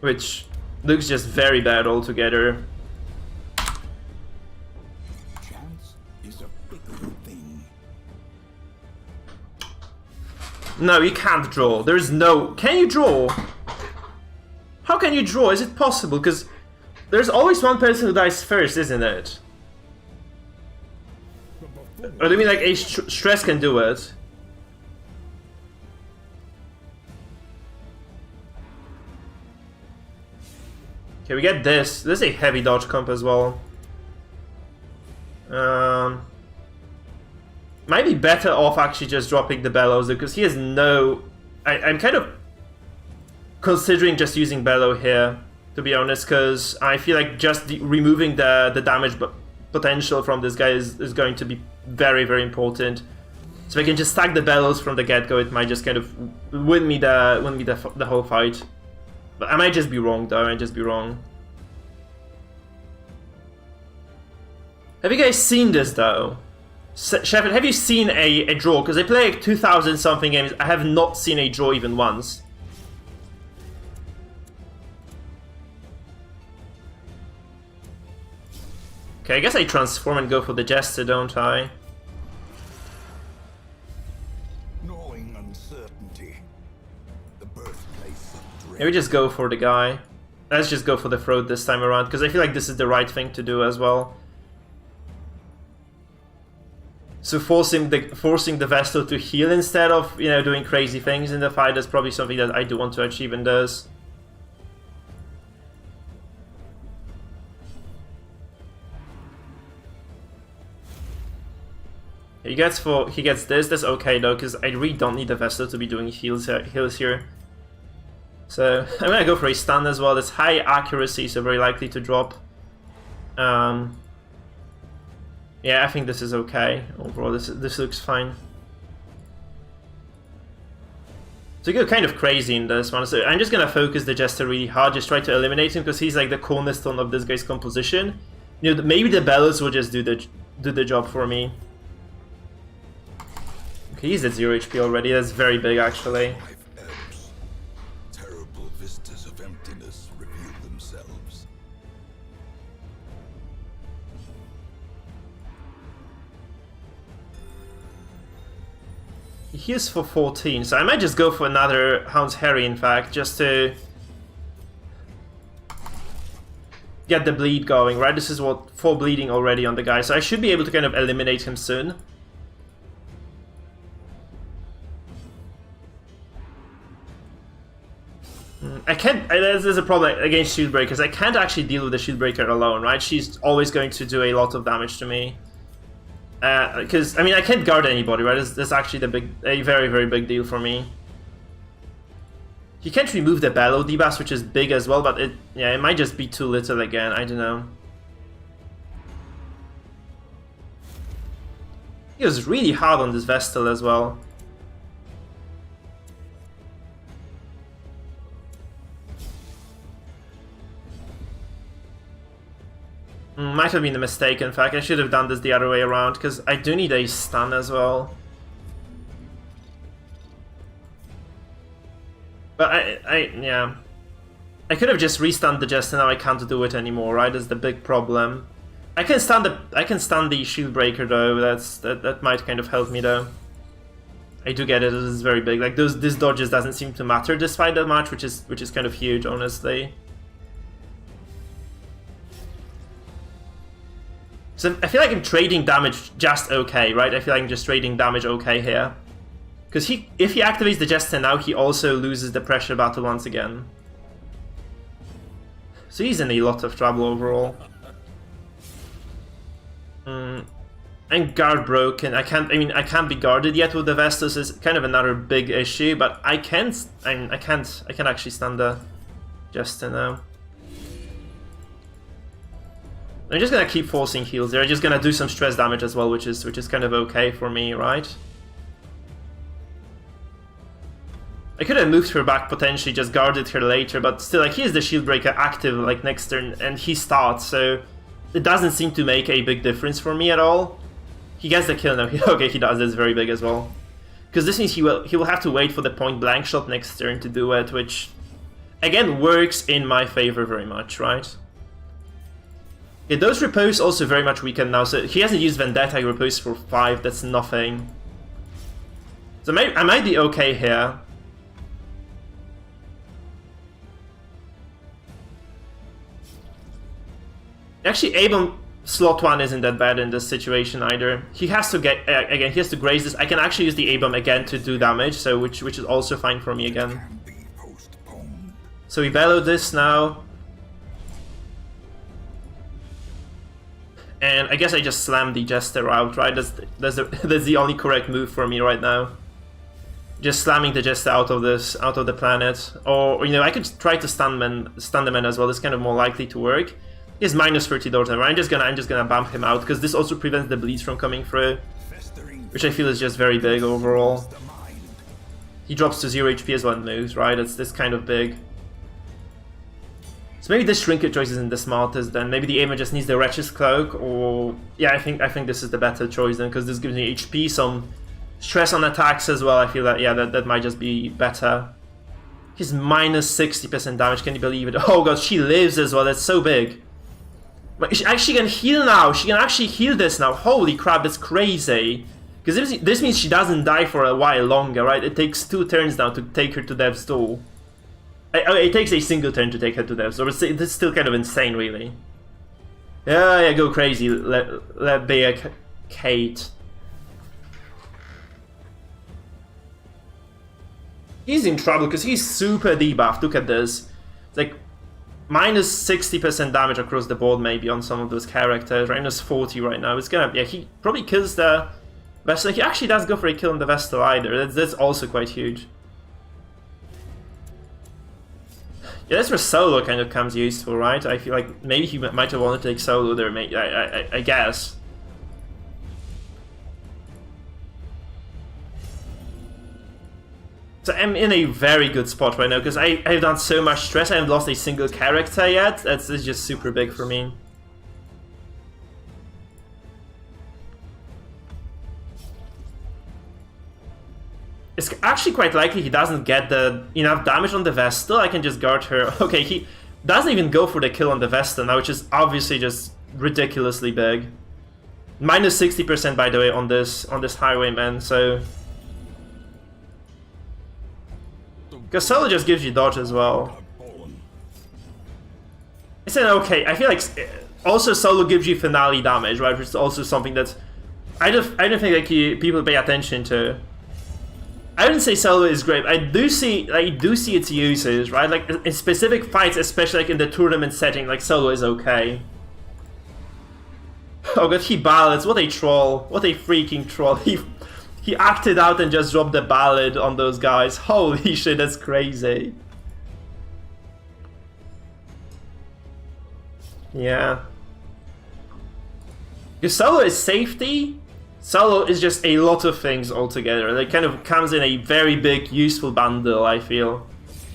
Which looks just very bad altogether. Chance is a big one. everything. No, you can't draw. There's no... Can you draw? How can you draw? Is it possible? Because there's always one person who dies first, isn't it? Or do you mean like a stress can do it? Okay, we get this. This is a heavy dodge comp as well. Might be better off actually just dropping the bellows because he has no... I'm kind of considering just using bellow here, to be honest, because I feel like just removing the damage potential from this guy is going to be very, very important. So if I can just stack the bellows from the get-go, it might just kind of win me the whole fight. But I might just be wrong, though. I might just be wrong. Have you guys seen this, though? Shepard, have you seen a draw? Because I play like 2,000 something games. I have not seen a draw even once. Okay, I guess I transform and go for the Jester, don't I? Knowing uncertainty, the birthplace of dread. Maybe just go for the guy. Let's just go for the throat this time around, because I feel like this is the right thing to do as well. So forcing the Vestal to heal instead of, you know, doing crazy things in the fight is probably something that I do want to achieve in this. He gets this. That's okay though, because I really don't need the Vestal to be doing heals here. So I'm gonna go for a stun as well. That's high accuracy, so very likely to drop. Yeah, I think this is okay. Overall, this looks fine. So you go kind of crazy in this one. So I'm just gonna focus the Jester really hard, just try to eliminate him because he's like the cornerstone of this guy's composition. You know, maybe the bellows will just do the job for me. Okay, he's at 0 HP already. That's very big, actually. Terrible vistas of emptiness reveal themselves. He heals for 14, so I might just go for another Hound's Harry, in fact, just to get the bleed going, right? This is what 4 bleeding already on the guy, so I should be able to kind of eliminate him soon. I can't. There's a problem against Shieldbreaker because I can't actually deal with the Shieldbreaker alone, right? She's always going to do a lot of damage to me. Because I mean, I can't guard anybody, right? That's actually a very, very big deal for me. You can't remove the Bellow debuff, which is big as well, but it might just be too little again. I don't know. He was really hard on this Vestal as well. Might have been a mistake, in fact. I should have done this the other way around, because I do need a stun as well. But yeah. I could have just restunned the Jester, now I can't do it anymore, right? That's the big problem. I can stun the Shield Breaker though, that might kind of help me though. I do get it, this is very big. Like this dodges doesn't seem to matter this fight that much, which is kind of huge, honestly. So I feel like I'm trading damage just okay, right? I feel like I'm just trading damage okay here. Because if he activates the Jester now, he also loses the pressure battle once again. So he's in a lot of trouble overall. And guard broken. I can't be guarded yet with the Vestus is kind of another big issue, but I can actually stun the Jester now. I'm just gonna keep forcing heals. They're just gonna do some stress damage as well, which is kind of okay for me, right? I could have moved her back potentially, just guarded her later, but still, like, he is the Shield Breaker active like next turn, and he starts, so it doesn't seem to make a big difference for me at all. He gets the kill now. Okay, he does. That's very big as well, because this means he will have to wait for the point blank shot next turn to do it, which again works in my favor very much, right? Yeah, those repose also very much weakened now, so he hasn't used Vendetta, he repose for 5, that's nothing. So I might be okay here. Actually, Abram slot 1 isn't that bad in this situation either. He has to get, again, he has to graze this. I can actually use the Abram again to do damage, so which is also fine for me again. So we bellow this now. And I guess I just slam the Jester out, right? That's the only correct move for me right now. Just slamming the Jester out of the planet. Or you know, I could try to stun the man as well. It's kind of more likely to work. He has minus 30 Dorten. I'm just gonna bump him out because this also prevents the bleeds from coming through, which I feel is just very big overall. He drops to 0 HP as well and moves, right? That's kind of big. So maybe this Shrinker choice isn't the smartest then. Maybe the Aimant just needs the Wretch's Cloak, or yeah, I think this is the better choice then, because this gives me HP, some stress on attacks as well. I feel that yeah, that might just be better. He's minus 60% damage, can you believe it? Oh god, she lives as well, that's so big. But she can heal now, she can actually heal this now. Holy crap, that's crazy. Because this means she doesn't die for a while longer, right? It takes 2 turns now to take her to Death's Door. It takes a single turn to take her to Death's Door, but it's still kind of insane, really. Yeah, go crazy, let be Kate. He's in trouble because he's super debuffed, look at this. It's like minus 60% damage across the board maybe on some of those characters, minus 40 right now. It's gonna, yeah, he probably kills the Vestal. He actually does go for a kill on the Vestal either, that's also quite huge. Yeah, that's where solo kind of comes useful, right? I feel like maybe he might have wanted to take solo there, I guess. So I'm in a very good spot right now, because I've done so much stress, I haven't lost a single character yet. That's just super big for me. It's actually quite likely he doesn't get enough damage on the Vestal. I can just guard her. Okay, he doesn't even go for the kill on the Vestal now, which is obviously just ridiculously big. Minus 60% by the way on this Highwayman, so... Because solo just gives you dodge as well. I said okay, I feel like also solo gives you finale damage, right? Which is also something that I don't think like people pay attention to. I wouldn't say solo is great. I do see its uses, right? Like in specific fights, especially like in the tournament setting, like solo is okay. Oh god, he ballads, what a troll. What a freaking troll. He acted out and just dropped the ballad on those guys. Holy shit, that's crazy. Yeah. Because solo is safety. Solo is just a lot of things altogether. It kind of comes in a very big, useful bundle, I feel.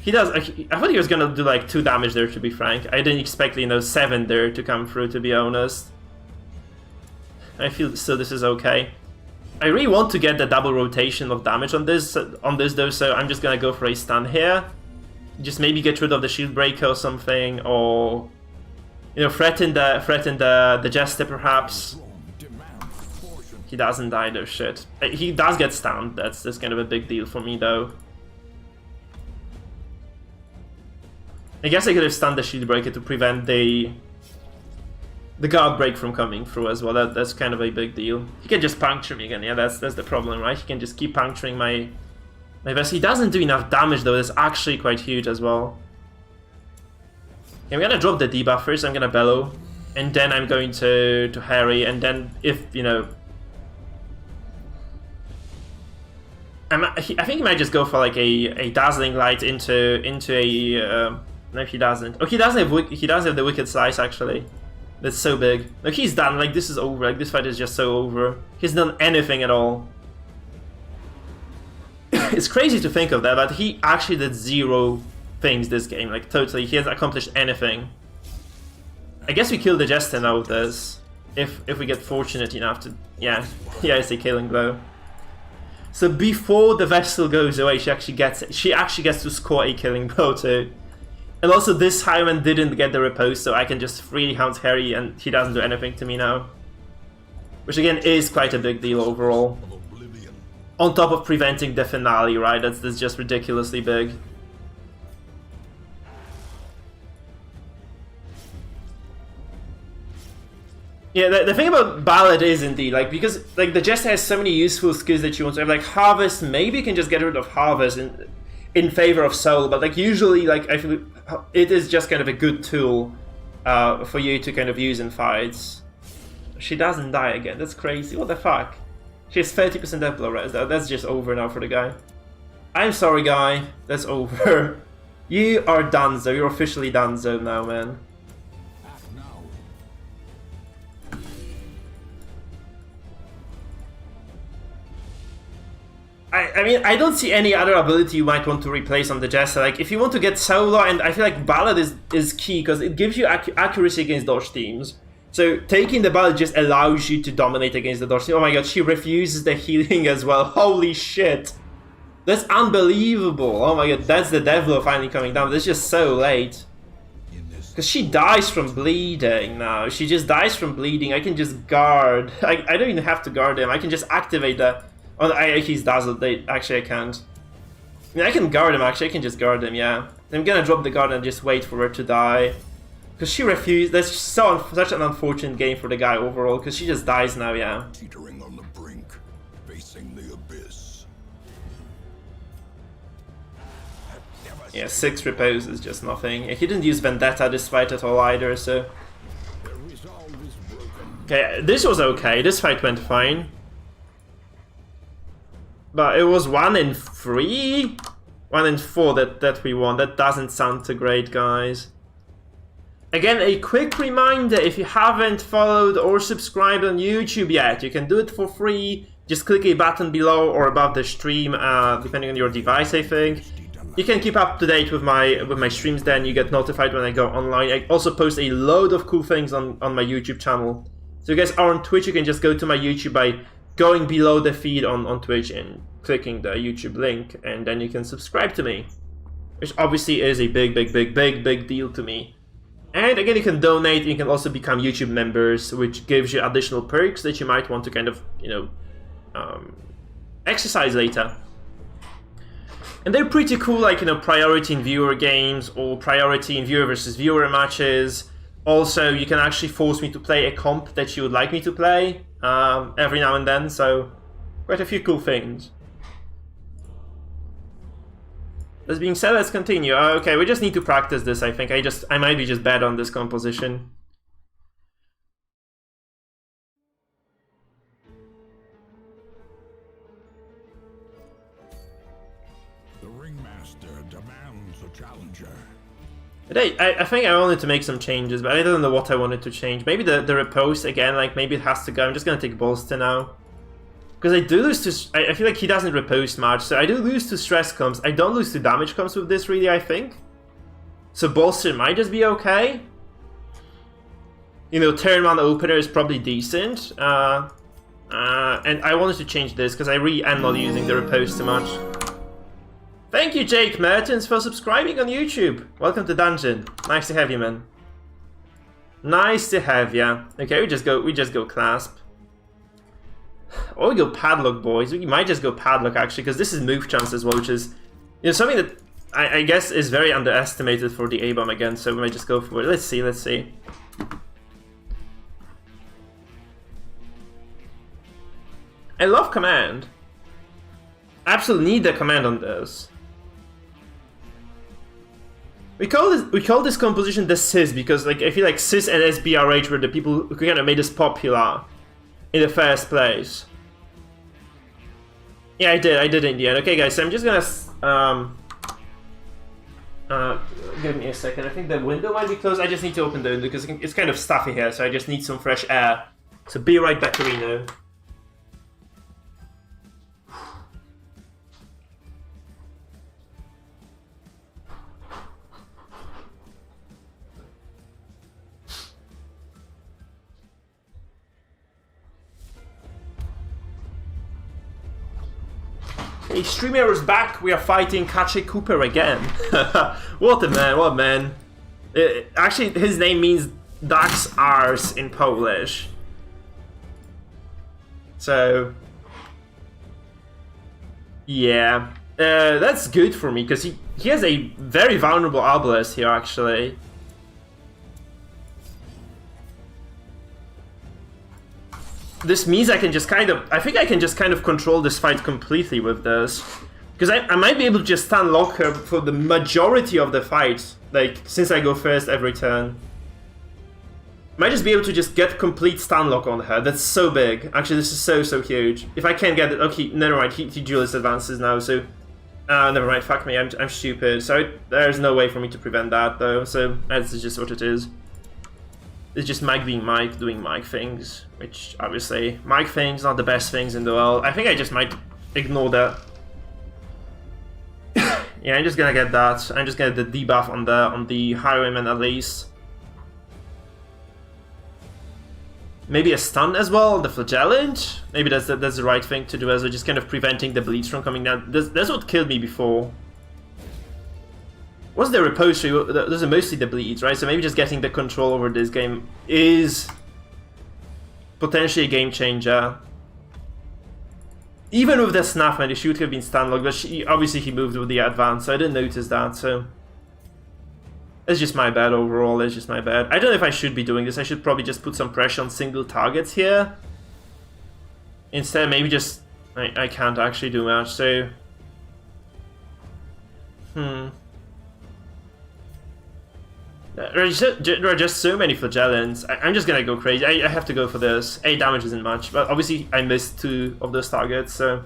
He does... I thought he was gonna do like 2 damage there, to be frank. I didn't expect, 7 there to come through, to be honest. I feel still this is okay. I really want to get the double rotation of damage on this though, so I'm just gonna go for a stun here. Just maybe get rid of the shield breaker or something, or... threaten the Jester perhaps. He doesn't die though, shit. He does get stunned, that's kind of a big deal for me though. I guess I could have stunned the shield breaker to prevent the guard break from coming through as well. That's kind of a big deal. He can just puncture me again, yeah, that's the problem, right? He can just keep puncturing my vest. He doesn't do enough damage though, that's actually quite huge as well. Okay, I'm gonna drop the debuff first, I'm gonna bellow. And then I'm going to harry, and then if, I think he might just go for like a dazzling light into a no, he doesn't. Oh, he does have the wicked slice actually. That's so big. Like he's done. Like this is over. Like this fight is just so over. He's done anything at all. It's crazy to think of that, but he actually did 0 things this game. Like totally, he hasn't accomplished anything. I guess we kill the Jester now with this, if we get fortunate enough to. Yeah, it's a killing blow. So before the Vestal goes away, she actually gets to score a killing blow too. And also this Highman didn't get the repose, so I can just freely Hound Harry and he doesn't do anything to me now. Which again is quite a big deal overall. On top of preventing the finale, right? That's just ridiculously big. Yeah, the thing about Ballad is indeed, like, because like the Jester has so many useful skills that you want to have, like Harvest, maybe you can just get rid of Harvest in favor of Soul, but like usually, like, I feel it is just kind of a good tool for you to kind of use in fights. She doesn't die again, that's crazy, what the fuck? She has 30% death blow res, that's just over now for the guy. I'm sorry guy, that's over. You are donezo, you're officially donezo now, man. I mean, I don't see any other ability you might want to replace on the Jester. Like, if you want to get solo, and I feel like Ballad is key, because it gives you accuracy against dodge teams. So, taking the Ballad just allows you to dominate against the dodge team. Oh my god, she refuses the healing as well. Holy shit. That's unbelievable. Oh my god, that's the death blow finally coming down. That's just so late. Because she dies from bleeding now. She just dies from bleeding. I can just guard. I don't even have to guard him. I can just activate the... Oh, he's dazzled. Actually, I can't. I mean, I can guard him, actually. I can just guard him, yeah. I'm gonna drop the guard and just wait for her to die. Because she refused. That's such an unfortunate game for the guy overall, because she just dies now, yeah. Teetering on the brink, facing the abyss. Yeah, 6 repose is just nothing. He didn't use Vendetta this fight at all either, so... Okay, this was okay. This fight went fine. But it was 1 in 3? 1 in 4 that we won. That doesn't sound too great, guys. Again, a quick reminder, if you haven't followed or subscribed on YouTube yet, you can do it for free. Just click a button below or above the stream, depending on your device, I think. You can keep up to date with my streams then, you get notified when I go online. I also post a load of cool things on my YouTube channel. So if you guys are on Twitch, you can just go to my YouTube by going below the feed on Twitch and clicking the YouTube link, and then you can subscribe to me, which obviously is a big deal to me. And again, you can donate, you can also become YouTube members, which gives you additional perks that you might want to kind of, you know, exercise later. And they're pretty cool, like, you know, priority in viewer games or priority in viewer versus viewer matches. Also, you can actually force me to play a comp that you would like me to play every now and then, so quite a few cool things. This being said, let's continue. Okay, we just need to practice this, I think. I might be just bad on this composition. The ringmaster demands a challenger. But I think I wanted to make some changes, but I don't know what I wanted to change. Maybe the repose again, like maybe it has to go. I'm just gonna take Bolster now. Because I do lose to... I feel like he doesn't repose much, so I do lose to stress comps. I don't lose to damage comps with this, really, I think. So Bolster might just be okay. You know, turn 1 opener is probably decent. And I wanted to change this, because I really am not using the repose too much. Thank you, Jake Mertens, for subscribing on YouTube. Welcome to Dungeon. Nice to have you, man. Nice to have ya. Okay, we just go Clasp. Or we go Padlock, boys. We might just go Padlock, actually, because this is move chance as well, which is, you know, something that I guess is very underestimated for the A-bomb again, so we might just go for it. Let's see. I love command. I absolutely need the command on this. We call this composition the Sis because, like, I feel like Sis and SBRH were the people who kind of made us popular in the first place. Yeah, I did in the end. Okay, guys, so I'm just gonna give me a second. I think the window might be closed. I just need to open the window because it's kind of stuffy here, so I just need some fresh air. So be right back, Reno. Hey, Streamer's back. We are fighting Kache Cooper again. What a man, what a man. Actually, his name means Duck's Arse in Polish. So... yeah. That's good for me, because he has a very vulnerable obelisk here, actually. This means I can just kind of... I think I can just kind of control this fight completely with this. Because I might be able to just stun lock her for the majority of the fight. Like, since I go first every turn. Might just be able to just get complete stun lock on her. That's so big. Actually, this is so huge. If I can't get it... okay, never mind. He duelist advances now, so... never mind. Fuck me. I'm stupid. So there's no way for me to prevent that, though. So that's just what it is. It's just Mike being Mike, doing Mike things, which obviously Mike things, not the best things in the world. I think I just might ignore that. Yeah, I'm just gonna get that. I'm just gonna get the debuff on the Highwayman at least. Maybe a stun as well, the Flagellant. Maybe that's the right thing to do as well, just kind of preventing the bleeds from coming down. That's what killed me before. What's the repository? Those are mostly the bleeds, right? So maybe just getting the control over this game is potentially a game changer. Even with the Snuff Man, it should have been stun locked, but obviously he moved with the advance, so I didn't notice that, so... it's just my bad overall, it's just my bad. I don't know if I should be doing this, I should probably just put some pressure on single targets here. Instead, maybe just... I can't actually do much, so... There are just so many Flagellants. I'm just gonna go crazy. I have to go for this. 8 damage isn't much, but obviously I missed 2 of those targets, so...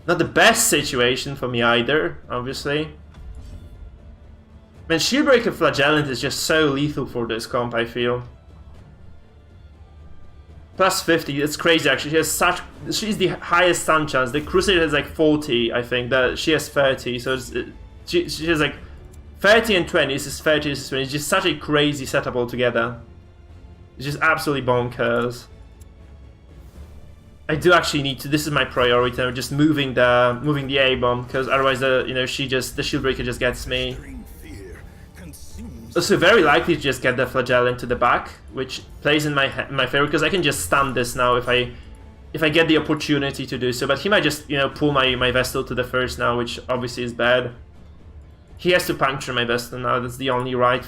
not the best situation for me either, obviously. Man, Shieldbreaker Flagellant is just so lethal for this comp, I feel. Plus 50, it's crazy actually. She's the highest stun chance. The Crusader has like 40, I think. She has 30, so she has like 30 and 20. This is 30, this is 20. It's just such a crazy setup altogether. It's just absolutely bonkers. I do actually need to. This is my priority. I'm just moving the A bomb, because otherwise the Shieldbreaker just gets me. Also, very likely to just get the Flagellant to the back, which plays in my favor, because I can just stun this now if I get the opportunity to do so. But he might just, pull my Vestal to the first now, which obviously is bad. He has to puncture my Vestal now. That's the only right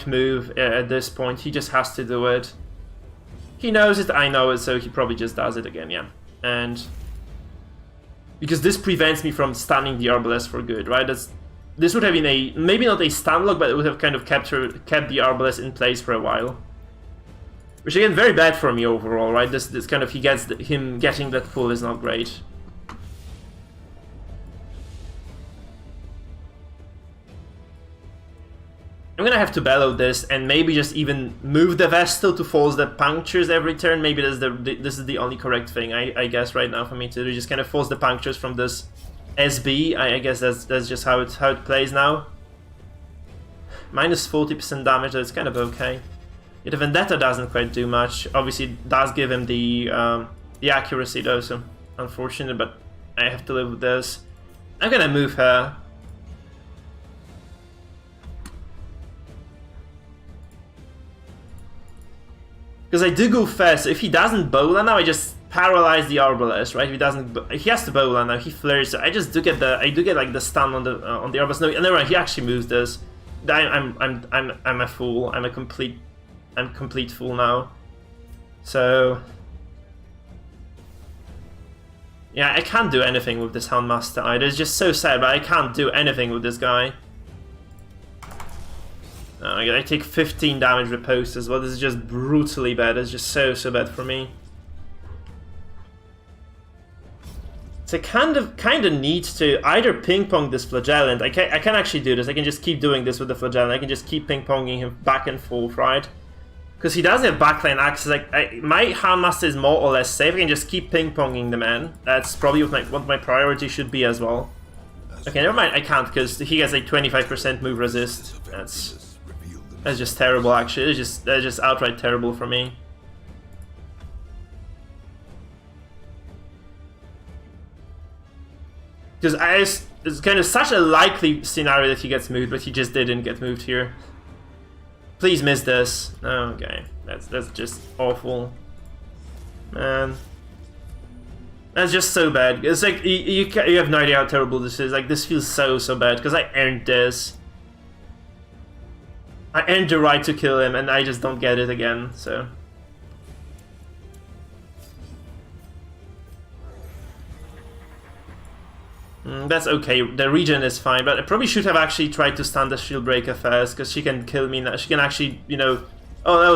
move at this point. He just has to do it. He knows it, I know it, so he probably just does it again, yeah. And because this prevents me from stunning the Arbalest for good, right? This would have been maybe not a stun lock, but it would have kind of kept the Arbalest in place for a while. Which again, very bad for me overall, right? This kind of, him getting that pull is not great. I'm gonna have to bellow this and maybe just even move the Vestal to force the punctures every turn. Maybe this is the only correct thing, I guess, right now for me to do. Just kind of force the punctures from this SB. I guess that's just how it plays now. Minus 40% damage, that's kind of okay. Yeah, the Vendetta doesn't quite do much. Obviously, it does give him the accuracy though, so unfortunate, but I have to live with this. I'm gonna move her. Because I do go fast, so if he doesn't bowler now, I just paralyze the Arbalest, right? If he has to bowler now, he flares, so I just do get like the stun on the Arbalest. No, never mind, he actually moves this. I'm a fool. I'm complete fool now. So yeah, I can't do anything with this Houndmaster either. It's just so sad, but I can't do anything with this guy. I take 15 damage riposte as well. This is just brutally bad. It's just so bad for me. So I kind of need to either ping pong this Flagellant. I can actually do this. I can just keep doing this with the Flagellant. I can just keep ping ponging him back and forth, right? Because he does have backline access. My Houndmaster is more or less safe. I can just keep ping ponging the man. That's probably what my priority should be as well. Okay, never mind. I can't because he has a 25% move resist. That's just terrible, actually. That's just outright terrible for me. Because it's kind of such a likely scenario that he gets moved, but he just didn't get moved here. Please miss this. Okay, that's just awful. Man. That's just so bad. It's like, you have no idea how terrible this is. Like, this feels so bad, because I earned this. I earned the right to kill him, and I just don't get it again, so... That's okay, the regen is fine, but I probably should have actually tried to stun the shield breaker first, because she can kill me now. She can actually, you know... Oh, that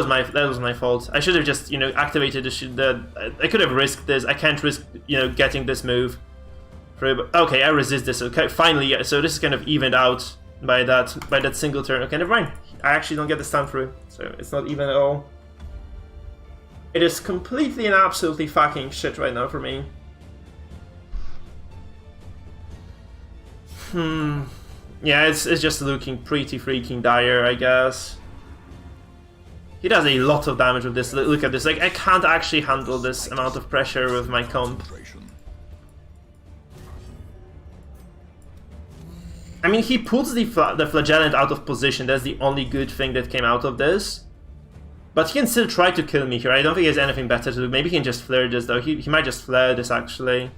was my fault. I should have just, you know, activated the shield. I could have risked this. I can't risk, you know, getting this move through. But okay, I resist this. Okay, finally, yeah, so this is kind of evened out by that single turn. Okay, never mind. I actually don't get the stun through, so it's not even at all. It is completely and absolutely fucking shit right now for me. Yeah, it's just looking pretty freaking dire, I guess. He does a lot of damage with this. Look at this. Like, I can't actually handle this amount of pressure with my comp. I mean, he puts the Flagellant out of position. That's the only good thing that came out of this. But he can still try to kill me here. I don't think he has anything better to do. Maybe he can just flare this, though. He might just flare this, actually.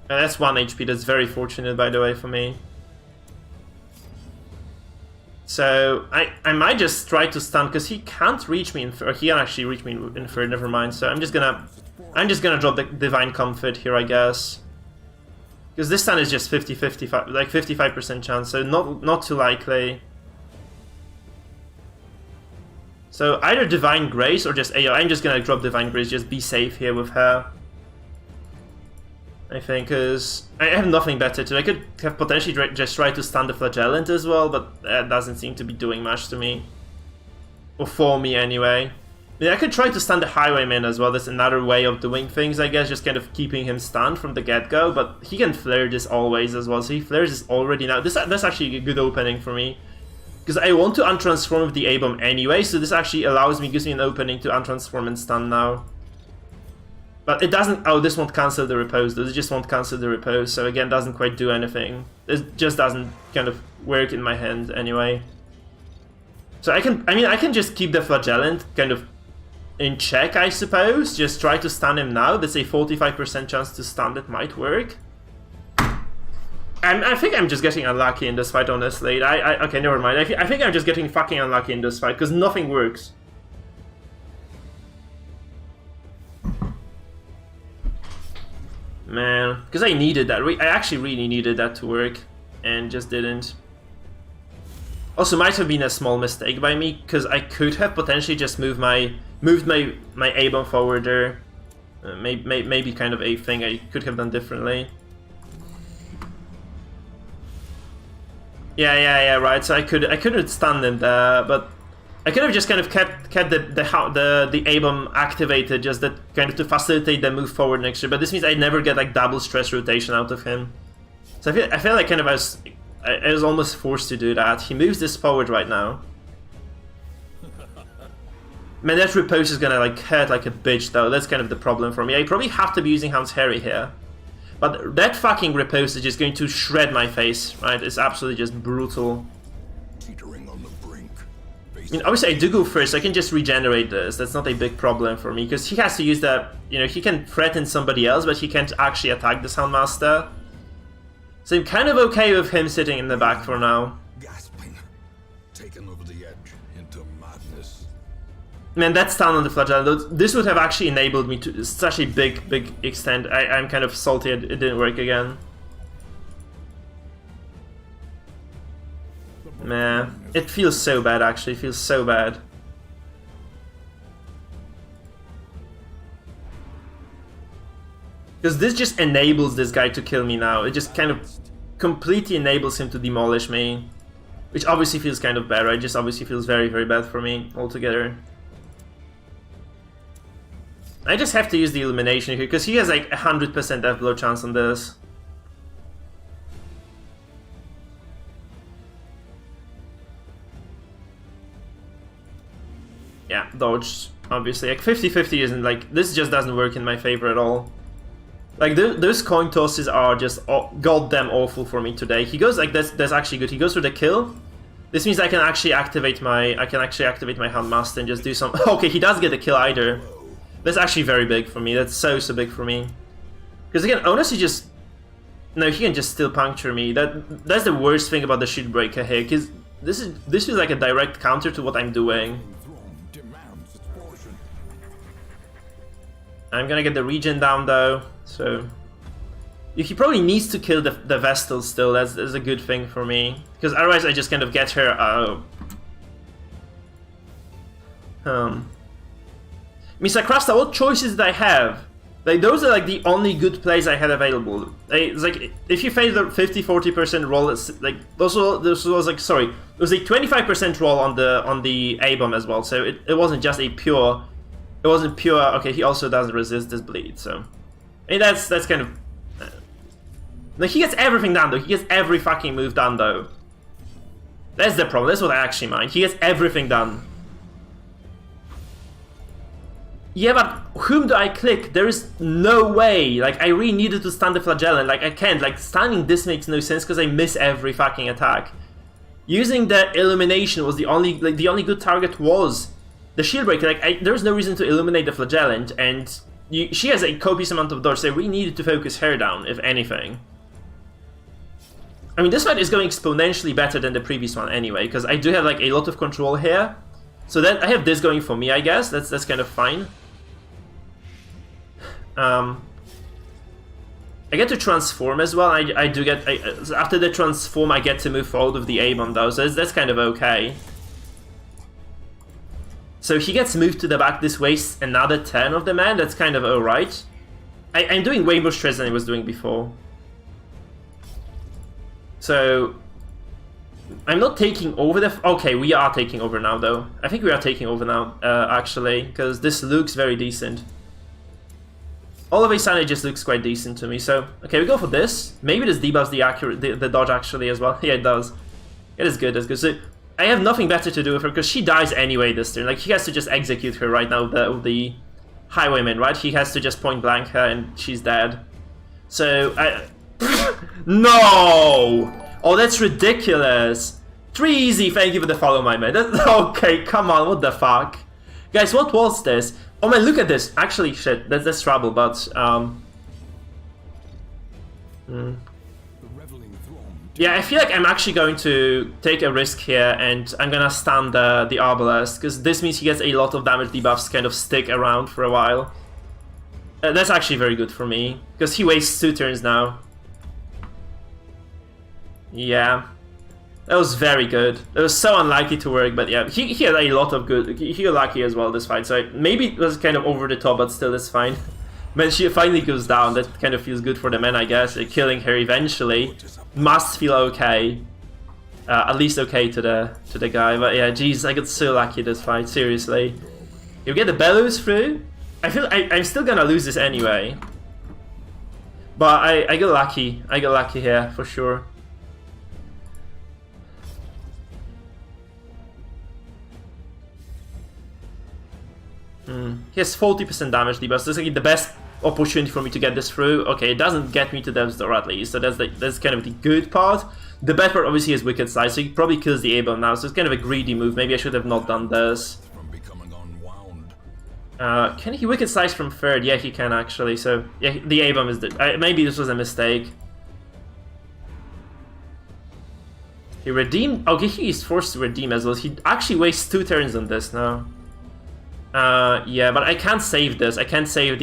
That's 1 HP, that's very fortunate, by the way, for me. So, I might just try to stun, because he can't reach me in third. He can actually reach me in third, never mind. So I'm just gonna drop the Divine Comfort here, I guess. Because this stun is just 50-55, like 55% chance, so not too likely. So either Divine Grace or just AO. I'm just gonna drop Divine Grace, just be safe here with her. I think, because I have nothing better to do. I could have potentially just tried to stun the Flagellant as well, but that doesn't seem to be doing much to me. Or for me, anyway. Yeah, I could try to stun the Highwayman as well. That's another way of doing things, I guess, just kind of keeping him stunned from the get-go, but he can flare this always as well, so he flares this already now. That's actually a good opening for me. Because I want to untransform with the A-bomb anyway, so this actually gives me an opening to untransform and stun now. But it doesn't... Oh, this won't cancel the repose, though. This just won't cancel the repose, so again, doesn't quite do anything. It just doesn't kind of work in my hand anyway. So I can just keep the Flagellant kind of in check, I suppose. Just try to stun him now. There's a 45% chance to stun that might work. And I think I'm just getting unlucky in this fight, honestly. Okay, never mind. I think I'm just getting fucking unlucky in this fight, because nothing works. Man, because I needed that. I actually really needed that to work, and just didn't. Also, might have been a small mistake by me, because I could have potentially just moved my A-bomb forward there. Maybe kind of a thing I could have done differently. Yeah, right. So I couldn't stun them there, but I could have just kind of kept the A-bomb activated, just that kind of to facilitate the move forward next year. But this means I never get like double stress rotation out of him. So I feel like kind of I was almost forced to do that. He moves this forward right now. Man, that repose is gonna like hurt like a bitch though. That's kind of the problem for me. I probably have to be using Hound's Harry here. But that fucking repose is just going to shred my face, right? It's absolutely just brutal. Teetering on the brink. I mean, obviously I do go first, I can just regenerate this. That's not a big problem for me, because he has to use that, you know, he can threaten somebody else, but he can't actually attack the Soundmaster. So I'm kind of okay with him sitting in the back for now. Gasping. Taken over the edge into madness. Man, that stun on the Flagellum, this would have actually enabled me to such a big extent. I'm kind of salty it didn't work again. Man, it feels so bad actually, it feels so bad. Because this just enables this guy to kill me now. It just kind of completely enables him to demolish me. Which obviously feels kind of bad, right? It just obviously feels very bad for me altogether. I just have to use the Illumination here, because he has like 100% death blow chance on this. Yeah, dodge, obviously. Like 50-50 isn't like, this just doesn't work in my favor at all. Like those coin tosses are just goddamn awful for me today. He goes like that's actually good. He goes for the kill. This means I can actually activate my Handmaster and just do some. Okay, he doesn't get the kill either. That's actually very big for me. That's so big for me. Because again, honestly, just no, he can just still puncture me. That's the worst thing about the shield breaker here. Because this is like a direct counter to what I'm doing. I'm gonna get the regen down though, so he probably needs to kill the Vestal still. That's a good thing for me, because otherwise I just kind of get her. Mr. Krasta, what choices did I have? Like those are like the only good plays I had available. It's like if you fail the 50-40% roll, it's like this was like sorry, it was a 25% roll on the A-bomb as well. So it wasn't just a pure. It wasn't pure. Okay, he also doesn't resist this bleed, so I mean that's kind of. No, he gets everything done though. He gets every fucking move done though. That's the problem. That's what I actually mind. He gets everything done. Yeah, but whom do I click? There is no way. Like I really needed to stun the Flagellant. Like I can't. Like stunning this makes no sense because I miss every fucking attack. Using the Illumination was the only good target was. The shield breaker, like, there's no reason to eliminate the Flagellant, and she has a copious amount of dodge, so we needed to focus her down, if anything. I mean, this fight is going exponentially better than the previous one anyway, because I do have, like, a lot of control here. So then I have this going for me, I guess. That's kind of fine. I get to transform as well. I do get... after the transform, I get to move forward with the A-bomb, though, so that's kind of okay. So he gets moved to the back, this wastes another 10 of the man, that's kind of alright. I'm doing way more stress than I was doing before. So... I'm not taking over the... Okay, we are taking over now though. I think we are taking over now, actually, because this looks very decent. All of a sudden it just looks quite decent to me, so... Okay, we go for this. Maybe this debuffs the dodge actually as well. Yeah, it does. It is good, that's good. So, I have nothing better to do with her because she dies anyway this turn. Like he has to just execute her right now with the Highwayman, right? He has to just point blank her and she's dead. So no! Oh, that's ridiculous. 3 easy. Thank you for the follow, my man. Okay, come on. What the fuck, guys? What was this? Oh man, look at this. Actually, shit. That's trouble. But yeah, I feel like I'm actually going to take a risk here, and I'm gonna stun the Arbalest, because this means he gets a lot of damage debuffs kind of stick around for a while. That's actually very good for me, because he wastes 2 turns now. Yeah. That was very good. It was so unlikely to work, but yeah, he had a lot of good... He got lucky as well this fight, so maybe it was kind of over the top, but still, it's fine. When she finally goes down, that kind of feels good for the men, I guess. Killing her eventually must feel okay. At least okay to the guy. But yeah, jeez, I got so lucky this fight, seriously. You get the bellows through? I feel I'm still gonna lose this anyway. But I got lucky. I got lucky here, for sure. He has 40% damage debuff, so this is like the best opportunity for me to get this through. Okay, it doesn't get me to Death's Door at least, so that's kind of the good part. The bad part obviously is Wicked Slice, so he probably kills the A-bomb now, so it's kind of a greedy move. Maybe I should have not done this. Can he Wicked Slice from third? Yeah, he can actually, so yeah, the A-bomb is maybe this was a mistake. He redeemed... Okay, he is forced to redeem as well. He actually wastes 2 turns on this now. Yeah, but I can't save this. I can't save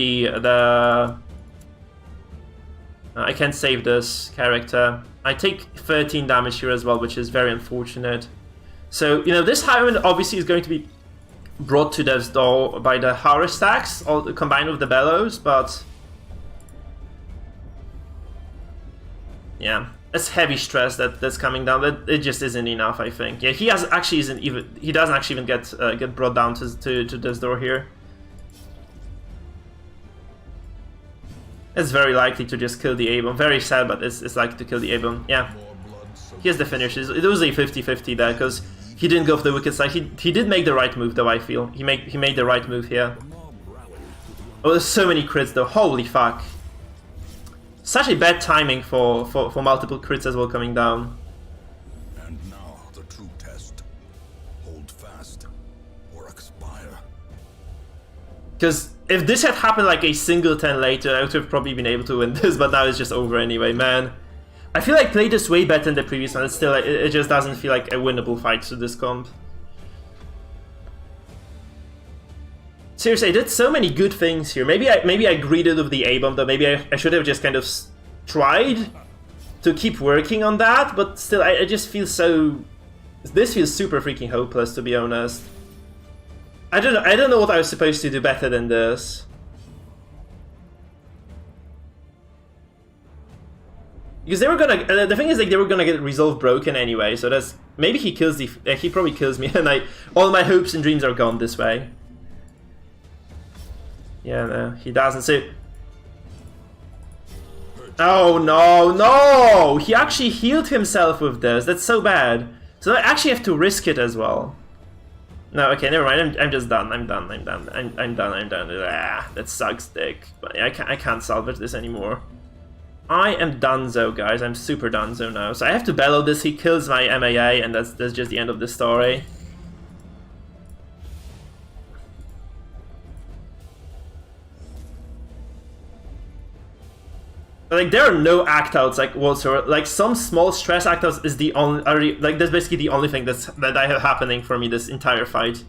I can't save this character. I take 13 damage here as well, which is very unfortunate. So, you know, this Highwayman obviously is going to be brought to Death's Door by the Horror stacks, all combined with the Bellows, but... Yeah, it's heavy stress that's coming down. It just isn't enough, I think. Yeah, he doesn't actually even get brought down to Death's Door here. It's very likely to just kill the A-bomb. Very sad, but it's likely to kill the A-bomb. Yeah. He has the finishes. It was a 50-50 there, because He didn't go for the wicked side. He did make the right move, though, I feel. He made the right move here. Oh, there's so many crits, though. Holy fuck. Such a bad timing for multiple crits as well coming down. And now the true test. Hold fast or expire. Because if this had happened like a single 10 later, I would have probably been able to win this, but now it's just over anyway, man. I feel like I played this way better than the previous one. It's still, it just doesn't feel like a winnable fight to this comp. Seriously, I did so many good things here. Maybe I greeted with the A-bomb, though. Maybe I should have just kind of tried to keep working on that, but still, I just feel so... This feels super freaking hopeless, to be honest. I don't know what I was supposed to do better than this. Because they were gonna... the thing is, like, they were gonna get resolve broken anyway, so that's... Maybe he kills the... he probably kills me, and all my hopes and dreams are gone this way. Yeah, no, he doesn't. So... Oh, no! He actually healed himself with this. That's so bad. So I actually have to risk it as well. No, okay, never mind. I'm just done. I'm done. Ah, that sucks dick. But I can't salvage this anymore. I am donezo, guys. I'm super donezo now. So I have to bellow this. He kills my MAA, and that's just the end of the story. But, like, there are no act outs like whatsoever. Like, some small stress act outs is the only like that's basically the only thing that I have happening for me this entire fight.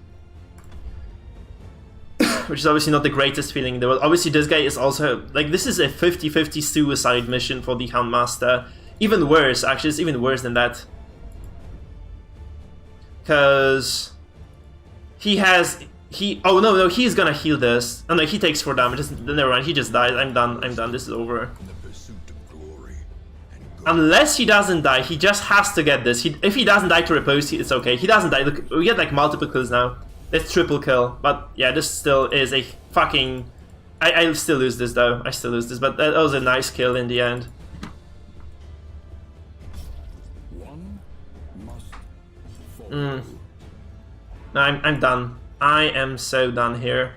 Which is obviously not the greatest feeling in the world. Obviously, this guy is also... Like, this is a 50-50 suicide mission for the Houndmaster. Even worse, actually. It's even worse than that. Because... Oh, no, he's gonna heal this. Oh, no, he takes 4 damage. Never mind, he just dies. I'm done. This is over. Unless he doesn't die, he just has to get this. If he doesn't die to repose, it's okay. He doesn't die. Look, we get, like, multiple kills now. It's triple kill, but yeah, this still is a fucking... I still lose this though, I still lose this, but that was a nice kill in the end. No, I'm done. I am so done here.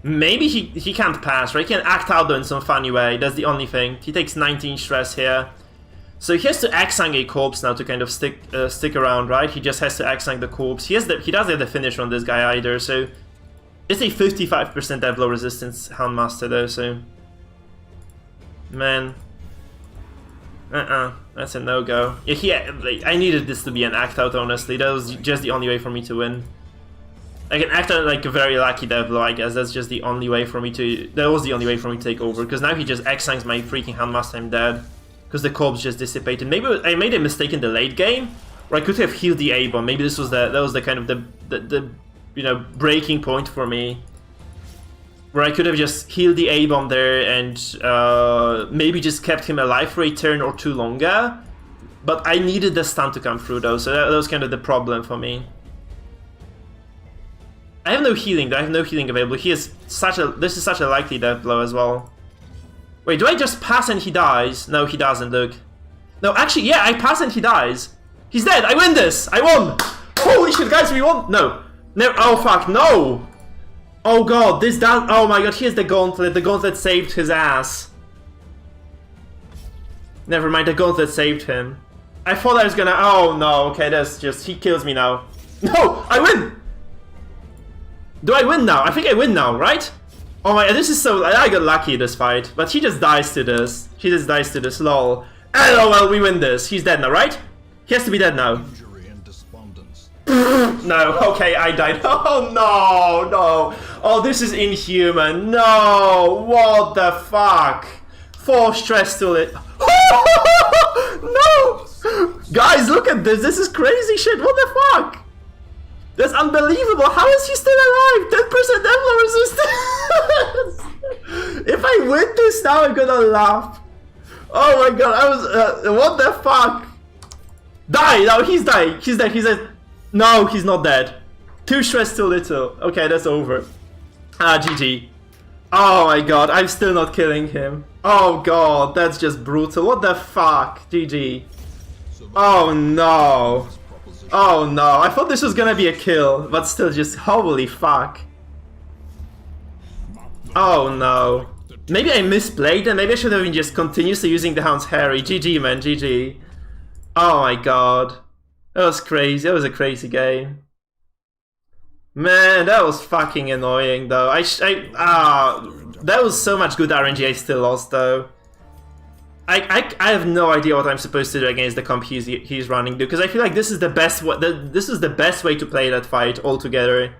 Maybe he can't pass, right? He can act out though in some funny way. That's the only thing. He takes 19 stress here. So he has to X-Sang a corpse now to kind of stick around, right? He just has to X-Sang the corpse. He doesn't have the finish on this guy either, so... It's a 55% dev low resistance Houndmaster though, so... Man. That's a no-go. Yeah, I needed this to be an act out, honestly. That was just the only way for me to win. I can act out like a very lucky devil, I guess. That's just the only way for me to... That was the only way for me to take over. Because now he just X-Sangs my freaking Houndmaster, I'm dead. Because the corpse just dissipated. Maybe I made a mistake in the late game. Or I could have healed the A-bomb. Maybe this was that was the kind of the you know, breaking point for me. Where I could have just healed the A-bomb there and maybe just kept him alive for a turn or two longer. But I needed the stun to come through though. So that was kind of the problem for me. I have no healing though, I have no healing available. This is such a likely death blow as well. Wait, do I just pass and he dies? No, he doesn't, look. No, actually, yeah, I pass and he dies. He's dead, I win this! I won! Holy shit, guys, we won! No. Oh fuck, no! Oh god, oh my god, here's the gauntlet saved his ass. Never mind, the gauntlet saved him. I thought I was gonna, oh no, okay, that's just, he kills me now. No, I win! Do I win now? I think I win now, right? Oh my, this is so... I got lucky this fight, but he just dies to this. He just dies to this, lol. Oh well, we win this. He's dead now, right? He has to be dead now. No, okay, I died. Oh no. Oh, this is inhuman. No, what the fuck? 4 stress to it. No! Guys, look at this. This is crazy shit. What the fuck? That's unbelievable! How is he still alive? 10% death resistance! If I win this now, I'm gonna laugh. Oh my god, I was... what the fuck? Die! No, he's dying. He's dead. No, he's not dead. 2 stress too little. Okay, that's over. GG. Oh my god, I'm still not killing him. Oh god, that's just brutal. What the fuck? GG. Oh no. Oh no, I thought this was gonna be a kill, but still just holy fuck. Oh no. Maybe I misplayed and maybe I should have been just continuously using the Hound's Harry. GG man, GG. Oh my god. That was crazy, that was a crazy game. Man, that was fucking annoying though. That was so much good RNG I still lost though. I have no idea what I'm supposed to do against the comp he's running, because I feel like this is the best way to play that fight altogether.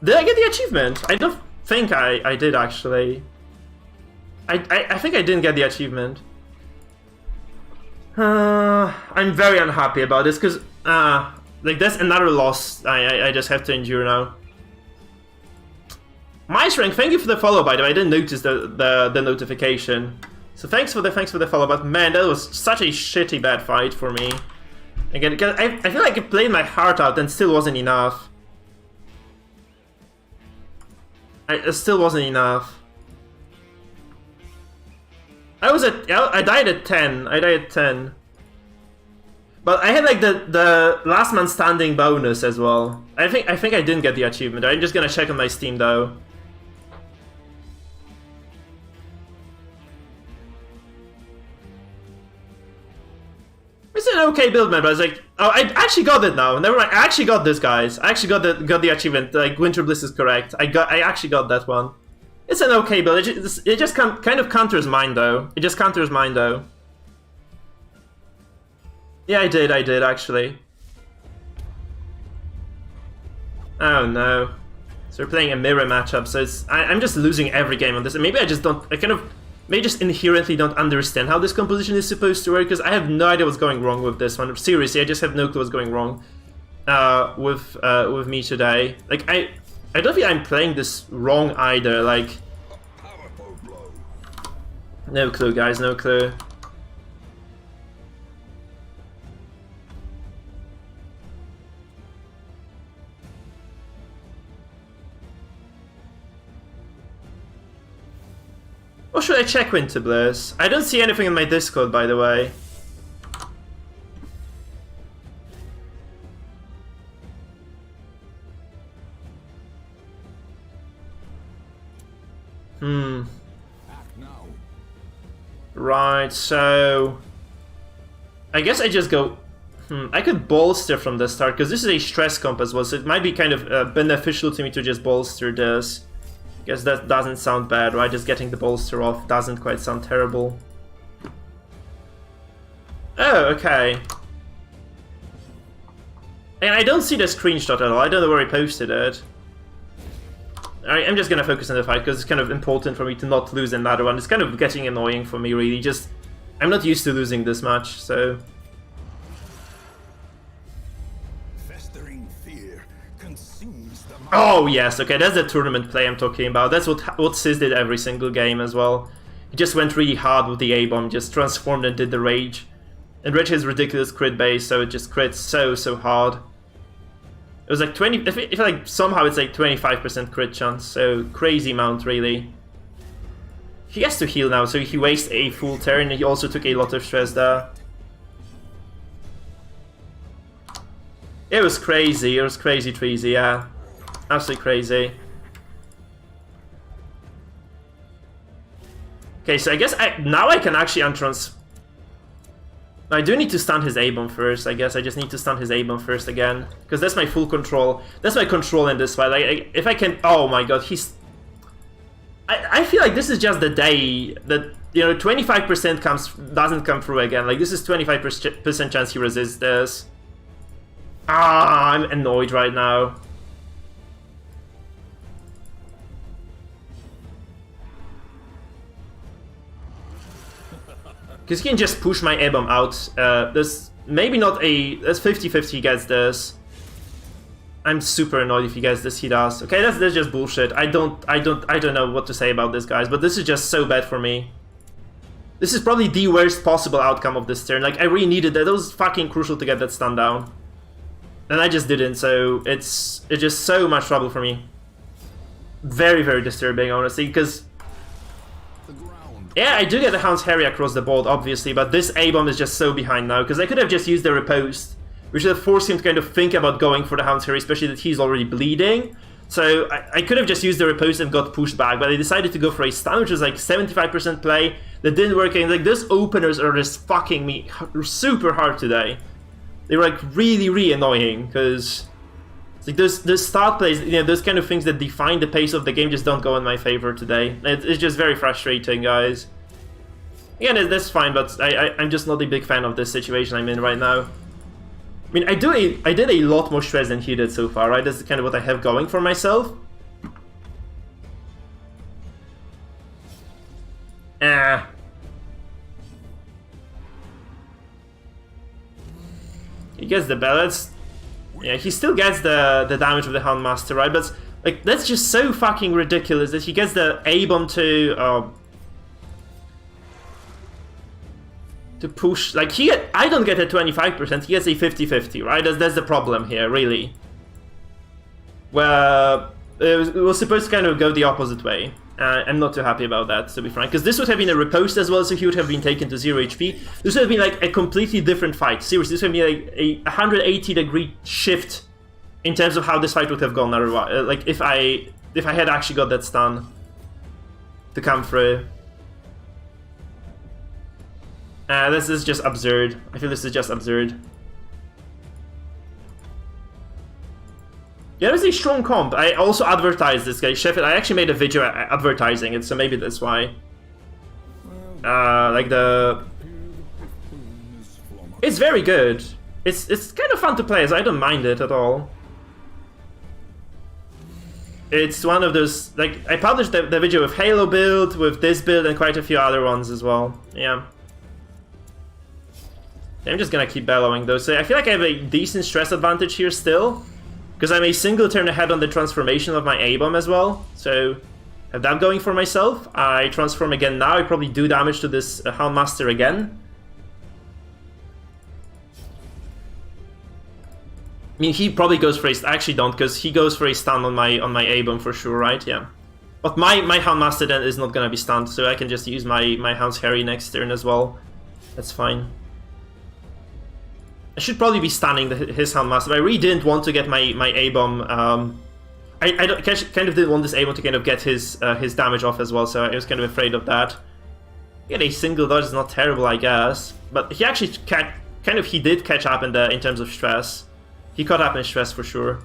Did I get the achievement? I don't think I did actually. I think I didn't get the achievement. I'm very unhappy about this because like that's another loss I just have to endure now. MyStrength, thank you for the follow by the way. I didn't notice the notification. So thanks for the follow, but man, that was such a shitty bad fight for me. Again, I feel like I played my heart out and still wasn't enough. It still wasn't enough. I died at 10. I died at 10. But I had like the last man standing bonus as well. I think I didn't get the achievement. I'm just gonna check on my Steam though. It's an okay build, man, but I was like, oh, I actually got it now. Never mind, I actually got this, guys. I actually got the achievement. Like Winter Bliss is correct. I actually got that one. It's an okay build. It just kind of counters mine though. It just counters mine though. Yeah, I did actually. Oh no. So we're playing a mirror matchup, so I'm just losing every game on this. And maybe I just don't, maybe just inherently don't understand how this composition is supposed to work, because I have no idea what's going wrong with this one. Seriously, I just have no clue what's going wrong with me today. Like, I don't think I'm playing this wrong either, like... No clue, guys, no clue. Or should I check Winter Bliss? I don't see anything in my Discord, by the way. Right, so... I guess I just go... I could bolster from the start, because this is a stress comp as well, so it might be kind of beneficial to me to just bolster this. Guess that doesn't sound bad, right? Just getting the bolster off doesn't quite sound terrible. Oh, okay. And I don't see the screenshot at all. I don't know where I posted it. Alright, I'm just gonna focus on the fight because it's kind of important for me to not lose another one. It's kind of getting annoying for me, really. Just, I'm not used to losing this much, so... Oh yes, okay, that's the tournament play I'm talking about. That's what Sis did every single game as well. He just went really hard with the A-bomb, just transformed and did the rage. And Rage has ridiculous crit base, so it just crits so hard. It was like 20, if like somehow it's like 25% crit chance, so crazy amount really. He has to heal now, so he wastes a full turn, and he also took a lot of stress there. It was crazy Treasy, yeah. Absolutely crazy. Okay, so I guess now I can actually untrans... I do need to stun his A-bomb first, I guess. I just need to stun his A-bomb first again. Because that's my full control. That's my control in this fight. Like, if I can... Oh my god, he's... I feel like this is just the day that, you know, 25% doesn't come through again. Like, this is 25% chance he resists this. Ah, I'm annoyed right now. Because he can just push my A-bomb out. There's maybe not a... That's 50-50 he gets this. I'm super annoyed if he gets this, he does. Okay, that's just bullshit. I don't know what to say about this, guys, but this is just so bad for me. This is probably the worst possible outcome of this turn. Like, I really needed that. That was fucking crucial to get that stun down. And I just didn't, so it's just so much trouble for me. very, very disturbing, honestly, because... Yeah, I do get the Hound's Harry across the board, obviously, but this A-bomb is just so behind now, because I could have just used the riposte, which would have forced him to kind of think about going for the Hound's Harry, especially that he's already bleeding. So I could have just used the riposte and got pushed back, but I decided to go for a stun, which was like 75% play. That didn't work, and like those openers are just fucking me super hard today. They were like really, really annoying, because like those start plays, you know, those kind of things that define the pace of the game just don't go in my favor today. It's just very frustrating, guys. Yeah, that's fine, but I'm just not a big fan of this situation I'm in right now. I mean, I did a lot more stress than he did so far, right? That's kind of what I have going for myself. He gets the balance. Yeah, he still gets the damage of the Houndmaster, right? But like that's just so fucking ridiculous that he gets the A-bomb to push. Like I don't get a 25%. He gets a 50-50, right? That's the problem here, really. Well, it was supposed to kind of go the opposite way. I'm not too happy about that, to be frank, because this would have been a riposte as well, so he would have been taken to 0 HP. This would have been like a completely different fight. Seriously, this would have been like a 180-degree shift in terms of how this fight would have gone. Like if I had actually got that stun to come through. This is just absurd. I feel this is just absurd. Yeah, it was a strong comp. I also advertised this guy, Sheffield. I actually made a video advertising it, so maybe that's why. Like the... It's very good. It's kind of fun to play, so I don't mind it at all. It's one of those... Like, I published the video with Halo build, with this build, and quite a few other ones as well. Yeah. I'm just gonna keep bellowing though, so I feel like I have a decent stress advantage here still. Because I'm a single turn ahead on the transformation of my A-bomb as well, so I have that going for myself. I transform again now, I probably do damage to this Houndmaster again. I mean, he probably goes for a... I actually don't, because he goes for a stun on my A-bomb for sure, right? Yeah. But my Houndmaster then is not gonna be stunned, so I can just use my Hound's Harry next turn as well. That's fine. I should probably be stunning his Houndmaster, but I really didn't want to get my A-bomb. I kind of didn't want this A-bomb to kind of get his damage off as well, so I was kind of afraid of that. Get a single dodge is not terrible, I guess, but he actually he did catch up in terms of stress. He caught up in stress for sure.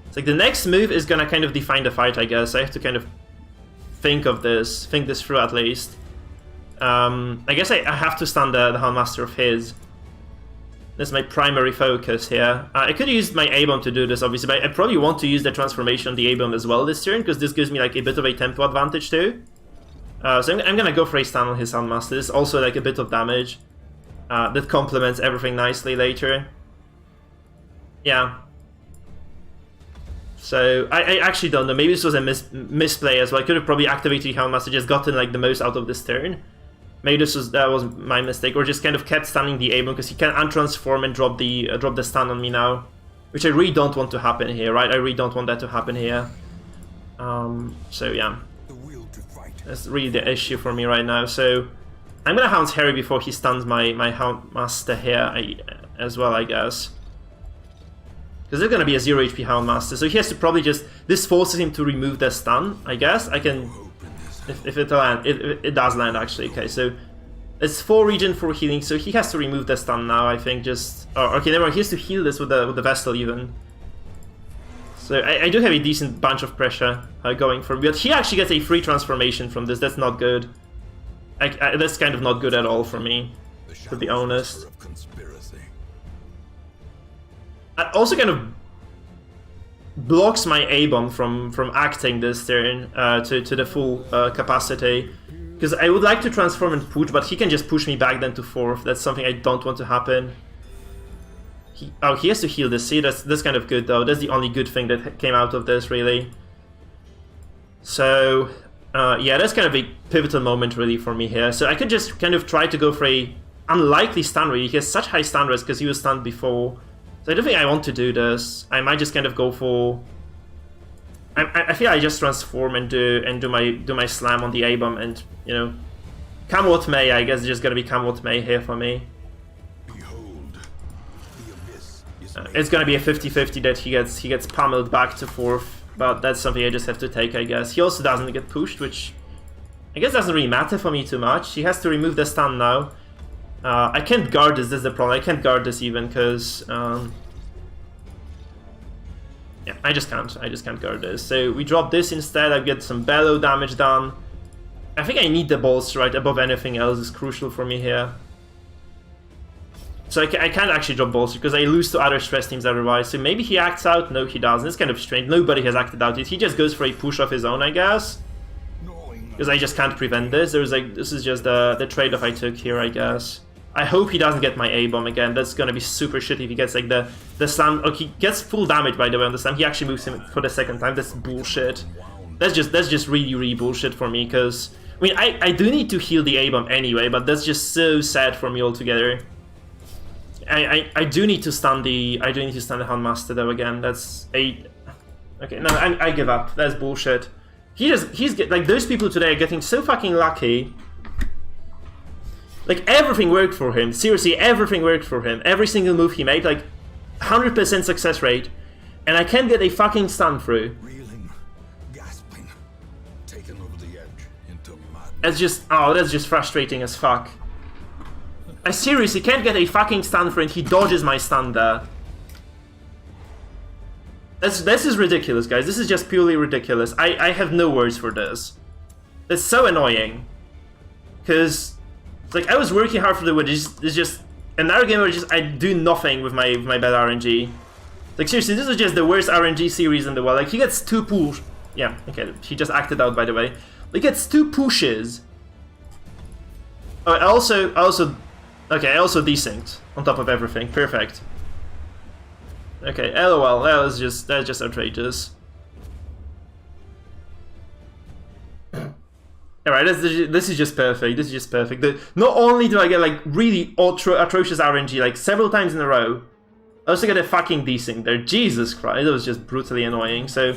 It's like the next move is gonna kind of define the fight, I guess. I have to kind of think this through at least. I guess I have to stun the Houndmaster of his. That's my primary focus here. I could use my A-bomb to do this, obviously, but I probably want to use the transformation on the A-bomb as well this turn, because this gives me like a bit of a tempo advantage too. So I'm gonna go for a stun on his Houndmaster. This is also like a bit of damage that complements everything nicely later. Yeah. So I actually don't know. Maybe this was a misplay as well. I could have probably activated the Houndmaster, just gotten like the most out of this turn. Maybe that was my mistake, or just kind of kept stunning the A-bomb because he can untransform and drop the stun on me now, which I really don't want to happen here, right? I really don't want that to happen here. So yeah, that's really the issue for me right now. So I'm gonna Hound's Harry before he stuns my Houndmaster here as well, I guess, because there's gonna be a 0 HP Houndmaster, so he has to probably just... This forces him to remove the stun, I guess. I can... If it lands, it does land actually. Okay, so it's 4 regen for healing, so he has to remove the stun now, I think. Just okay, never mind. He has to heal this with the Vestal even. So I do have a decent bunch of pressure going for me, but he actually gets a free transformation from this. That's not good. That's kind of not good at all for me, to be honest. It also kind of blocks my A-bomb from acting this turn to the full capacity, because I would like to transform and push, but he can just push me back then to 4th. That's something I don't want to happen. He has to heal this. See, that's kind of good though. That's the only good thing that came out of this, really. So yeah, that's kind of a pivotal moment really for me here. So I could just kind of try to go for a unlikely stun really. He has such high stun risk because he was stunned before. So I don't think I want to do this. I might just kind of go for I feel I just transform and do my slam on the A-bomb, and you know, come what may. I guess it's just gonna be come what may here for me. Behold, the abyss is It's gonna be a 50-50 that he gets pummeled back to 4th, but that's something I just have to take, I guess. He also doesn't get pushed, which I guess doesn't really matter for me too much. He has to remove the stun now. I can't guard this. That's the problem. I can't guard this even because. Yeah, I just can't guard this. So we drop this instead, I get some bellow damage done. I think I need the bolster right above anything else, is crucial for me here. So I can't actually drop bolster because I lose to other stress teams otherwise. So maybe he acts out, no he doesn't. It's kind of strange, nobody has acted out yet. He just goes for a push of his own, I guess. Because I just can't prevent this. There's like, this is just the trade-off I took here, I guess. I hope he doesn't get my A-bomb again. That's gonna be super shitty if he gets like the slam. Oh, he gets full damage by the way on the slam. He actually moves him for the second time. That's bullshit. That's just really bullshit for me, because I mean I do need to heal the A-bomb anyway, but that's just so sad for me altogether. I do need to stun the Houndmaster though again. That's a okay. No, I give up. That's bullshit. He's like those people today are getting so fucking lucky. Like, everything worked for him. Seriously, everything worked for him. Every single move he made, like, 100% success rate. And I can't get a fucking stun through. reeling, gasping, taken over the edge into madness. That's just frustrating as fuck. I seriously can't get a fucking stun through and he dodges my stun there. This is ridiculous, guys. This is just purely ridiculous. I have no words for this. It's so annoying. Because... like, I was working hard for the win. It's just another game where I do nothing with my bad RNG. Like, seriously, this is just the worst RNG series in the world. Like, he gets 2 push. Yeah, okay, he just acted out, by the way. He gets 2 pushes. Oh, I also desynced on top of everything. Perfect. Okay, LOL. That's just outrageous. Alright, this is just perfect. This is just perfect. Not only do I get like really atrocious RNG like several times in a row, I also get a fucking desync there. Jesus Christ, that was just brutally annoying. So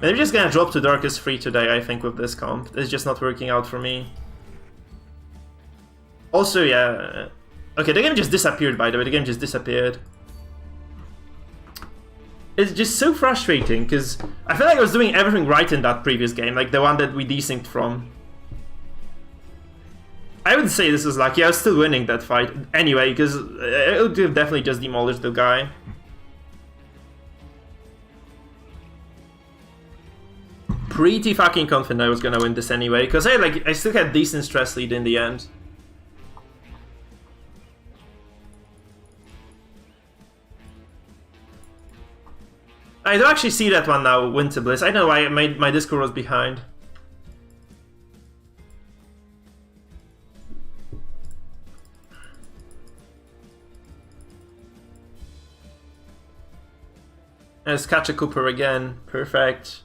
maybe just gonna drop to Darkest 3 today, I think, with this comp. It's just not working out for me. Also, yeah. Okay, the game just disappeared, by the way. The game just disappeared. It's just so frustrating, because I feel like I was doing everything right in that previous game, like the one that we desynced from. I would say this was lucky. I was still winning that fight anyway, because it would have definitely just demolished the guy. Pretty fucking confident I was gonna win this anyway, because I still had decent stress lead in the end. I do actually see that one now, Winter Bliss. I don't know why my Discord was behind. Let's catch a Cooper again. Perfect.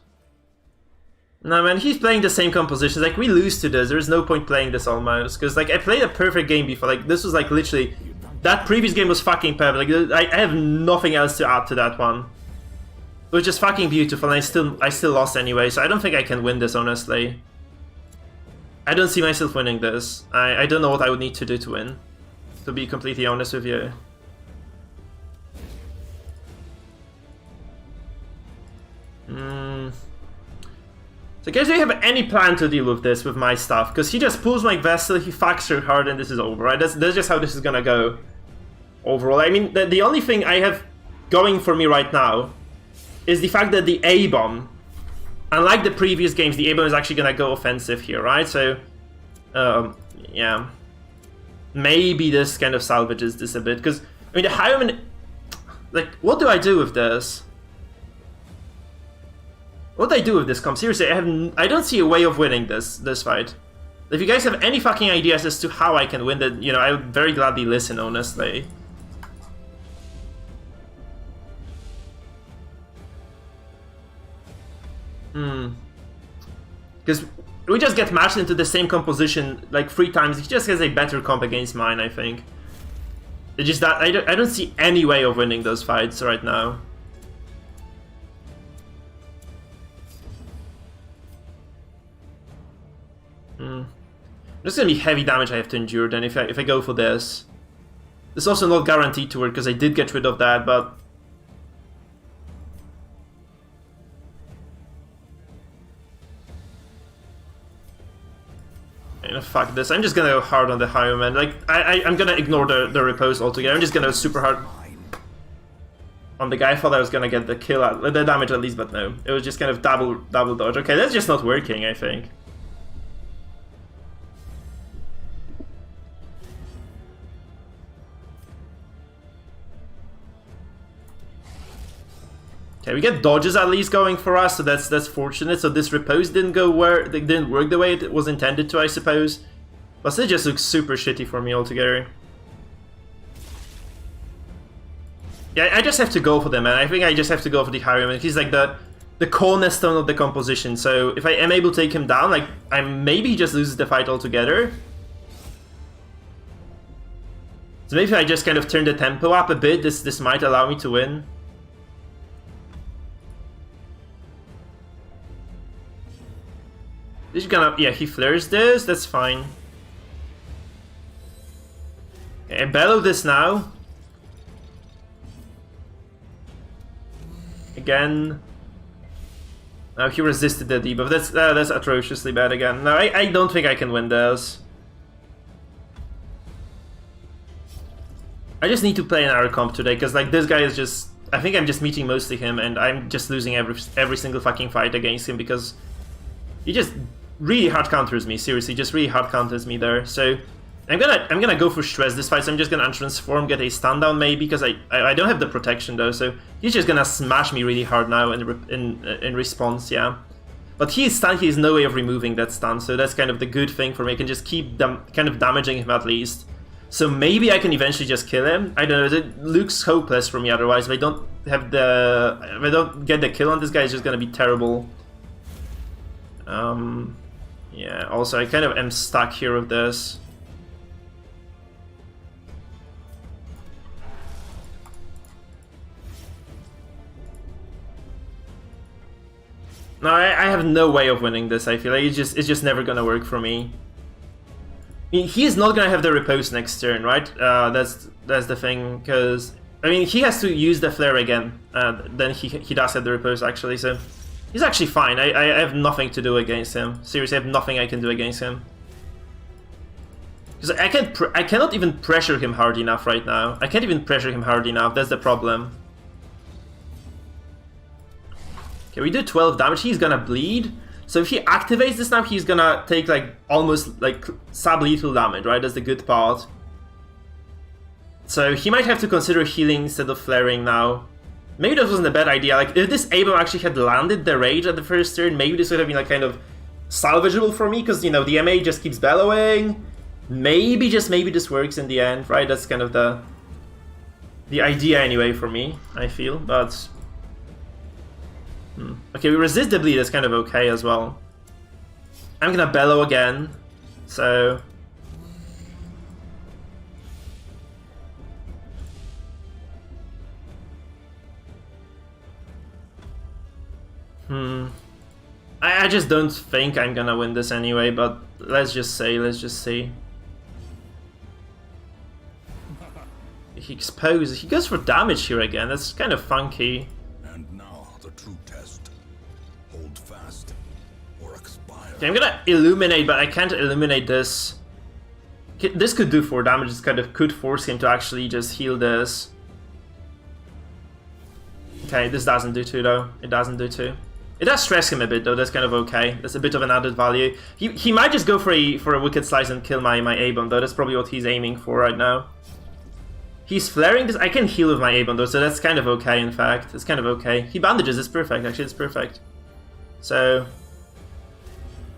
No, man, he's playing the same compositions. Like, we lose to this. There's no point playing this almost. Because, like, I played a perfect game before. Like, this was, like, literally... that previous game was fucking perfect. Like, I have nothing else to add to that one. It was just fucking beautiful, and I still lost anyway, so I don't think I can win this, honestly. I don't see myself winning this. I don't know what I would need to do to win, to be completely honest with you. So guys, do you have any plan to deal with this, with my stuff? Because he just pulls my vessel, he fucks her hard, and this is over, right? That's just how this is gonna go overall. I mean, the only thing I have going for me right now is the fact that the A-bomb, unlike the previous games, the A-bomb is actually gonna go offensive here, right? So, yeah. Maybe this kind of salvages this a bit, because, I mean, the Highwayman... like, what do I do with this? What do I do with this comp? Seriously, I don't see a way of winning this fight. If you guys have any fucking ideas as to how I can win that, you know, I would very gladly listen, honestly. Because we just get matched into the same composition like 3 times. He just has a better comp against mine, I think. It's just that I don't see any way of winning those fights right now. There's gonna be heavy damage I have to endure then if I go for this. It's also not guaranteed to work because I did get rid of that, but... You know, fuck this. I'm just gonna go hard on the Highwayman. Like, I'm gonna ignore the repose altogether. I'm just gonna go super hard on the guy. I thought I was gonna get the kill, the damage at least, but no. It was just kind of double dodge. Okay, that's just not working, I think. Okay, we get dodges at least going for us, so that's fortunate. So this repose didn't work the way it was intended to, I suppose. But it just looks super shitty for me altogether. Yeah, I just have to go for them, man. I think I just have to go for the Highwayman. He's like the cornerstone of the composition. So if I am able to take him down, like I maybe just loses the fight altogether. So maybe if I just kind of turn the tempo up a bit, this might allow me to win. He's gonna, yeah, he flares this, that's fine. Okay, I bellow this now. Again. No, he resisted the debuff. That's atrociously bad again. No, I don't think I can win this. I just need to play an arrow comp today, because like this guy is just... I think I'm just meeting mostly him, and I'm just losing every single fucking fight against him, because he just really hard counters me, seriously, just really hard counters me there. So I'm gonna go for stress this fight, so I'm just gonna untransform, get a stun down maybe, because I don't have the protection though, so he's just gonna smash me really hard now in response, yeah. But he is stunned, he has no way of removing that stun, so that's kind of the good thing for me. I can just keep kind of damaging him at least. So maybe I can eventually just kill him. I don't know, it looks hopeless for me otherwise. If I don't have if I don't get the kill on this guy, it's just gonna be terrible. Yeah, also I kind of am stuck here with this. No, I have no way of winning this, I feel like it's just never gonna work for me. I mean, he is not gonna have the repose next turn, right? That's the thing, because I mean he has to use the flare again. Then he does have the repose actually, so he's actually fine. I have nothing to do against him. Seriously, I have nothing I can do against him. Because I cannot even pressure him hard enough right now. I can't even pressure him hard enough. That's the problem. Okay, we do 12 damage. He's gonna bleed. So if he activates this now, he's gonna take like almost like sub-lethal damage, right? That's the good part. So he might have to consider healing instead of flaring now. Maybe that wasn't a bad idea. Like if this ABOM actually had landed the rage at the first turn, maybe this would have been like kind of salvageable for me, because you know the MA just keeps bellowing. Maybe this works in the end, right? That's kind of the idea anyway for me, I feel, but... Okay, we resist the bleed, that's kind of okay as well. I'm gonna bellow again, so... I just don't think I'm gonna win this anyway, but let's just see. He exposes, he goes for damage here again, that's kind of funky. And now the true test. Hold fast or expire. Okay, I'm gonna illuminate, but I can't illuminate this. This could do 4 damage, this kind of could force him to actually just heal this. Okay, this doesn't do 2 though, it doesn't do 2. It does stress him a bit though, that's kind of okay. That's a bit of an added value. He might just go for a Wicked Slice and kill my A-bomb though, that's probably what he's aiming for right now. He's flaring this, I can heal with my A-bomb though, so that's kind of okay in fact. It's kind of okay. He bandages, it's perfect, actually it's perfect. So...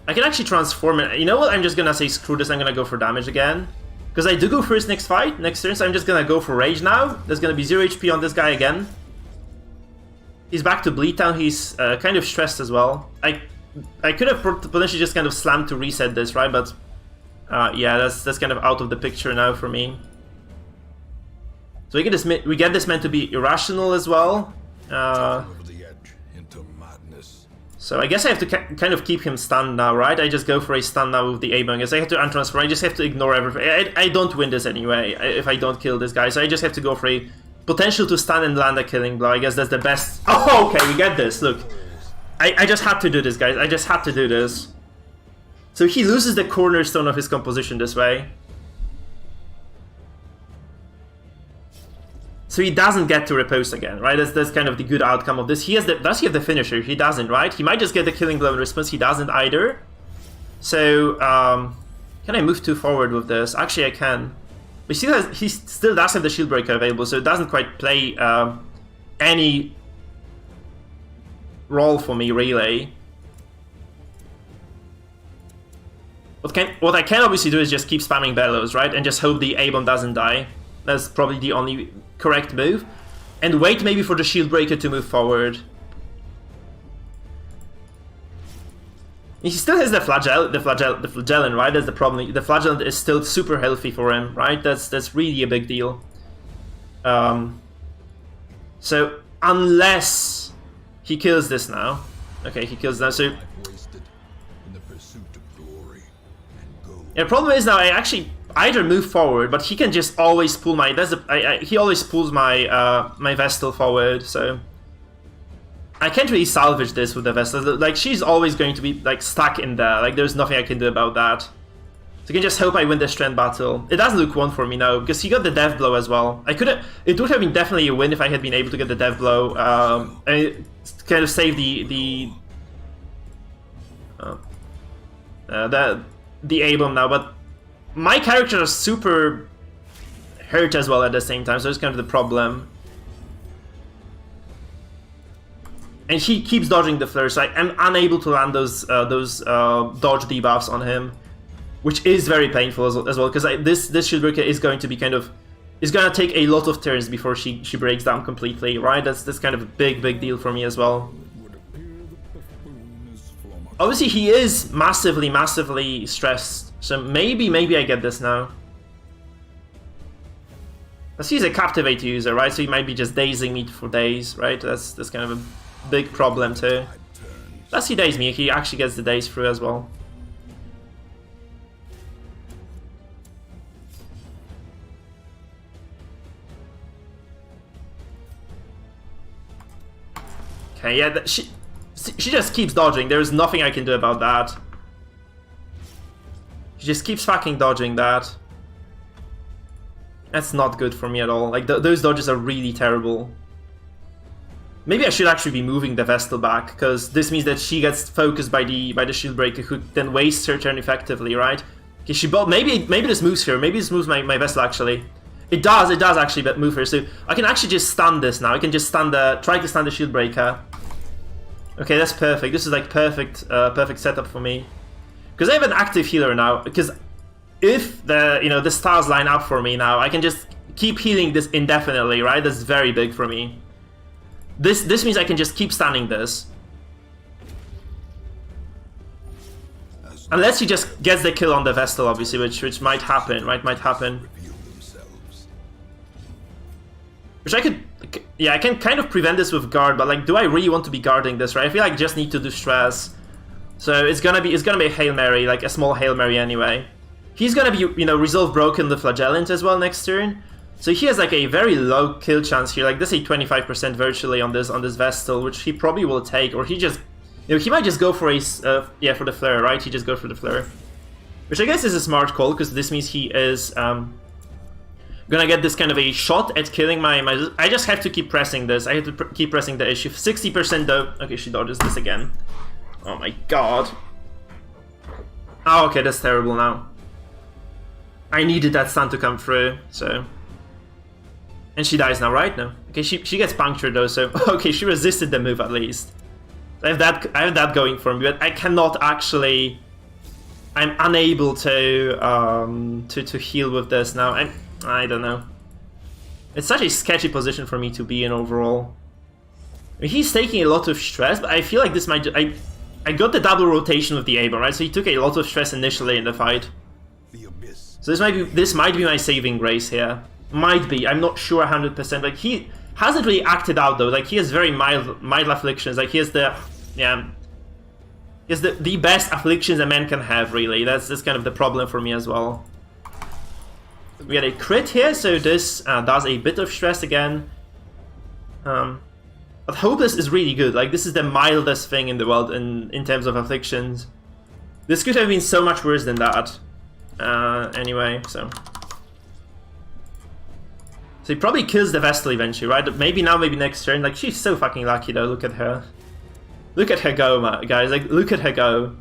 I can actually transform it. You know what, I'm just gonna say screw this, I'm gonna go for damage again. Because I do go first next fight, next turn, so I'm just gonna go for rage now. There's gonna be 0 HP on this guy again. He's back to Bleed Town, he's kind of stressed as well. I could have potentially just kind of slammed to reset this, right? But yeah, that's kind of out of the picture now for me. So we get this meant to be irrational as well. Over the edge into madness. So I guess I have to kind of keep him stunned now, right? I just go for a stun now with the A-bomb. I guess I have to untransfer. I just have to ignore everything. I don't win this anyway if I don't kill this guy. So I just have to go for a potential to stun and land a killing blow. I guess that's the best. Oh, okay, we get this. Look, I just had to do this, guys. I just had to do this. So he loses the cornerstone of his composition this way. So he doesn't get to riposte again, right? That's kind of the good outcome of this. He has the, does he have the finisher? He doesn't, right? He might just get the killing blow in response. He doesn't either. So, can I move too forward with this? Actually, I can. But he still does have the shield breaker available, so it doesn't quite play any role for me, really. What I can obviously do is just keep spamming bellows, right? And just hope the A-bomb doesn't die. That's probably the only correct move. And wait maybe for the shield breaker to move forward. He still has the flagellant, right? That's the problem. The flagellant is still super healthy for him, right? That's really a big deal. So unless he kills this now, okay, he kills now. So yeah, the problem is now I actually either move forward, but he can just always pull my. He always pulls my my Vestal forward, so I can't really salvage this with the Vestal. Like she's always going to be like stuck in there. Like there's nothing I can do about that. So I can just hope I win the strength battle. It does look one for me now because he got the death blow as well. I could have. It would have been definitely a win if I had been able to get the death blow. And it kind of save the A-bomb now, but my character is super hurt as well at the same time, so it's kind of the problem. And he keeps dodging the flare, so I'm unable to land those dodge debuffs on him, which is very painful as well, because this shield breaker is going to be kind of gonna take a lot of turns before she breaks down completely, right? That's kind of a big deal for me as well. Obviously, he is massively stressed, so maybe I get this now. Let's use a Captivate user, right? So he might be just dazing me for days, right? That's kind of a big problem too. Let's see daze me. He actually gets the daze through as well. Okay, yeah, she just keeps dodging. There's nothing I can do about that. She just keeps fucking dodging that. That's not good for me at all. Like, those dodges are really terrible. Maybe I should actually be moving the Vestal back, because this means that she gets focused by the shield breaker, who then wastes her turn effectively, right? Okay, maybe this moves her. Maybe this moves my Vestal actually. It does actually move her. So I can actually just stun this now. I can just try to stun the shield breaker. Okay, that's perfect. This is like perfect setup for me, because I have an active healer now. Because if the stars line up for me now, I can just keep healing this indefinitely, right? That's very big for me. This means I can just keep stunning this, unless he just gets the kill on the Vestal, obviously, which might happen, right? Might happen. Which I could. Yeah, I can kind of prevent this with guard, but like, do I really want to be guarding this, right? I feel like I just need to do stress. So it's gonna be a Hail Mary, like a small Hail Mary anyway. He's gonna be, resolve broken the Flagellant as well next turn. So he has like a very low kill chance here. Like this is a 25% virtually on this Vestal, which he probably will take, or he just, he might just go for a for the flare, right? He just go for the flare, which I guess is a smart call, because this means he is gonna get this kind of a shot at killing my. I just have to keep pressing this. I have to keep pressing the issue. 60% though. Okay, she dodges this again. Oh my god. Oh, okay, that's terrible now. I needed that stun to come through, so. And she dies now, right? No. Okay, she gets punctured though, so okay, she resisted the move at least. I have that going for me, but I cannot actually. I'm unable to heal with this now. I don't know. It's such a sketchy position for me to be in overall. I mean, he's taking a lot of stress, but I feel like this might. I got the double rotation with the A-bomb, right? So he took a lot of stress initially in the fight. So this might be my saving grace here. Might be. I'm not sure 100%. Like, he hasn't really acted out though. Like, he has very mild afflictions. Like, he has the is the best afflictions a man can have, really. That's kind of the problem for me as well. We get a crit here, so this does a bit of stress again. But Hopeless is really good. Like, this is the mildest thing in the world in terms of afflictions. This could have been so much worse than that. Anyway, so he probably kills the Vestal eventually, right? Maybe now, maybe next turn. Like, she's so fucking lucky though. Look at her. Look at her go, guys. Like, look at her go.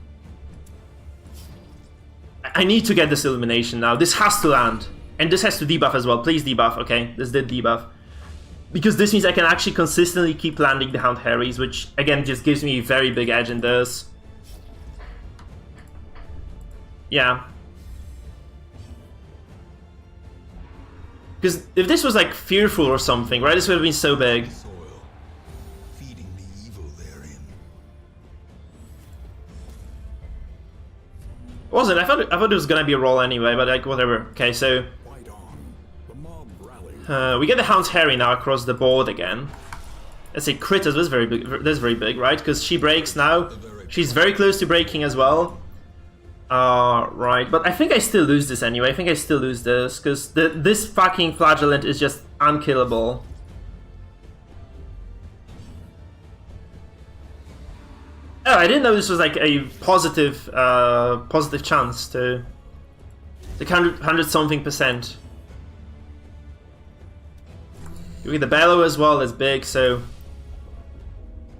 I need to get this elimination now. This has to land. And this has to debuff as well. Please debuff. Okay, this did debuff. Because this means I can actually consistently keep landing the Hound Harries, which, again, just gives me a very big edge in this. Yeah. Because if this was, like, Fearful or something, right, this would have been so big. Feeding the evil therein. It wasn't. I thought it was gonna be a roll anyway, but, like, whatever. Okay, so... we get the Hound's Harry now across the board again. Let's say crit as well. That's very big, right? Because she breaks now. She's very close to breaking as well. Right. But I think I still lose this anyway. I think I still lose this because this fucking Flagellant is just unkillable. Oh, I didn't know this was like a positive chance to 100 something %. You get the Bellow as well, that's big, so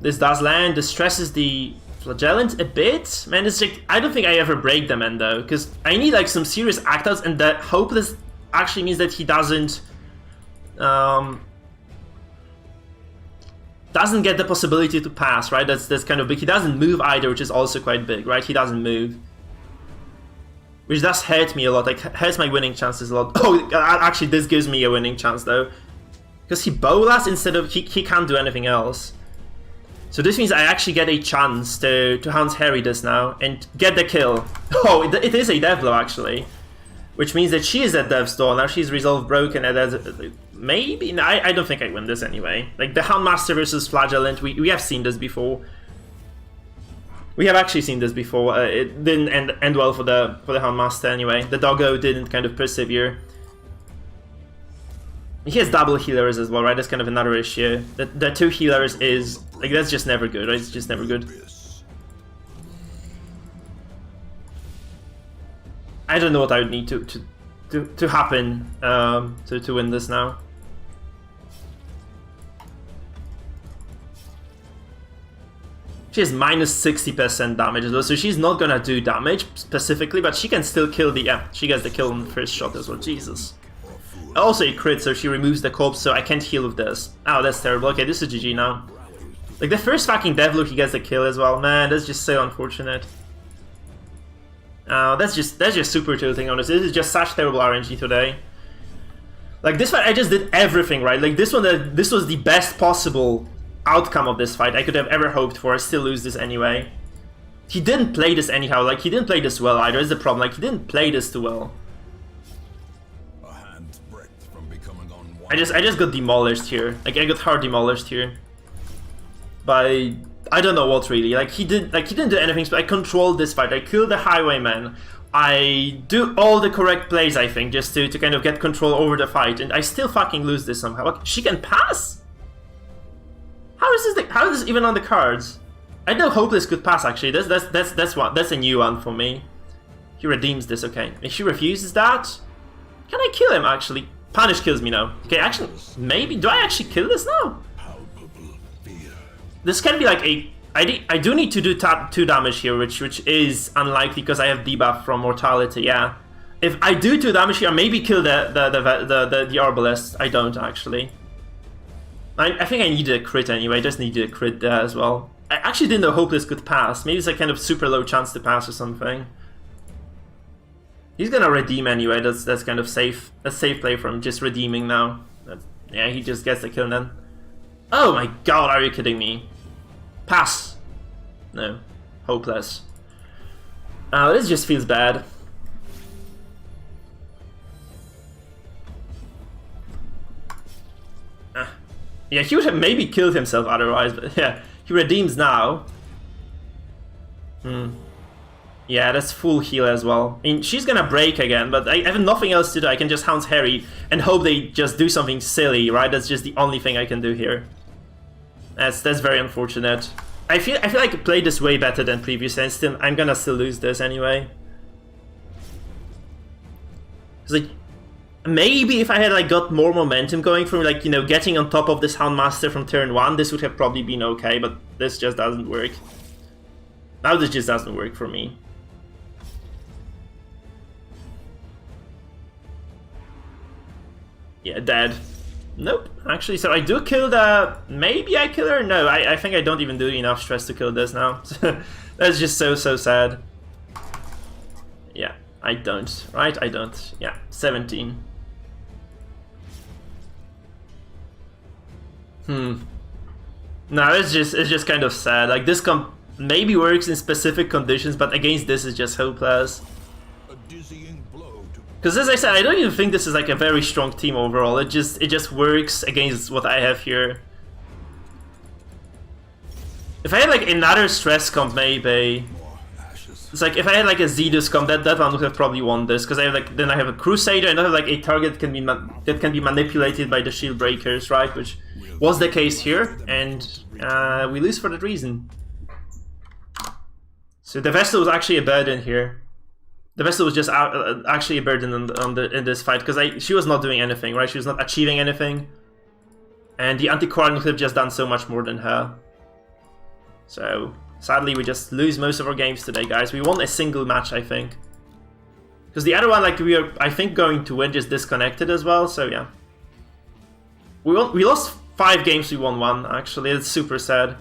this does land. This stresses the Flagellant a bit. Man, it's like, I don't think I ever break the Mendo, because I need like some serious act-outs, and that Hopeless actually means that he doesn't get the possibility to pass, right? That's kind of big. He doesn't move either, which is also quite big, right? He doesn't move. Which does hurt me a lot, like hurts my winning chances a lot. Oh, actually this gives me a winning chance though. Because he Bolas instead of... He can't do anything else. So this means I actually get a chance to Hound's Harry this now and get the kill. Oh, it is a death blow actually. Which means that she is at death's door. Now she's resolved broken and maybe... No, I don't think I win this anyway. Like the Houndmaster versus Flagellant, we have seen this before. We have actually seen this before. It didn't end well for the Houndmaster anyway. The Doggo didn't kind of persevere. He has double healers as well, right? That's kind of another issue. The two healers is... Like, that's just never good, right? It's just never good. I don't know what I would need to happen to win this now. She has minus 60% damage as well, so she's not gonna do damage specifically, but she can still kill the... Yeah, she gets the kill on the first shot as well, Jesus. Also a crit, so she removes the corpse, so I can't heal with this. Oh, that's terrible. Okay, this is GG now. Like, the first fucking Devlu, he gets the kill as well. Man, that's just so unfortunate. That's just super tilting, honestly. This is just such terrible RNG today. Like, this fight, I just did everything right. Like, this was the best possible outcome of this fight I could have ever hoped for. I still lose this anyway. He didn't play this anyhow. Like, he didn't play this well either, is the problem. Like, he didn't play this too well. I just got demolished here. Like, I got hard demolished here. By I don't know what really. Like, he didn't do anything, but I controlled this fight. I killed the Highwayman. I do all the correct plays, I think, just to kind of get control over the fight, and I still fucking lose this somehow. Like, she can pass? How is this even on the cards? I know Hopeless could pass actually. That's a new one for me. He redeems this, okay. If she refuses that, can I kill him actually? Punish kills me now. Okay, actually, maybe. Do I actually kill this now? This can be like a... I do need to do 2 damage here, which is unlikely because I have debuff from Mortality, yeah. If I do 2 damage here, I maybe kill the Arbalest. I don't, actually. I think I needed a crit anyway. I just needed a crit there as well. I actually didn't know Hopeless could pass. Maybe it's a kind of super low chance to pass or something. He's gonna redeem anyway, that's kind of safe. That's safe play from just redeeming now. Yeah, he just gets the kill then. Oh my god, are you kidding me? Pass. No. Hopeless. This just feels bad. Yeah, he would have maybe killed himself otherwise, but yeah. He redeems now. Yeah, that's full heal as well. I mean, she's gonna break again, but I have nothing else to do. I can just Hounds Harry and hope they just do something silly, right? That's just the only thing I can do here. That's very unfortunate. I feel like I played this way better than previous, and still I'm gonna still lose this anyway. It's like maybe if I had like got more momentum going from like, you know, getting on top of this Houndmaster from turn 1, this would have probably been okay, but this just doesn't work. Now this just doesn't work for me. Yeah, dead. Nope, actually, so I do kill the... Maybe I kill her? No, I think I don't even do enough stress to kill this now. That's just so sad. Yeah, I don't, right? I don't. Yeah, 17. No, it's just kind of sad. Like, this comp maybe works in specific conditions, but against this is just hopeless. Because as I said, I don't even think this is like a very strong team overall. It just works against what I have here. If I had like another stress comp, maybe. It's like if I had like a Zedus comp, that one would have probably won this. Because I have like, then I have a Crusader, and I have like a target that can be manipulated by the shield breakers, right? Which was the case here, and we lose for that reason. So the Vestal was actually a burden here. The Vestal was just actually a burden in this fight, because she was not doing anything, right? She was not achieving anything. And the Antiquarian could have just done so much more than her. So, sadly, we just lose most of our games today, guys. We won a single match, I think. Because the other one, like, we are, I think, going to win, just disconnected as well, so yeah. We lost 5 games, we won 1, actually. It's super sad.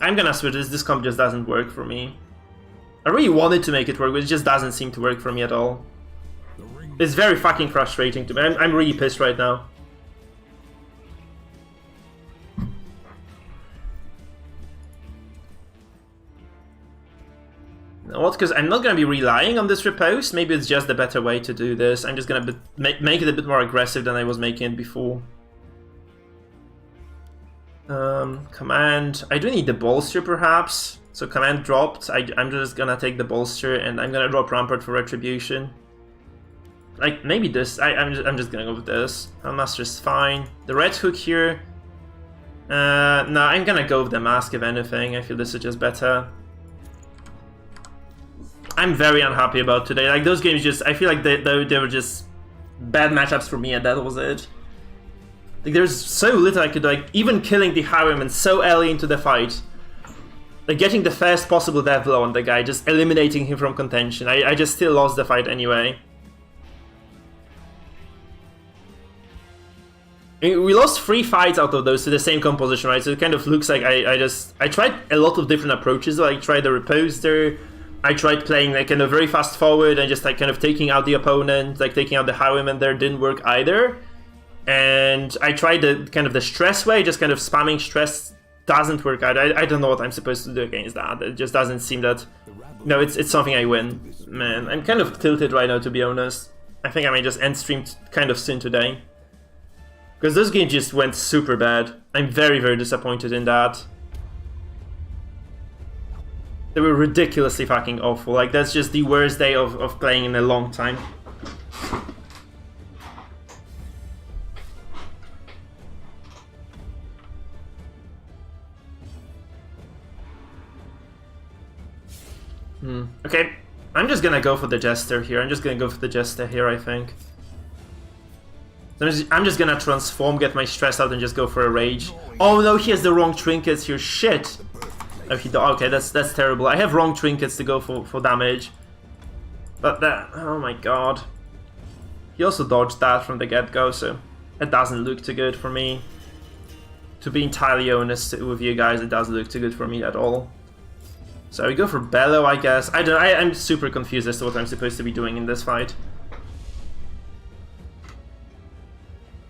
I'm gonna switch this comp just doesn't work for me. I really wanted to make it work, but it just doesn't seem to work for me at all. It's very fucking frustrating to me. I'm really pissed right now. You know what? Because I'm not gonna be relying on this riposte. Maybe it's just the better way to do this. I'm just gonna make it a bit more aggressive than I was making it before. Command. I do need the bolster perhaps. So command dropped. I'm just gonna take the bolster and I'm gonna drop Rampart for retribution. Like maybe this. I'm just gonna go with this. Master's fine. The red hook here. No, I'm gonna go with the mask if anything. I feel this is just better. I'm very unhappy about today. Like those games just. I feel like they were just bad matchups for me, and that was it. Like, there's so little I could do, like, even killing the Highwayman so early into the fight. Like, getting the first possible death blow on the guy, just eliminating him from contention. I just still lost the fight anyway. I mean, we lost 3 fights out of those to the same composition, right? So it kind of looks like I tried a lot of different approaches. Like, I tried the Riposter, I tried playing, like, kind of very fast forward and just, like, kind of taking out the opponent, like, taking out the Highwayman there, didn't work either. And I tried the kind of the stress way, just kind of spamming stress doesn't work out. I don't know what I'm supposed to do against that. It just doesn't seem that... No, it's something I win. Man, I'm kind of tilted right now, to be honest. I think I may just end stream kind of soon today. Because those games just went super bad. I'm very, very disappointed in that. They were ridiculously fucking awful. Like, that's just the worst day of playing in a long time. Okay, I'm just gonna go for the Jester here. I think. I'm just gonna transform, get my stress out, and just go for a rage. Oh no, he has the wrong trinkets here. Shit. Oh, okay, that's terrible. I have wrong trinkets to go for damage. But that, oh my god. He also dodged that from the get-go, so it doesn't look too good for me. To be entirely honest with you guys, it doesn't look too good for me at all. So we go for Bellow, I guess. I'm super confused as to what I'm supposed to be doing in this fight.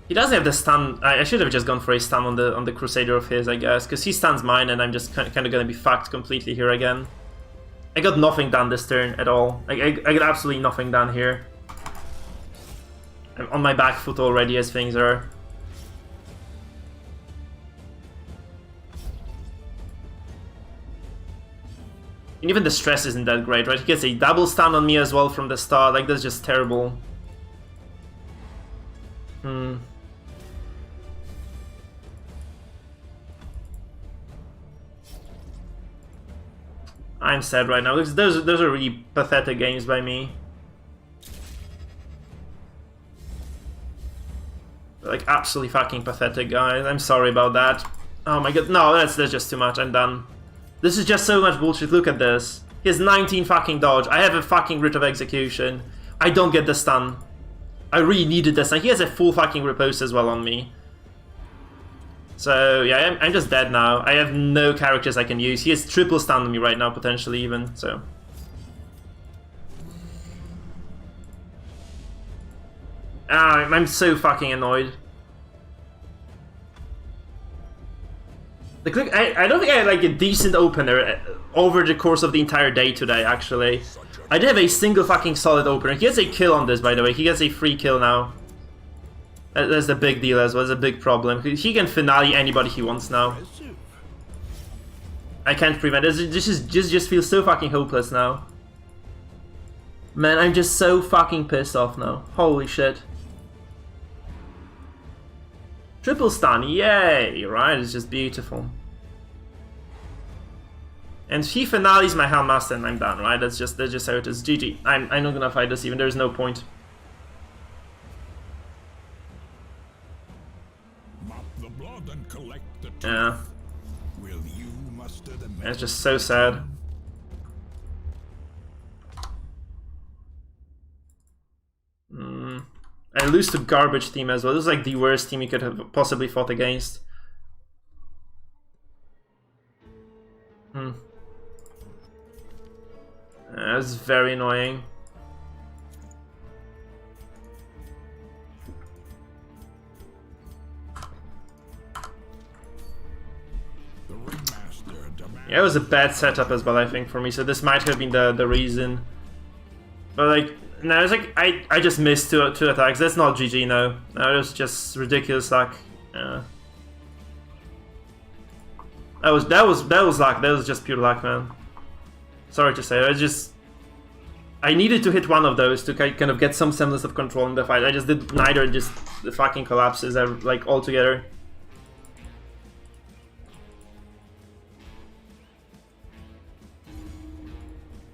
He doesn't have the stun. I should have just gone for a stun on the Crusader of his, I guess, because he stuns mine, and I'm just kind of gonna be fucked completely here again. I got nothing done this turn at all. I got absolutely nothing done here. I'm on my back foot already as things are. And even the stress isn't that great, right? He gets a double stun on me as well from the start. Like, that's just terrible. I'm sad right now. Those are really pathetic games by me. Like, absolutely fucking pathetic, guys. I'm sorry about that. Oh my god, no, that's just too much. I'm done. This is just so much bullshit. Look at this. He has 19 fucking dodge. I have a fucking Writ of Execution. I don't get the stun. I really needed the stun. He has a full fucking riposte as well on me. So, yeah, I'm just dead now. I have no characters I can use. He has triple stun on me right now, potentially even, so... Ah, I'm so fucking annoyed. Like, look, I don't think I had like a decent opener over the course of the entire day today, actually. I did have a single fucking solid opener. He gets a kill on this, by the way. He gets a free kill now. That's the big deal as well. That's a big problem. He can finale anybody he wants now. I can't prevent it. This just feels so fucking hopeless now. Man, I'm just so fucking pissed off now. Holy shit. Triple stun, yay! Right, it's just beautiful. And if he finales my Helmmaster and I'm done, right? That's just how it is. GG. I'm not gonna fight this even, there's no point. Mop the blood and collect the Yeah. Will you muster the It's just so sad. I lose to garbage team as well. This is like the worst team you could have possibly fought against. That's very annoying. Yeah, it was a bad setup as well, I think, for me, so this might have been the reason. But like, no, it's like I just missed two attacks. That's not GG, no. No, it was just ridiculous luck. Yeah. That was luck. That was just pure luck, man. Sorry to say. I needed to hit one of those to kind of get some semblance of control in the fight. I just did neither. Just the fucking collapses like altogether.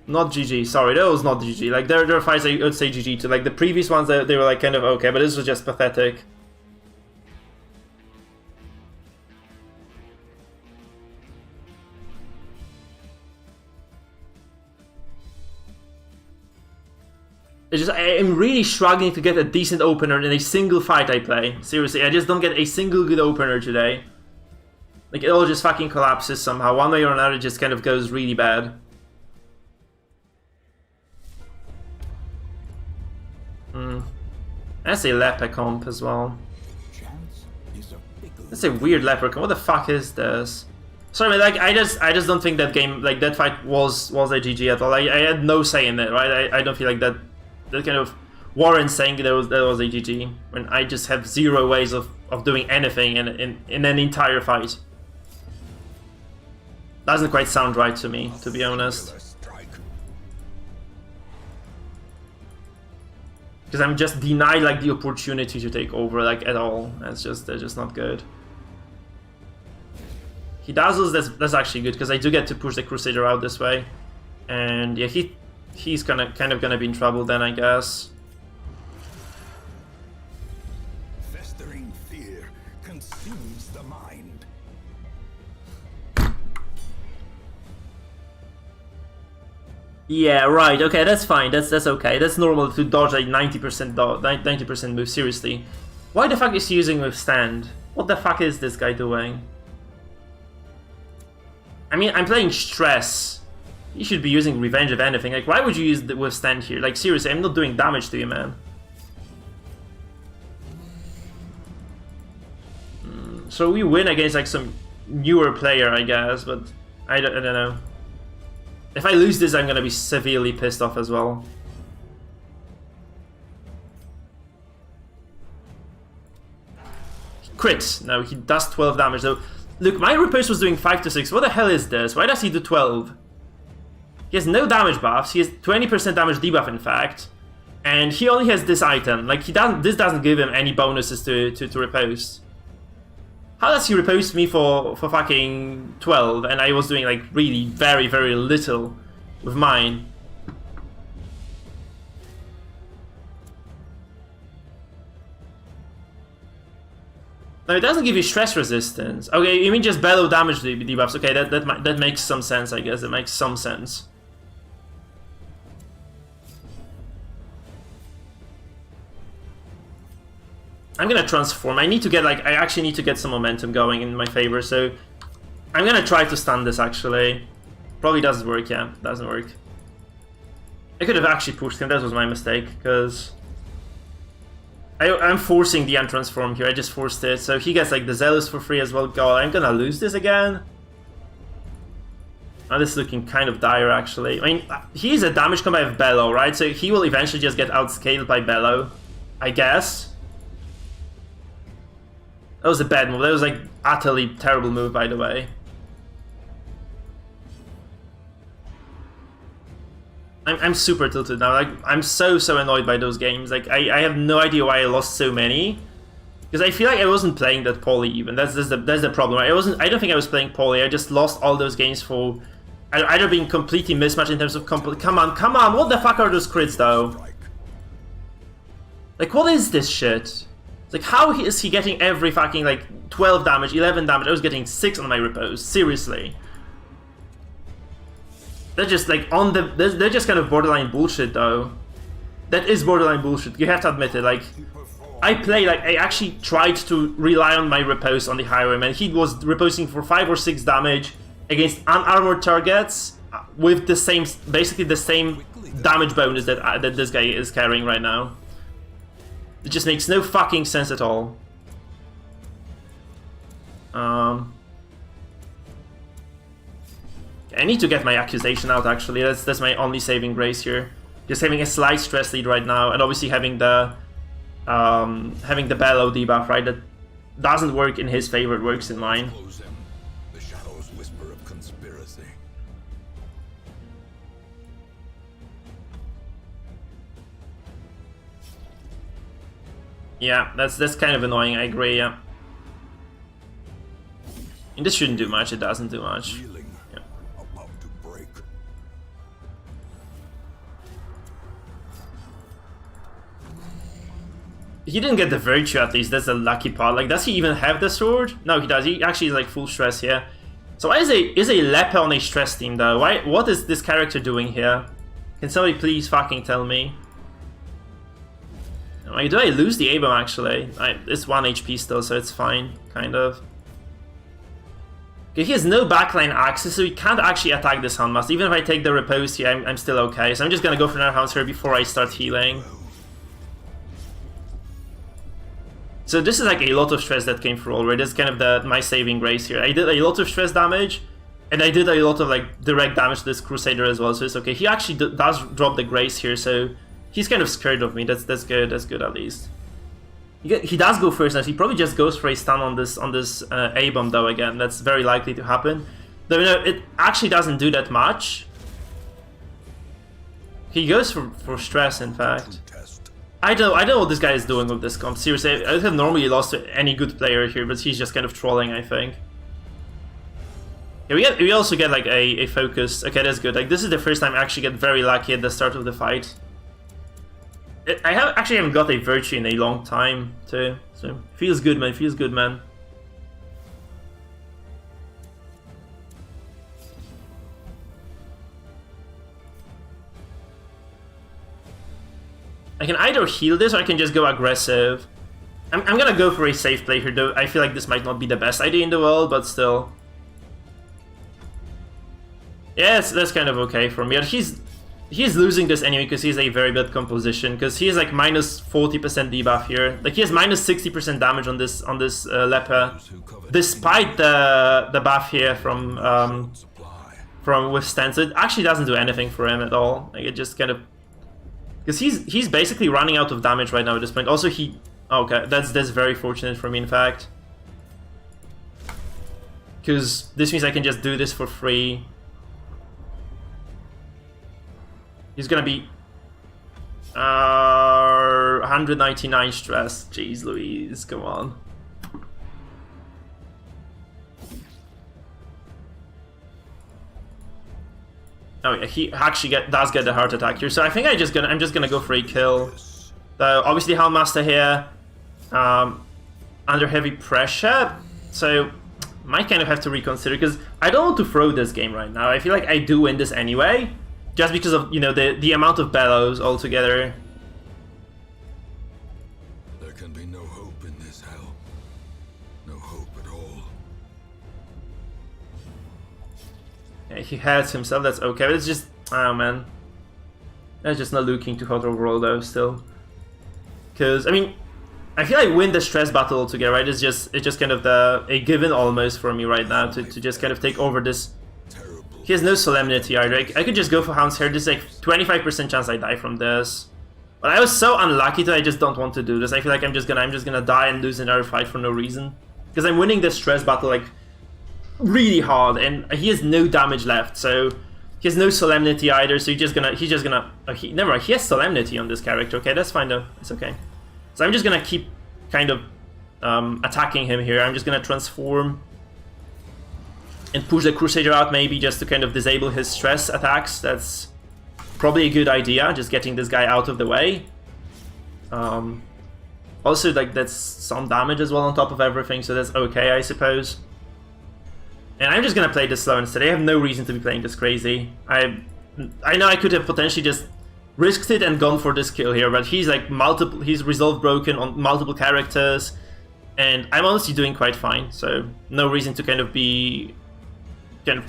Not GG, sorry, that was not GG. Like, there are fights I would say GG to. Like, the previous ones, they were like kind of okay, but this was just pathetic. It's just, I'm really struggling to get a decent opener in a single fight I play. Seriously, I just don't get a single good opener today. Like, it all just fucking collapses somehow. One way or another, it just kind of goes really bad. That's a leper comp as well. That's a weird leper comp. What the fuck is this? Sorry, man, like I just don't think that game, like that fight was a GG at all. I had no say in it, right? I don't feel like that kind of warrants saying that was a GG when I just have zero ways of doing anything in an entire fight. Doesn't quite sound right to me, to be honest. Because I'm just denied like the opportunity to take over like at all. They're just not good. He dazzles, that's actually good because I do get to push the Crusader out this way. And yeah, he's kind of gonna be in trouble then, I guess. Festering fear consumes the mind. Yeah, right. Okay, that's fine. That's okay. That's normal to dodge a 90% move. Seriously, why the fuck is he using Withstand? What the fuck is this guy doing? I mean, I'm playing Stress. You should be using Revenge of anything. Like, why would you use the Withstand here? Like, seriously, I'm not doing damage to you, man. So we win against like some newer player, I guess, but I don't know. If I lose this, I'm gonna be severely pissed off as well. Crit. No, he does 12 damage though. Look, my riposte was doing 5 to 6. What the hell is this? Why does he do 12? He has no damage buffs. He has 20% damage debuff, in fact, and he only has this item. Like this doesn't give him any bonuses to riposte. How does he riposte me for fucking 12, and I was doing like really very little with mine? No, it doesn't give you stress resistance. Okay, you mean just below damage debuffs? Okay, that makes some sense, I guess. It makes some sense. I'm gonna transform. I actually need to get some momentum going in my favor, so I'm gonna try to stun this actually. Probably doesn't work, yeah, doesn't work. I could have actually pushed him, that was my mistake, because I'm forcing the untransform here, I just forced it, so he gets like the Exaelus for free as well. God, I'm gonna lose this again. Oh, this is looking kind of dire actually. I mean, he's a damage combat with Bellow, right? So he will eventually just get outscaled by Bellow, I guess. That was a bad move, that was like utterly terrible move, by the way. I'm super tilted now. Like I'm so annoyed by those games. Like I have no idea why I lost so many, because I feel like I wasn't playing that poorly even. That's the problem. I don't think I was playing poorly. I just lost all those games for either being completely mismatched in terms of come on. What the fuck are those crits though? Like what is this shit? It's like how is he getting every fucking like 12 damage, 11 damage? I was getting 6 on my repose. Seriously. They're just like they're just kind of borderline bullshit though. That is borderline bullshit, you have to admit it. Like I actually tried to rely on my repose on the Highwayman, and he was reposing for 5 or 6 damage against unarmored targets with the same, basically the same damage bonus that this guy is carrying right now. It just makes no fucking sense at all. I need to get my accusation out actually, that's my only saving grace here. Just having a slight stress lead right now, and obviously having the Bellow debuff, right, that doesn't work in his favor, it works in mine. The shadows whisper of conspiracy. Yeah, that's kind of annoying, I agree, yeah. And this shouldn't do much, it doesn't do much. He didn't get the virtue at least, that's the lucky part. Like, does he even have the sword? No, he does. He actually is like full stress here. So why is a Leper on a stress team though? What is this character doing here? Can somebody please fucking tell me? Like, do I lose the A-bomb actually? It's 1 HP still, so it's fine, kind of. Okay, he has no backline access, so he can't actually attack this Houndmaster. Even if I take the repose here, I'm still okay. So I'm just gonna go for another Houndmaster before I start healing. So this is like a lot of stress that came through already. That's kind of my saving grace here. I did a lot of stress damage, and I did a lot of like direct damage to this Crusader as well, so it's okay. He actually does drop the grace here, so he's kind of scared of me. That's good at least. He does go first, and he probably just goes for a stun on this A-bomb though again. That's very likely to happen. Though no, it actually doesn't do that much. He goes for stress, in fact. I don't know what this guy is doing with this comp. Seriously, I would have normally lost to any good player here, but he's just kind of trolling, I think. Yeah, we also get like a focus. Okay, that's good. Like, this is the first time I actually get very lucky at the start of the fight. I actually haven't got a virtue in a long time too, so feels good, man. Feels good, man. I can either heal this or I can just go aggressive. I'm gonna go for a safe play here though. I feel like this might not be the best idea in the world, but still. Yeah, that's kind of okay for me. He's losing this anyway because he's a very bad composition, because he has like minus 40% debuff here. Like, he has minus 60% damage on this Leper, despite the buff here from withstand. So it actually doesn't do anything for him at all. Like, it just kind of, because he's basically running out of damage right now at this point. Also, okay, that's very fortunate for me, in fact, because this means I can just do this for free. He's gonna be 199 stress. Jeez Louise, come on. Oh yeah, he actually does get the heart attack here. So I think I'm just gonna go for a kill. So obviously Houndmaster here, under heavy pressure. So might kind of have to reconsider because I don't want to throw this game right now. I feel like I do win this anyway, just because of, you know, the amount of bellows altogether. There can be no hope in this hell. No hope at all. Yeah, he hurts himself. That's okay. But it's just, oh man, that's just not looking too hot overall though. Still, because I mean, I feel like win the stress battle altogether, right? It's just kind of a given almost for me right now to just kind of take over this. He has no solemnity either. I could just go for Hound's Hair. There's like 25% chance I die from this. But I was so unlucky that I just don't want to do this. I feel like I'm just gonna die and lose another fight for no reason. Because I'm winning this stress battle like really hard, and he has no damage left, so he has no solemnity either. So never mind. He has solemnity on this character. Okay, that's fine though. It's okay. So I'm just gonna keep kind of attacking him here. I'm just gonna transform and push the Crusader out maybe just to kind of disable his stress attacks. That's probably a good idea, just getting this guy out of the way. Also, like, that's some damage as well on top of everything, so that's okay, I suppose. And I'm just gonna play this slow instead. I have no reason to be playing this crazy. I know I could have potentially just risked it and gone for this kill here, but he's like he's resolve broken on multiple characters, and I'm honestly doing quite fine, so no reason to kind of be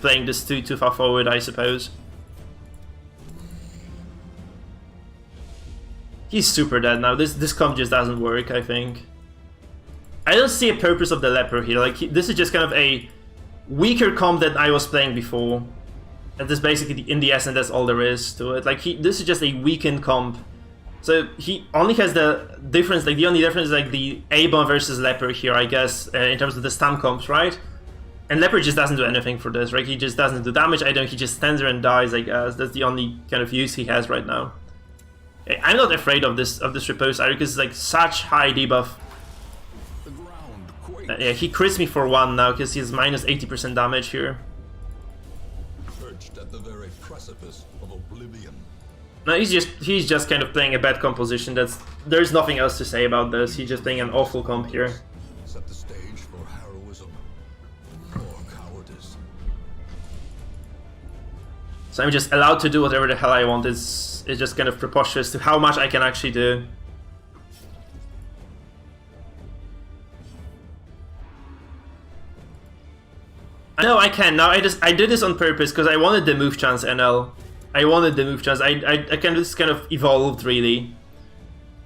playing this too far forward, I suppose. He's super dead now. This comp just doesn't work, I think. I don't see a purpose of the leper here. Like, this is just kind of a weaker comp than I was playing before. And this basically, in the essence, that's all there is to it. Like, this is just a weakened comp. So he only has the difference, like the only difference is like the A-bomb versus leper here, I guess, in terms of the stun comps, right? And leper just doesn't do anything for this, right? He just doesn't do damage. He just stands there and dies, I guess. That's the only kind of use he has right now. I'm not afraid of this repose either, because it's like such high debuff. Yeah, he crits me for 1 now because he's minus 80% damage here. Perched at the very precipice of oblivion. No, he's just kind of playing a bad composition. There's nothing else to say about this. He's just playing an awful comp here. Set the stage for heroism or cowardice. So I'm just allowed to do whatever the hell I want. It's just kind of preposterous to how much I can actually do. I know I can now. I did this on purpose because I wanted the move chance NL. I wanted the move chance. I just kind of evolved really.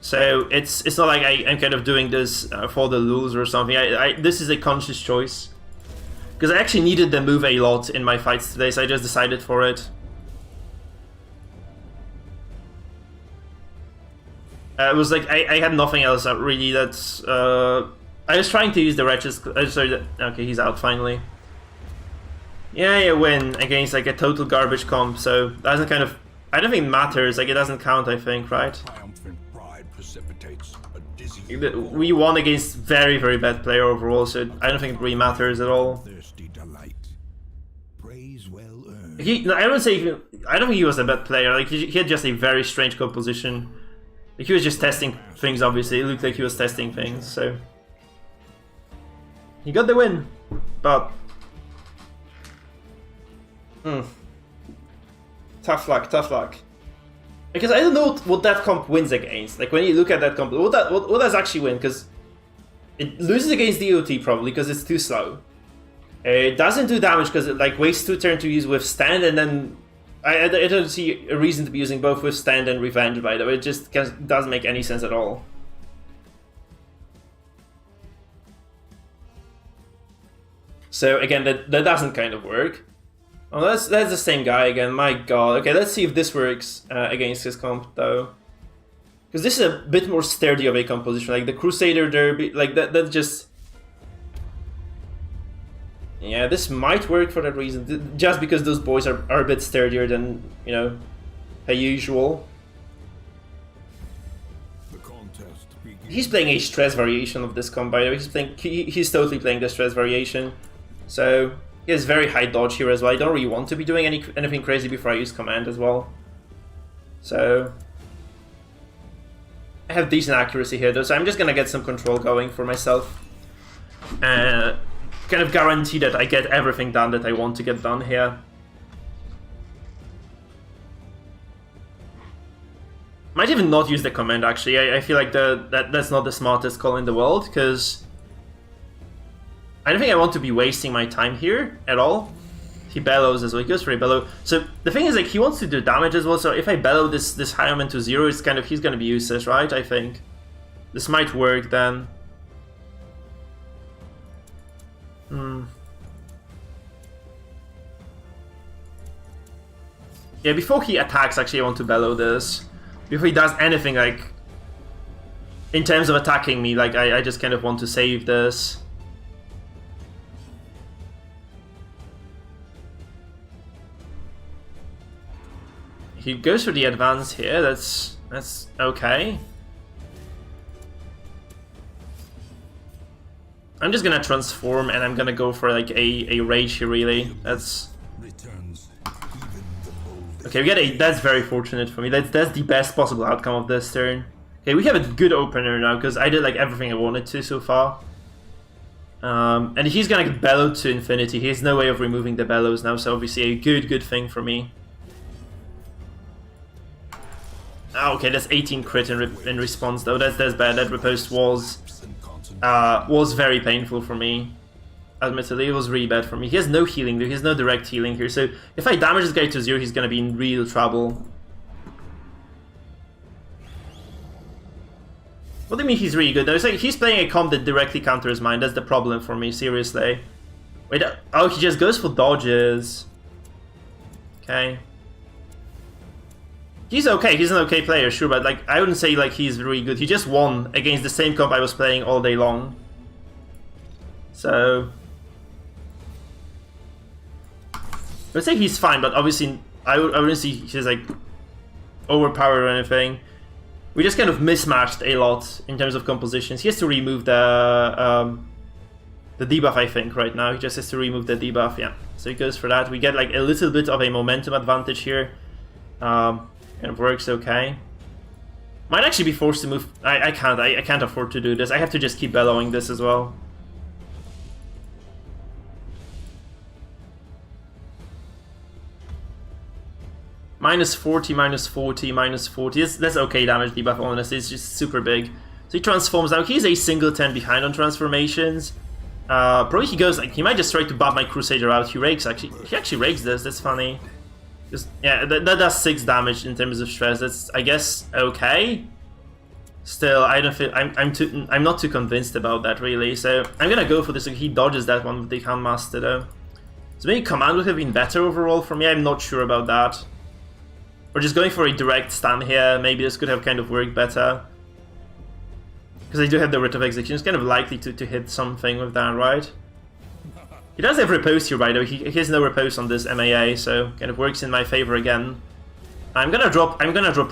So it's not like I'm kind of doing this for the lulz or something. This is a conscious choice because I actually needed the move a lot in my fights today, so I just decided for it. It was like I had nothing else really. That's I was trying to use the wretches. Sorry, okay, he's out finally. Yeah, you win against like a total garbage comp, so doesn't kind of. I don't think it matters. Like, it doesn't count, I think, right? Triumphant pride precipitates a dizzy. We won against very bad player overall, so I don't think it really matters at all. Thirsty delight. Praise well earned. I don't think he was a bad player. Like, he had just a very strange composition. Like, he was just testing things. Obviously, it looked like he was testing things. So he got the win, but. Tough luck. Because I don't know what that comp wins against. Like, when you look at that comp, what does actually win? Because it loses against DOT probably because it's too slow. It doesn't do damage because it like wastes 2 turns to use Withstand, and then I don't see a reason to be using both Withstand and Revenge. By the way, it just doesn't make any sense at all. So again, that doesn't kind of work. Oh, that's the same guy again. My God. Okay, let's see if this works against his comp though, because this is a bit more sturdy of a composition. Like the Crusader Derby, like that just. Yeah, this might work for that reason. Just because those boys are a bit sturdier than, you know, per usual. The contest begins. He's playing a stress variation of this comp, by the way. He's totally playing the stress variation. So he has very high dodge here as well. I don't really want to be doing anything crazy before I use command as well. So I have decent accuracy here though, so I'm just gonna get some control going for myself. Kind of guarantee that I get everything done that I want to get done here. Might even not use the command actually. I feel like that's not the smartest call in the world, because I don't think I want to be wasting my time here at all. He bellows as well, he goes for a bellow. So the thing is, like, he wants to do damage as well, so if I bellow this Highwayman to 0, it's kind of, he's gonna be useless, right? I think. This might work then. Yeah, before he attacks, actually I want to bellow this. Before he does anything, like, in terms of attacking me, like, I just kind of want to save this. He goes for the advance here, that's okay. I'm just gonna transform and I'm gonna go for like a rage here, really. That's okay, we get a, that's very fortunate for me. That's the best possible outcome of this turn. Okay, we have a good opener now because I did like everything I wanted to so far. And he's gonna get bellowed to infinity. He has no way of removing the bellows now, so obviously a good thing for me. Oh, okay, that's 18 crit in response though. That's bad. That riposte was very painful for me. Admittedly, it was really bad for me. He has no healing though. He has no direct healing here. So if I damage this guy to 0, he's gonna be in real trouble. What do you mean he's really good though? It's like he's playing a comp that directly counters mine. That's the problem for me, seriously. Wait, oh, he just goes for dodges. Okay. He's okay, he's an okay player, sure, but like I wouldn't say like he's really good. He just won against the same comp I was playing all day long. So I would say he's fine, but obviously I wouldn't see he's like overpowered or anything. We just kind of mismatched a lot in terms of compositions. He has to remove the debuff, I think, right now. He just has to remove the debuff, yeah. So he goes for that. We get like a little bit of a momentum advantage here. And it works okay. Might actually be forced to move. I can't afford to do this. I have to just keep bellowing this as well. Minus 40, minus 40, minus 40. That's okay damage debuff, honestly. It's just super big. So he transforms now. He's a single 10 behind on transformations. Probably he goes like he might just try to bop my Crusader out. He rakes actually. He actually rakes this. That's funny. Just, yeah, that does 6 damage in terms of stress. That's, I guess, okay. Still, I don't feel I'm not too convinced about that really. So I'm gonna go for this. He dodges that one with the Handmaster though. So maybe command would have been better overall for me. I'm not sure about that. Or just going for a direct stun here. Maybe this could have kind of worked better. Because I do have the Writ of Execution. It's kind of likely to hit something with that, right? He does have riposte here, by the way. He has no riposte on this MAA, so kind of works in my favor again. I'm gonna drop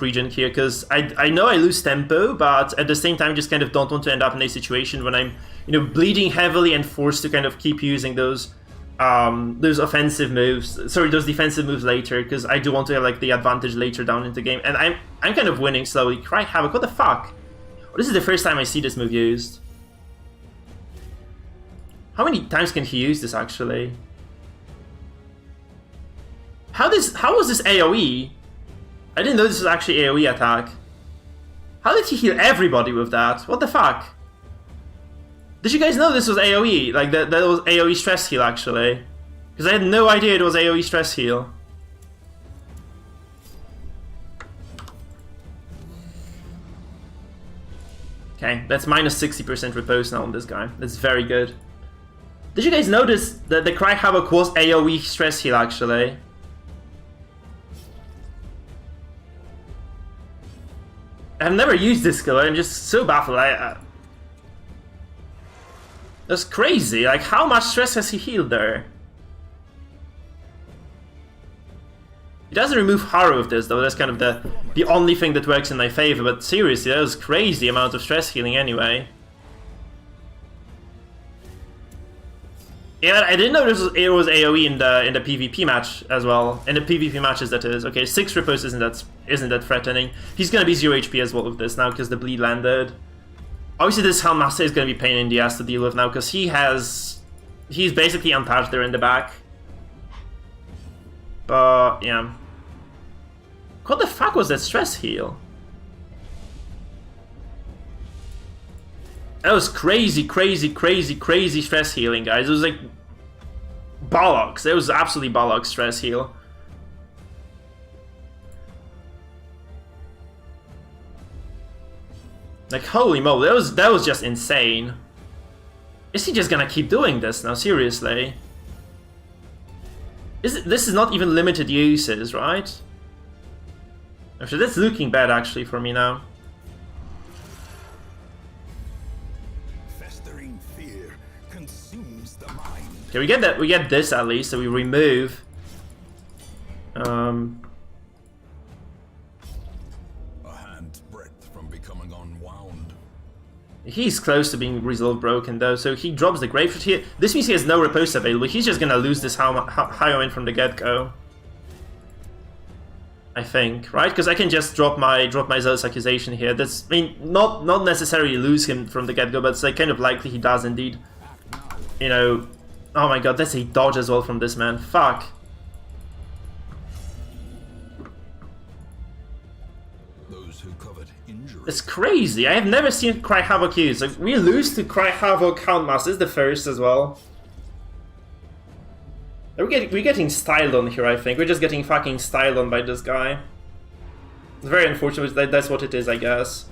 Regent here because I know I lose tempo, but at the same time, just kind of don't want to end up in a situation when I'm, you know, bleeding heavily and forced to kind of keep using those offensive moves. Sorry, those defensive moves later, because I do want to have like the advantage later down in the game. And I'm kind of winning slowly. Cry Havoc, what the fuck? Well, this is the first time I see this move used. How many times can he use this actually? How was this AoE? I didn't know this was actually AoE attack. How did he heal everybody with that? What the fuck? Did you guys know this was AoE? Like that was AoE stress heal actually? Because I had no idea it was AoE stress heal. Okay, that's minus 60% riposte now on this guy. That's very good. Did you guys notice that the Cry Havoc was AoE stress heal actually? I've never used this skill, I'm just so baffled. That's crazy, like how much stress has he healed there? He doesn't remove Harrow with this, though. That's kind of the only thing that works in my favor. But seriously, that was crazy amount of stress healing anyway. Yeah, I didn't know it was AoE in the PvP match as well. In the PvP matches, that is. Okay, 6 rippos isn't that threatening. He's gonna be 0 HP as well with this now because the bleed landed. Obviously, this Helmmaster is gonna be pain in the ass to deal with now because he's basically untouched there in the back. But yeah, what the fuck was that stress heal? That was crazy, crazy, crazy, crazy stress healing, guys. It was like bollocks. It was absolutely bollocks stress heal. Like, holy moly, that was just insane. Is he just gonna keep doing this now? Seriously? This is not even limited uses, right? Actually, that's looking bad actually for me now. Okay, we get that. We get this at least, so we remove. A hand's breadth from becoming unwound. He's close to being resolved broken though, so he drops the Grapefruit here. This means he has no repose available. He's just gonna lose this Highwayman from the get-go. I think, right? Because I can just drop my Zealous Accusation here. That's, I mean, not necessarily lose him from the get-go, but it's like kind of likely he does indeed. You know. Oh my god, that's a dodge as well from this man. Fuck. Those who covered injury. It's crazy. I have never seen Cry Havoc used. Like, we lose to Cry Havoc Houndmaster. It's the first as well. We're getting styled on here, I think. We're just getting fucking styled on by this guy. It's very unfortunate, but that's what it is, I guess.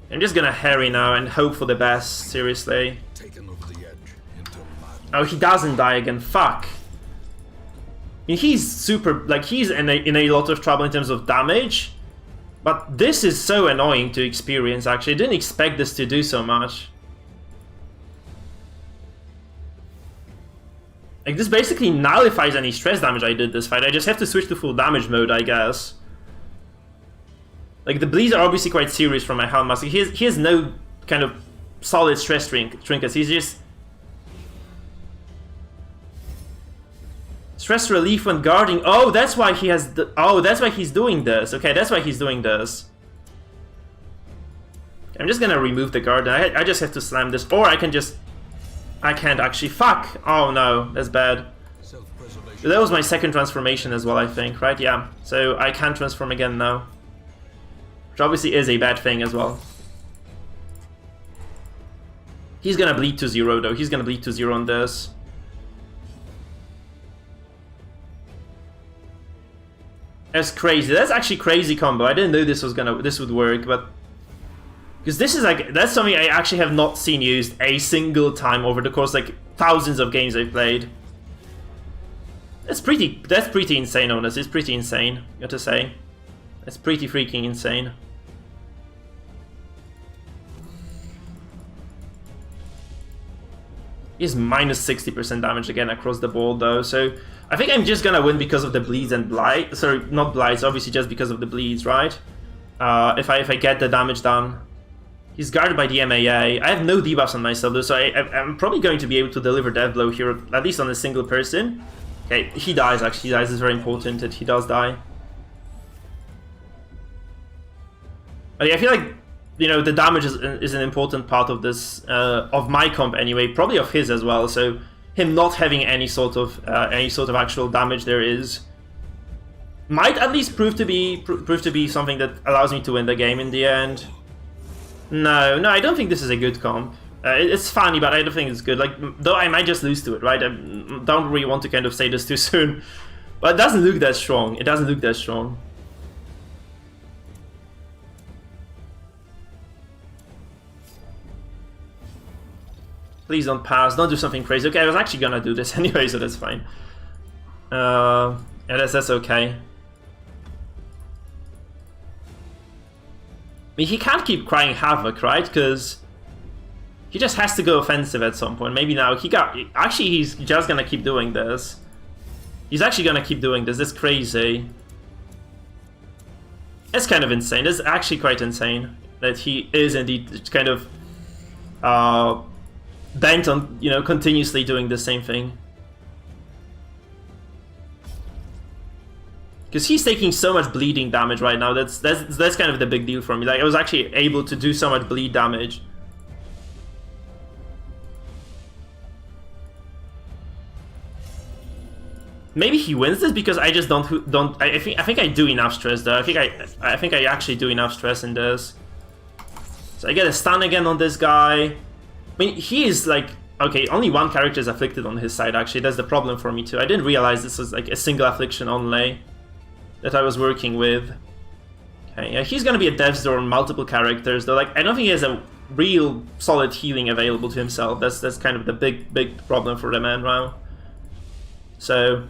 I'm just gonna harry now and hope for the best, seriously. Taken over the edge into Oh, he doesn't die again, fuck. I mean, he's super, like, he's in a lot of trouble in terms of damage. But this is so annoying to experience, actually. I didn't expect this to do so much. Like, this basically nullifies any stress damage I did this fight. I just have to switch to full damage mode, I guess. Like, the bleeds are obviously quite serious from my Houndmaster. He has no kind of solid stress trinkets. He's just... Stress relief when guarding. Oh, that's why he has the... Oh, that's why he's doing this. Okay, that's why he's doing this. I'm just gonna remove the guard. I just have to slam this. Or I can just... I can't actually. Fuck! Oh no, that's bad. That was my second transformation as well, I think, right? Yeah. So I can't transform again now. Which obviously is a bad thing as well. He's gonna bleed to 0 though. He's gonna bleed to 0 on this. That's crazy. That's actually crazy combo. I didn't know this would work, but because this is like, that's something I actually have not seen used a single time over the course like thousands of games I've played. That's pretty insane, honestly. It's pretty insane, got to say. That's pretty freaking insane. He's minus 60% damage again across the board though, so I think I'm just gonna win because of the bleeds and blight. Sorry, not blights, obviously just because of the bleeds, right? If I get the damage done. He's guarded by the MAA. I have no debuffs on myself though, so I'm probably going to be able to deliver Death Blow here, at least on a single person. Okay, he dies actually, he dies. It's very important that he does die. I feel like, you know, the damage is an important part of this, of my comp anyway, probably of his as well. So him not having any sort of actual damage there is might at least prove to be something that allows me to win the game in the end. No, I don't think this is a good comp. It's funny, but I don't think it's good. Like, though I might just lose to it, right? I don't really want to kind of say this too soon, but it doesn't look that strong. It doesn't look that strong. Please don't pass. Don't do something crazy. Okay, I was actually gonna do this anyway, so that's fine. Yeah, that's okay. I mean, he can't keep crying Havoc, right? Because He just has to go offensive at some point. Maybe now actually he's just gonna keep doing this. He's actually gonna keep doing this. That's crazy. It's kind of insane. It's actually quite insane that he is indeed kind of bent on, you know, continuously doing the same thing. Because he's taking so much bleeding damage right now. That's kind of the big deal for me. Like, I was actually able to do so much bleed damage. Maybe he wins this because I just don't. I think I do enough stress though. I think I actually do enough stress in this. So I get a stun again on this guy. I mean, he is like, okay, only one character is afflicted on his side. Actually, that's the problem for me too. I didn't realize this was like a single affliction only that I was working with. Okay, yeah, he's gonna be a Death's Door on multiple characters though. Like, I don't think he has a real solid healing available to himself. That's kind of the big problem for the man now. So.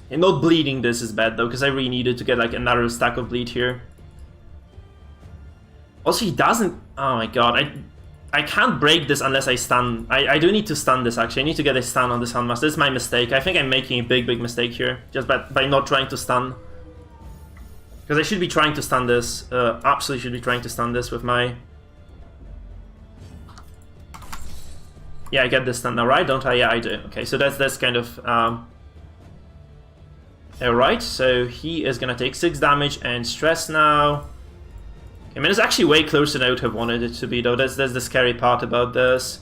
And not bleeding this is bad though, because I really needed to get like another stack of bleed here. Also, he doesn't. Oh my god, I can't break this unless I stun. I do need to stun this actually. I need to get a stun on this Handmaster. This is my mistake. I think I'm making a big mistake here just by not trying to stun. Because I should be trying to stun this. Absolutely should be trying to stun this with my. Yeah, I get this stun now, right? Don't I? Yeah, I do. Okay, so that's kind of. Alright, so he is gonna take 6 damage and stress now. I mean, it's actually way closer than I would have wanted it to be, though. That's the scary part about this.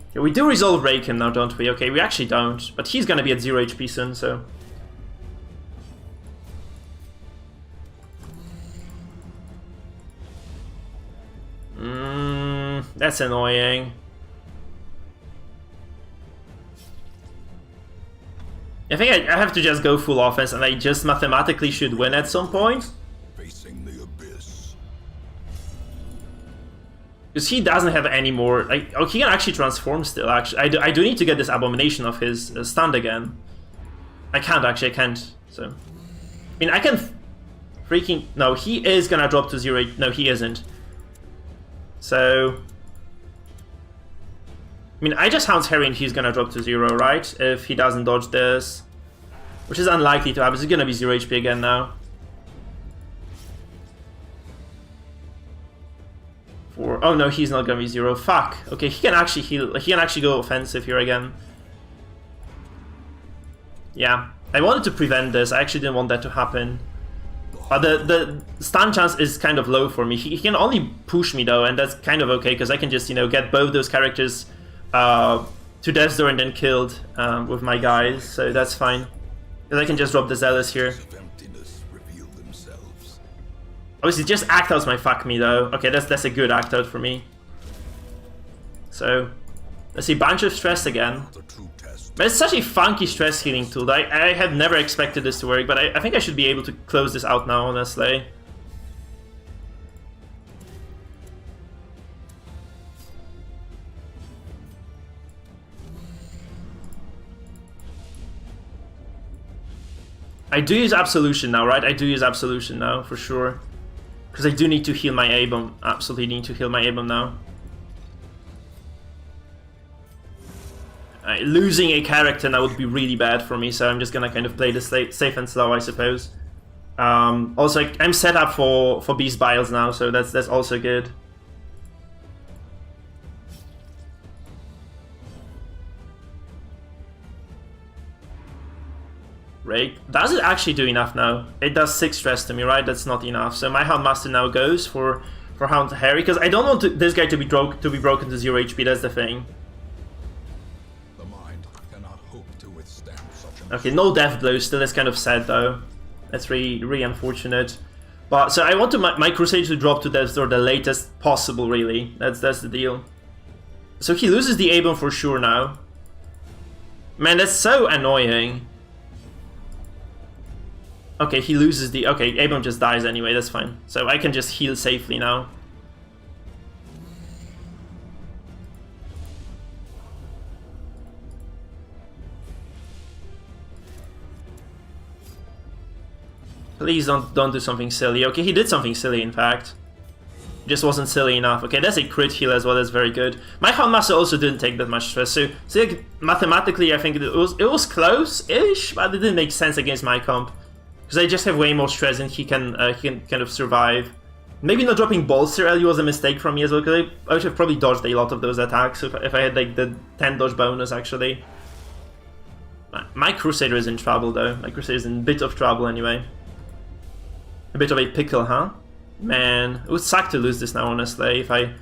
Okay, we do resolve break him now, don't we? Okay, we actually don't, but he's gonna be at 0 HP soon, so. That's annoying. I think I have to just go full offense, and I just mathematically should win at some point. Facing the abyss. Because he doesn't have any more. Like, oh, he can actually transform still. Actually, I do need to get this abomination of his stunned again. I can't actually. I can't. So, I mean, I can freaking. No, he is gonna drop to 0. No, he isn't. So. I mean, I just Hound's Harry and he's gonna drop to 0, right? If he doesn't dodge this. Which is unlikely to happen. He's gonna be 0 HP again now. Oh no, he's not gonna be 0. Fuck. Okay, he can actually heal. He can actually go offensive here again. Yeah. I wanted to prevent this. I actually didn't want that to happen. But the stun chance is kind of low for me. He can only push me though, and that's kind of okay, because I can just, you know, get both those characters to Death's Door and then killed with my guys, so that's fine. Because I can just drop the Exaelus here. Obviously, just act outs might fuck me though. Okay, that's a good act out for me. So, let's see, bunch of stress again. But it's such a funky stress healing tool. I had never expected this to work, but I think I should be able to close this out now, honestly. I do use Absolution now, right? I do use Absolution now, for sure. Because I do need to heal my A-bomb. Absolutely need to heal my A-bomb now. Losing a character now would be really bad for me, so I'm just gonna kind of play this safe and slow, I suppose. Also, I'm set up for Beast Biles now, so that's also good. Right. Does it actually do enough now? It does 6 stress to me, right? That's not enough. So my Houndmaster now goes for Hound Harry, because I don't want this guy to be broken to 0 HP, that's the thing. The mind cannot hope to withstand such an Okay, no death blows, still that's kind of sad though. That's really unfortunate. But so I want my Crusader to drop to Death's Door the latest possible, really. That's the deal. So he loses the A-bomb for sure now. Man, that's so annoying. Okay, he loses the... Okay, A-bomb just dies anyway, that's fine. So I can just heal safely now. Please don't do something silly. Okay, he did something silly, in fact. Just wasn't silly enough. Okay, that's a crit heal as well, that's very good. My Houndmaster also didn't take that much stress, so like, mathematically I think it was close-ish, but it didn't make sense against my comp. Because I just have way more stress and he can kind of survive. Maybe not dropping Bolster early was a mistake from me as well, because I would have probably dodged a lot of those attacks if I had like the 10 dodge bonus actually. My Crusader is in trouble though. My Crusader is in a bit of trouble anyway. A bit of a pickle, huh? Man, it would suck to lose this now, honestly, if I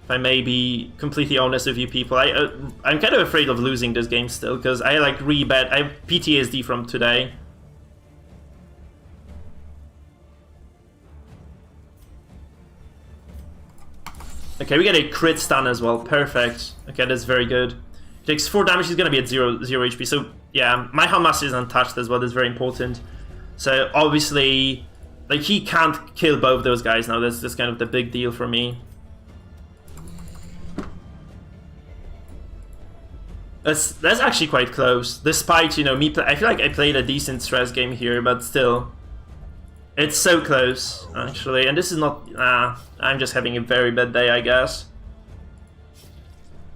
may be completely honest with you people. I'm kind of afraid of losing this game still, because I like re-bet. I have PTSD from today. Okay, we get a crit stun as well, perfect. Okay, that's very good. Takes 4 damage, he's gonna be at 0 HP, so yeah, my Houndmaster is untouched as well, that's very important. So obviously, like, he can't kill both those guys now. That's kind of the big deal for me. That's actually quite close. Despite, you know, me, I feel like I played a decent stress game here, but still, it's so close actually. And this is not. I'm just having a very bad day, I guess.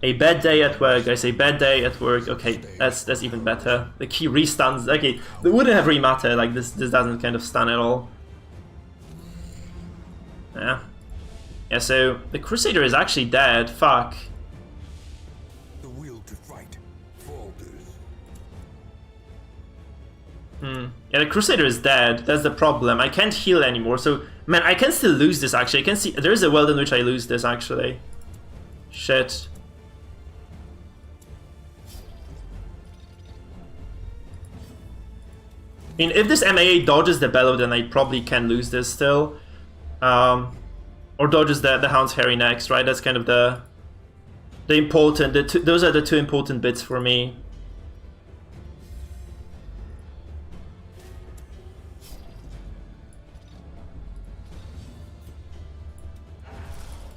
A bad day at work, guys. A bad day at work. Okay, that's even better. The key restuns. Okay, it wouldn't have really mattered. Like this doesn't kind of stun at all. Yeah. Yeah. So the Crusader is actually dead. Fuck. The will to fight falters. Yeah, the Crusader is dead. That's the problem. I can't heal anymore. So man, I can still lose this. Actually, I can see there is a world in which I lose this. Actually, shit. I mean, if this MAA dodges the Bellow, then I probably can lose this still. Or dodges the Hound's Harry next, right? That's kind of the important, those are the two important bits for me.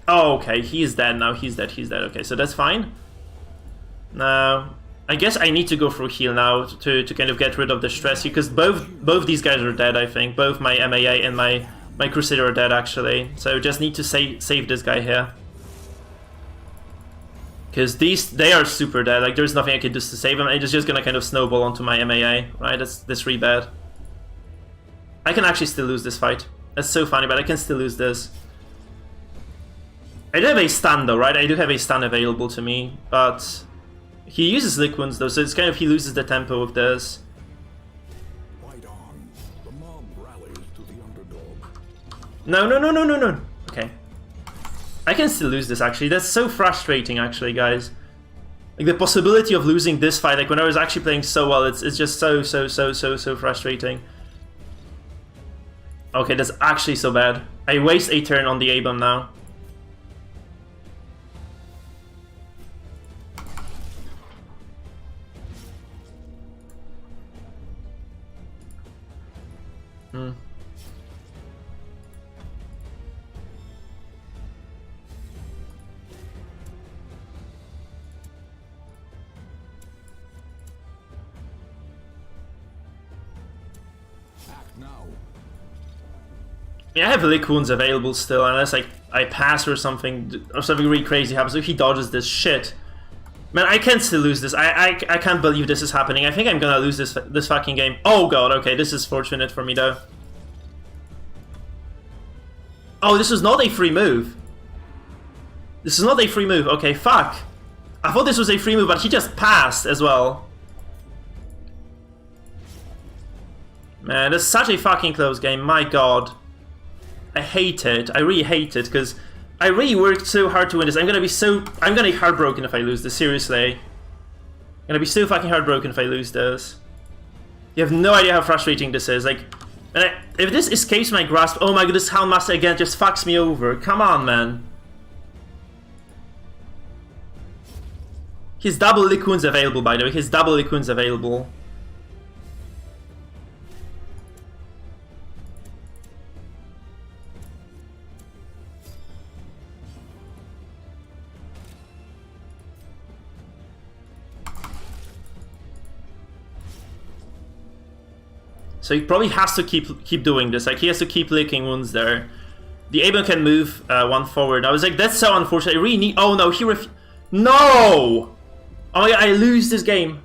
Oh, okay, he's dead now, he's dead. Okay, so that's fine. Now, I guess I need to go for heal now to kind of get rid of the stress, because both these guys are dead, I think. Both my MAA and my Crusader are dead, actually. So just need to save this guy here. Because they are super dead, like there's nothing I can do to save them, and it's just gonna kind of snowball onto my MAA, right? That's really bad. I can actually still lose this fight. That's so funny, but I can still lose this. I do have a stun though, right? I do have a stun available to me, but he uses Lick Wounds though, so it's kind of, he loses the tempo of this. Fight on. The mob rallies to the underdog. No. Okay. I can still lose this actually. That's so frustrating actually, guys. Like the possibility of losing this fight, like when I was actually playing so well, it's just so frustrating. Okay, that's actually so bad. I waste a turn on the A-bomb now. Yeah, I have Lick Wounds available still, unless I pass or something really crazy happens. So he dodges this shit. Man, I can still lose this. I can't believe this is happening. I think I'm gonna lose this fucking game. Oh god, okay, this is fortunate for me though. Oh, this was not a free move. This is not a free move. Okay, fuck. I thought this was a free move, but he just passed as well. Man, that's such a fucking close game. My god. I hate it. I really hate it, because I really worked so hard to win this. I'm gonna be heartbroken if I lose this, seriously. I'm gonna be so fucking heartbroken if I lose this. You have no idea how frustrating this is. Like, if this escapes my grasp, oh my god, this Houndmaster again just fucks me over. Come on, man. His double Lick Wounds available, by the way. His double Lick Wounds available. So he probably has to keep doing this. Like, he has to keep licking wounds there. The A-bomb can move one forward. I was like, that's so unfortunate. I really need... Oh no, he No! Oh my god, I lose this game.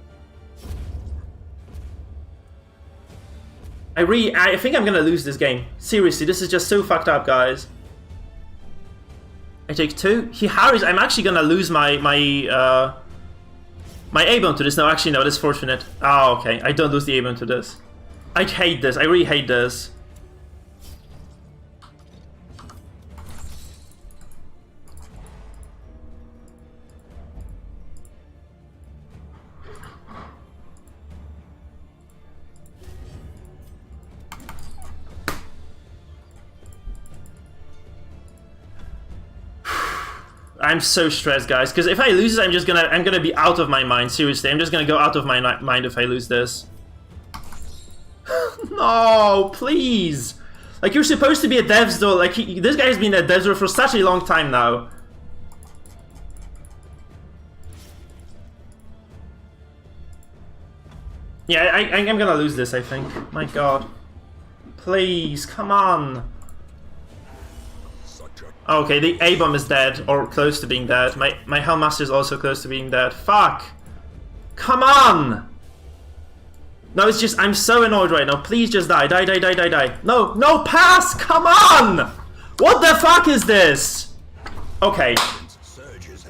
I think I'm gonna lose this game. Seriously, this is just so fucked up, guys. I take 2. He harries. I'm actually gonna lose my A-bomb to this. No, actually, no, that's fortunate. Oh, okay. I don't lose the A-bomb to this. I hate this. I really hate this. I'm so stressed, guys, because if I lose this, I'm gonna be out of my mind. Seriously, I'm just gonna go out of my mind if I lose this. No, please. Like, you're supposed to be a devs though. Like, this guy has been a devs for such a long time now. Yeah, I'm gonna lose this, I think. My god. Please, come on. Okay, the A-bomb is dead, or close to being dead. My Hellmaster is also close to being dead. Fuck! Come on! No, it's just, I'm so annoyed right now. Please just die. Die, die, die, die, die. No, no, pass! Come on! What the fuck is this? Okay.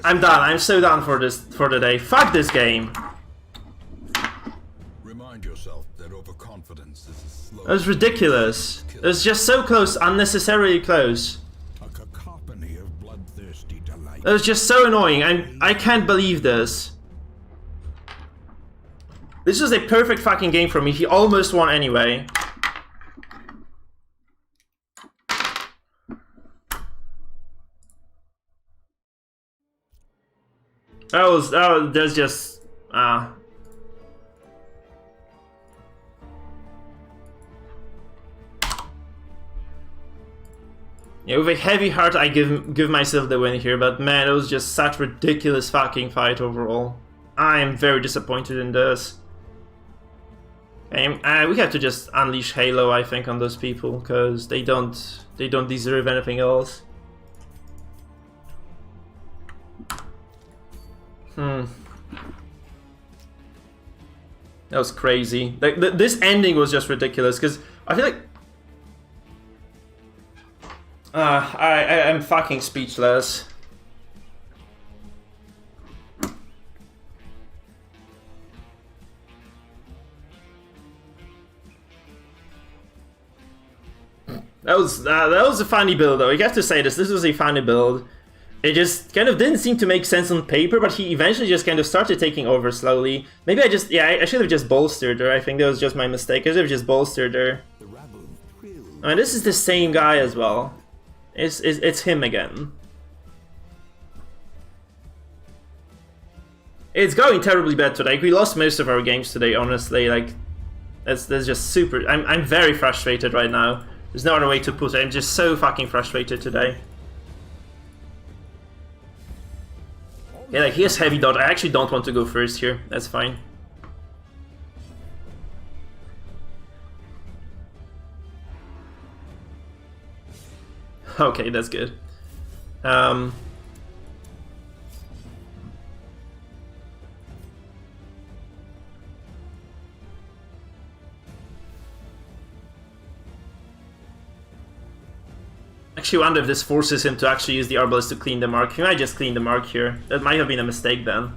I'm done. I'm so done for the day. Fuck this game. Remind yourself that overconfidence is a slow. That was ridiculous. It was just so close, unnecessarily close. That was just so annoying. I can't believe this. This was a perfect fucking game for me. He almost won anyway. That's just yeah, with a heavy heart, I give myself the win here, but man, it was just such ridiculous fucking fight overall. I am very disappointed in this. Okay, we have to just unleash Halo, I think, on those people, because they don't deserve anything else. That was crazy. Like, this ending was just ridiculous, because I feel like I'm fucking speechless. That was a funny build, though. You have to say this. This was a funny build. It just kind of didn't seem to make sense on paper, but he eventually just kind of started taking over slowly. Maybe I should have just bolstered her. I think that was just my mistake. I should have just bolstered her. I mean, this is the same guy as well. It's him again. It's going terribly bad today. We lost most of our games today, honestly. Like, that's just super. I'm very frustrated right now. There's no other way to put it. I'm just so fucking frustrated today. Yeah, like, he has heavy dot. I actually don't want to go first here. That's fine. Okay, that's good. Actually wonder if this forces him to actually use the Arbalest to clean the mark. He might just clean the mark here. That might have been a mistake then.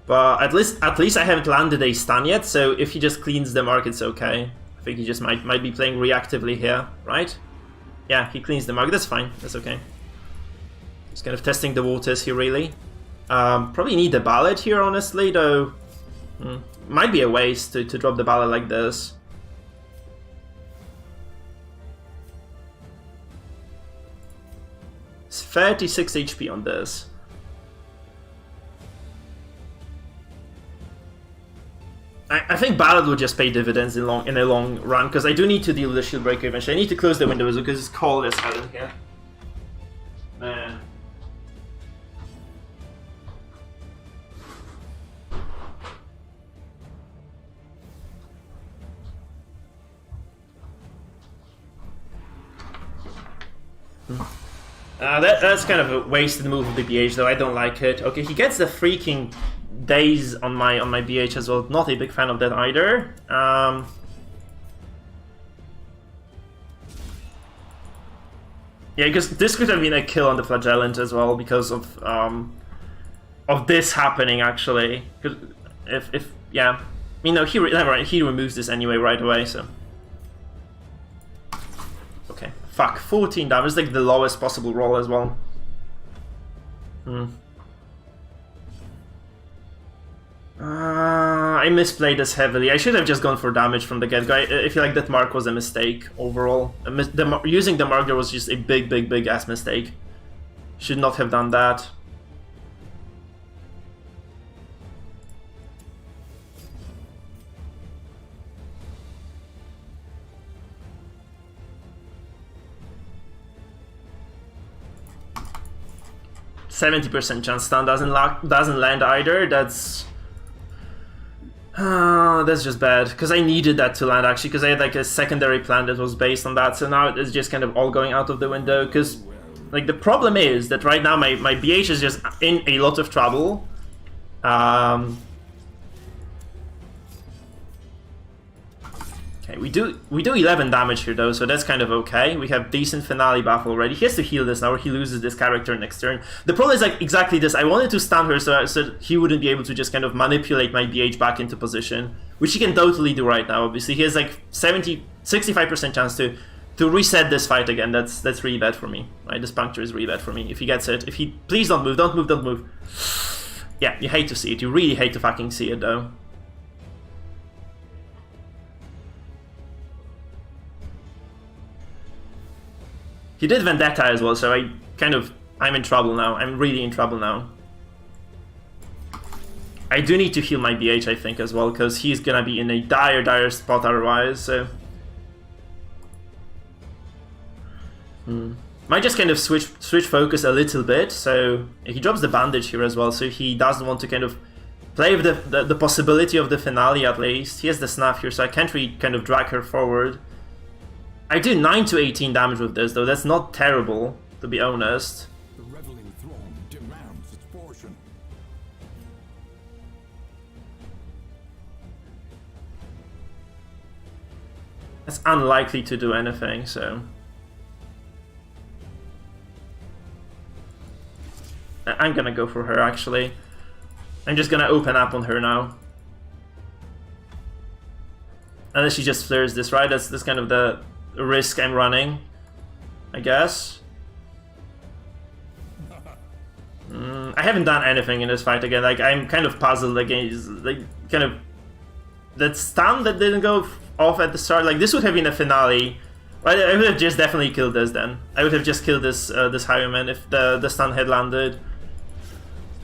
But at least I haven't landed a stun yet, so if he just cleans the mark, it's okay. I think he just might be playing reactively here, right? Yeah, he cleans the mark. That's fine. That's okay. Just kind of testing the waters here, really. Probably need the ballad here, honestly, though. Might be a waste to drop the ballad like this. It's 36 HP on this. I think Ballad will just pay dividends in a long run, because I do need to deal with the shield breaker eventually. I need to close the windows because it's cold as hell in here. Man. That's kind of a wasted move of the BH, though. I don't like it. Okay, he gets the freaking daze on my BH as well. Not a big fan of that either. Yeah, because this could have been a kill on the Flagellant as well because of this happening actually. Because if yeah, you know, he removes this anyway right away. So okay, fuck, 14 damage, like the lowest possible roll as well. I misplayed this heavily. I should have just gone for damage from the get-go. I feel like that mark was a mistake overall. Using the mark there was just a big ass mistake. Should not have done that. %70 chance stun doesn't land either. That's just bad, because I needed that to land actually, because I had like a secondary plan that was based on that, so now it's just kind of all going out of the window, because like the problem is that right now my BH is just in a lot of trouble. Okay, we do 11 damage here though, so that's kind of okay. We have decent finale buff already. He has to heal this now or he loses this character next turn. The problem is like exactly this. I wanted to stun her so he wouldn't be able to just kind of manipulate my BH back into position, which he can totally do right now. Obviously, he has like 65% chance to reset this fight again. That's really bad for me. Right, this puncture is really bad for me. If he gets it, please don't move, don't move. Yeah, you hate to see it. You really hate to fucking see it though. He did Vendetta as well, so I'm in trouble now. I'm really in trouble now. I do need to heal my BH, I think, as well, because he's gonna be in a dire spot otherwise, so... Might just kind of switch focus a little bit, so he drops the bandage here as well, so he doesn't want to kind of play with the possibility of the finale at least. He has the snap here, so I can't really kind of drag her forward. I do 9 to 18 damage with this, though. That's not terrible, to be honest. The reveling throng demands its portion. That's unlikely to do anything, so... I'm gonna go for her, actually. I'm just gonna open up on her now. Unless she just flares this, right? That's kind of the risk I'm running, I guess. I haven't done anything in this fight again. Like, I'm kind of puzzled against, like, kind of that stun that didn't go off at the start. Like, this would have been a finale. I would have just definitely killed this then. I would have just killed this this Highwayman if the stun had landed.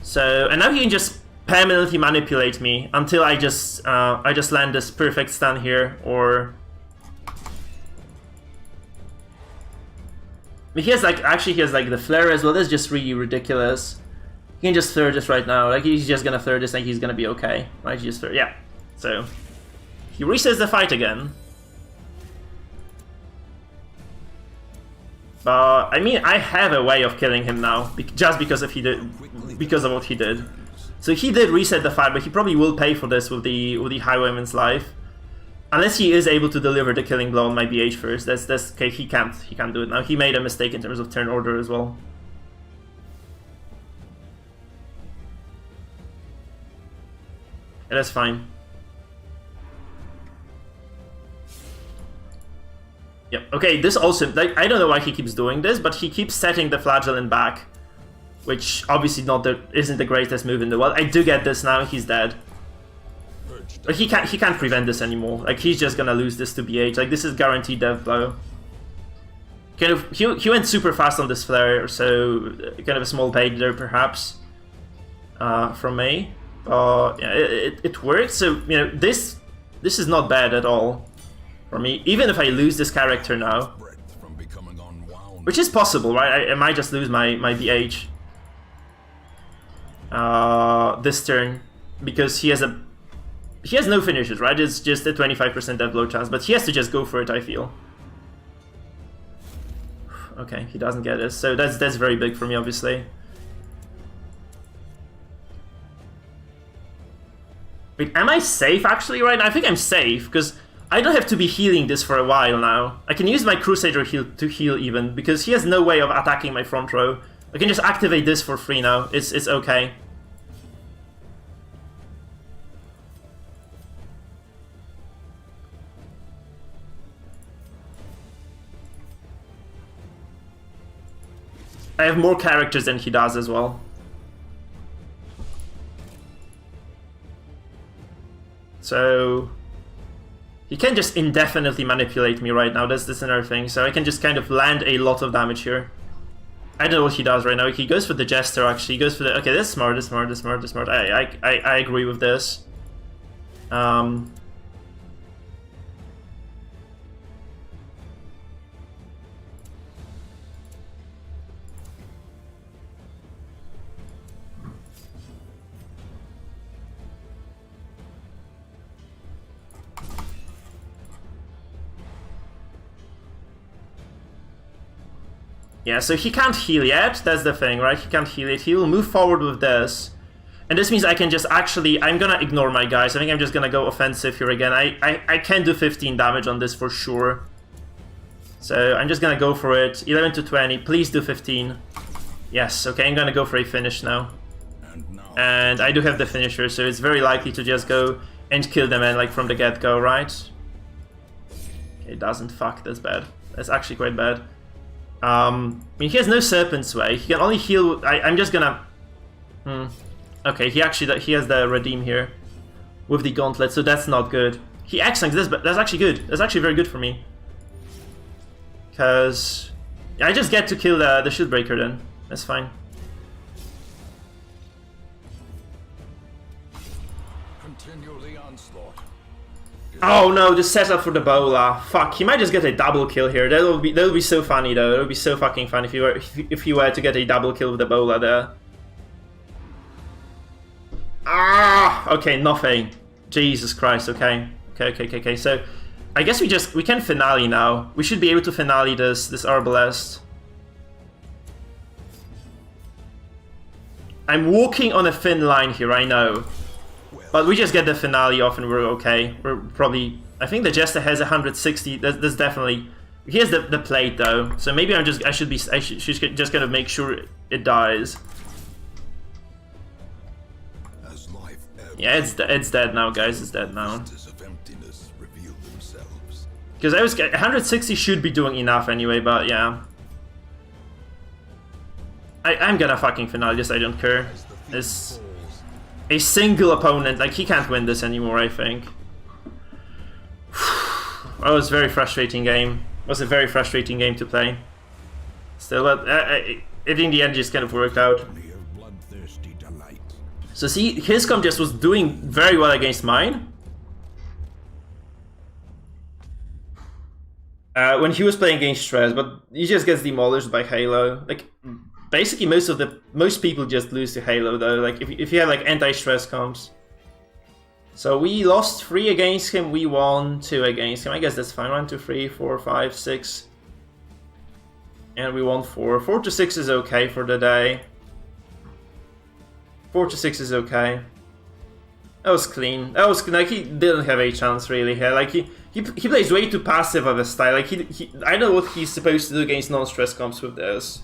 So, and now he can just permanently manipulate me until I just land this perfect stun here, or he has like the flare as well. That's just really ridiculous. He can just flare this right now. Like, he's just gonna flare this and he's gonna be okay. Right? He just flare, yeah. So he resets the fight again. But I mean, I have a way of killing him now, just because of what he did. So he did reset the fight, but he probably will pay for this with the Highwayman's life. Unless he is able to deliver the killing blow on my BH first. That's okay. He can't do it now. He made a mistake in terms of turn order as well. Yeah, that's fine. Yep. Okay. This also, like, I don't know why he keeps doing this, but he keeps setting the Flagellant back, which obviously isn't the greatest move in the world. I do get this now. He's dead. But he can't prevent this anymore. Like, he's just gonna lose this to BH. Like, this is guaranteed death blow. Kind of, he went super fast on this flare, so kind of a small bait there perhaps from me. Yeah, it works. So, you know, this is not bad at all for me. Even if I lose this character now, which is possible, right? I might just lose my BH this turn because he has no finishes, right? It's just a 25% death blow chance, but he has to just go for it, I feel. okay, he doesn't get this. So that's very big for me, obviously. Wait, am I safe actually right now? I think I'm safe, because I don't have to be healing this for a while now. I can use my Crusader heal to heal even, because he has no way of attacking my front row. I can just activate this for free now. It's okay. I have more characters than he does as well. So he can just indefinitely manipulate me right now. That's another thing. So I can just kind of land a lot of damage here. I don't know what he does right now. He goes for the Jester actually. He goes for the... Okay, that's smart, that's smart, that's smart, that's smart. I agree with this. Yeah, so he can't heal yet, that's the thing, right? He can't heal it. He will move forward with this. And this means I can just actually... I'm gonna ignore my guys. I think I'm just gonna go offensive here again. I can do 15 damage on this for sure. So I'm just gonna go for it. 11 to 20. Please do 15. Yes, okay, I'm gonna go for a finish now. And I do have the finisher, so it's very likely to just go and kill the man like from the get-go, right? It doesn't. Fuck, that's bad. That's actually quite bad. I mean, he has no Serpent's Way. He can only heal... I'm just gonna... Okay, he has the Redeem here with the Gauntlet, so that's not good. He X-Sanks this, but that's actually good. That's actually very good for me. Because... I just get to kill the Shieldbreaker then. That's fine. Continue the onslaught. Oh no, the setup for the Bola. Fuck, he might just get a double kill here. That would be so funny though. That would be so fucking fun if you were to get a double kill with the Bola there. Ah, okay, nothing. Jesus Christ. Okay. So I guess we can finale now. We should be able to finale this Arbalest. I'm walking on a thin line here, I know. But we just get the finale off and we're okay. We're probably... I think the Jester has 160. That's definitely... He has the plate though. So maybe I should just kind of make sure it dies. Yeah, it's dead now, guys. It's dead now. Because 160 should be doing enough anyway, but yeah. I'm gonna fucking finale this, I don't care. It's a single opponent, like he can't win this anymore, I think. That was a very frustrating game. It was a very frustrating game to play. Still, it in the end just kind of worked out. So see, his comp just was doing very well against mine. When he was playing against Stress, but he just gets demolished by Halo. Like, basically most people just lose to Halo though, like if you have like anti-stress comps. So we lost 3 against him, we won 2 against him. I guess that's fine. 1, 2, 3, 4, 5, 6. And we won 4. 4 to 6 is okay for the day. 4 to 6 is okay. That was clean. That was like he didn't have a chance really here. Like he plays way too passive of a style. Like I don't know what he's supposed to do against non-stress comps with this.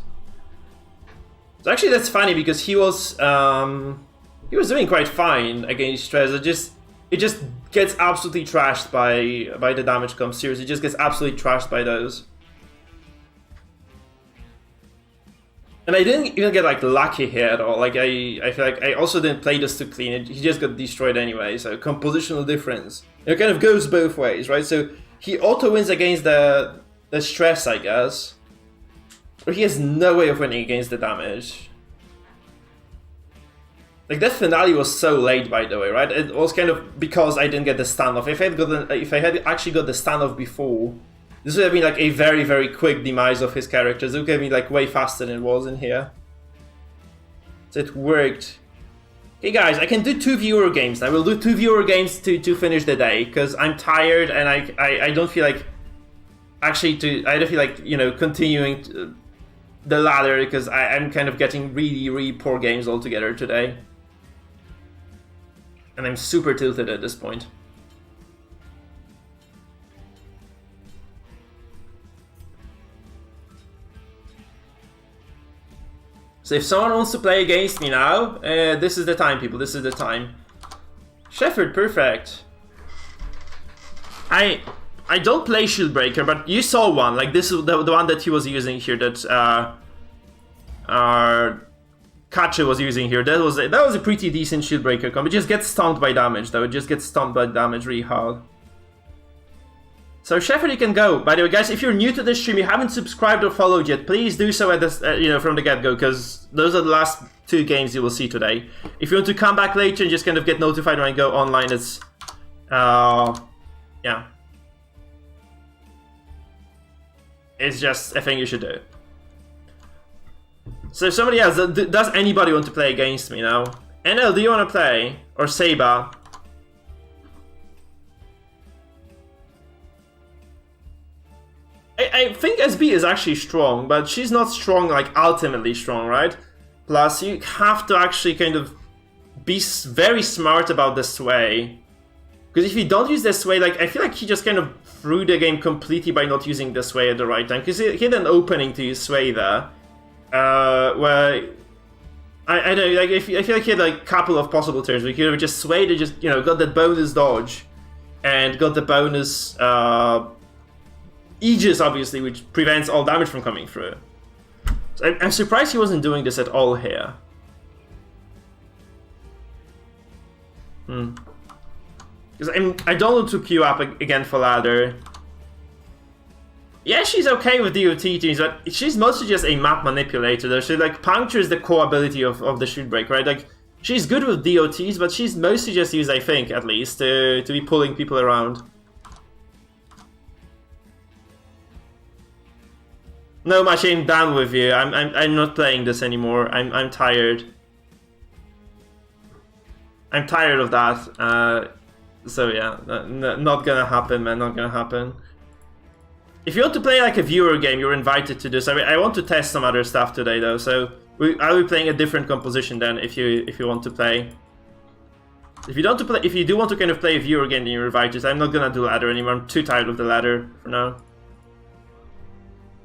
So actually that's funny because he was doing quite fine against stress. It just gets absolutely trashed by the damage comps. Seriously, it just gets absolutely trashed by those. And I didn't even get like lucky here at all. Like I feel like I also didn't play this too clean. He just got destroyed anyway. So compositional difference. It kind of goes both ways, right? So he auto wins against the stress, I guess. But he has no way of winning against the damage. Like that finale was so late, by the way, right? It was kind of because I didn't get the standoff. If I had actually got the standoff before, this would have been like a very, very quick demise of his characters. It would have been like way faster than it was in here. So it worked. Hey guys, I can do 2 viewer games. I will do 2 viewer games to finish the day because I'm tired and I don't feel like actually I don't feel like, you know, continuing the ladder because I'm kind of getting really poor games altogether today. And I'm super tilted at this point. So if someone wants to play against me now, this is the time, people. This is the time. Shepherd, perfect. I don't play Shieldbreaker, but you saw one. Like this is the one that he was using here. That Kacha was using here. That was a pretty decent Shieldbreaker combo. It just gets stunned by damage, though. It just gets stunned by damage really hard. So Shepherd, you can go. By the way, guys, if you're new to this stream, you haven't subscribed or followed yet, please do so at this, you know, from the get-go, because those are the last 2 games you will see today. If you want to come back later and just kind of get notified when I go online, it's, yeah. It's just a thing you should do. So somebody else, does anybody want to play against me now? NL, do you want to play? Or Seba? I think SB is actually strong, but she's not strong, like ultimately strong, right? Plus, you have to actually kind of be very smart about the sway. Because if you don't use the sway, like, I feel like he just kind of threw the game completely by not using the sway at the right time. Because he had an opening to use sway there. Where I don't know, like, I feel like he had like a couple of possible turns where he could have just swayed and just, you know, got that bonus dodge. And got the bonus Aegis, obviously, which prevents all damage from coming through. So I'm surprised he wasn't doing this at all here. Because I don't want to queue up again for ladder. Yeah, she's okay with DOT teams, but she's mostly just a map manipulator, though. She, like, punctures the core ability of the Shieldbreak, right? Like, she's good with DOTs, but she's mostly just used, I think, at least, to be pulling people around. No, Machi, I'm done with you. I'm not playing this anymore. I'm tired. I'm tired of that. So yeah, not gonna happen, man. Not gonna happen. If you want to play like a viewer game, you're invited to this. I mean, I want to test some other stuff today, though. So I'll be playing a different composition then. If you want to play. If you do want to kind of play a viewer game, then you're invited. I'm not gonna do ladder anymore. I'm too tired of the ladder for now.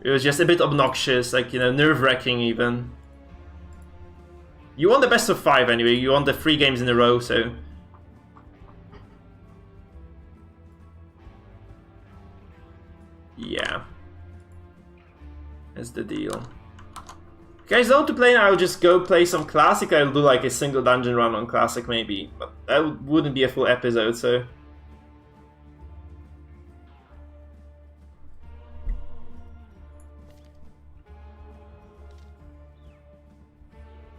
It was just a bit obnoxious, like, you know, nerve-wracking even. You won the best of 5 anyway, you won the 3 games in a row, so... Yeah. That's the deal. Guys, don't want to play now, I'll just go play some Classic. I'll do like a single dungeon run on Classic maybe, but that wouldn't be a full episode, so...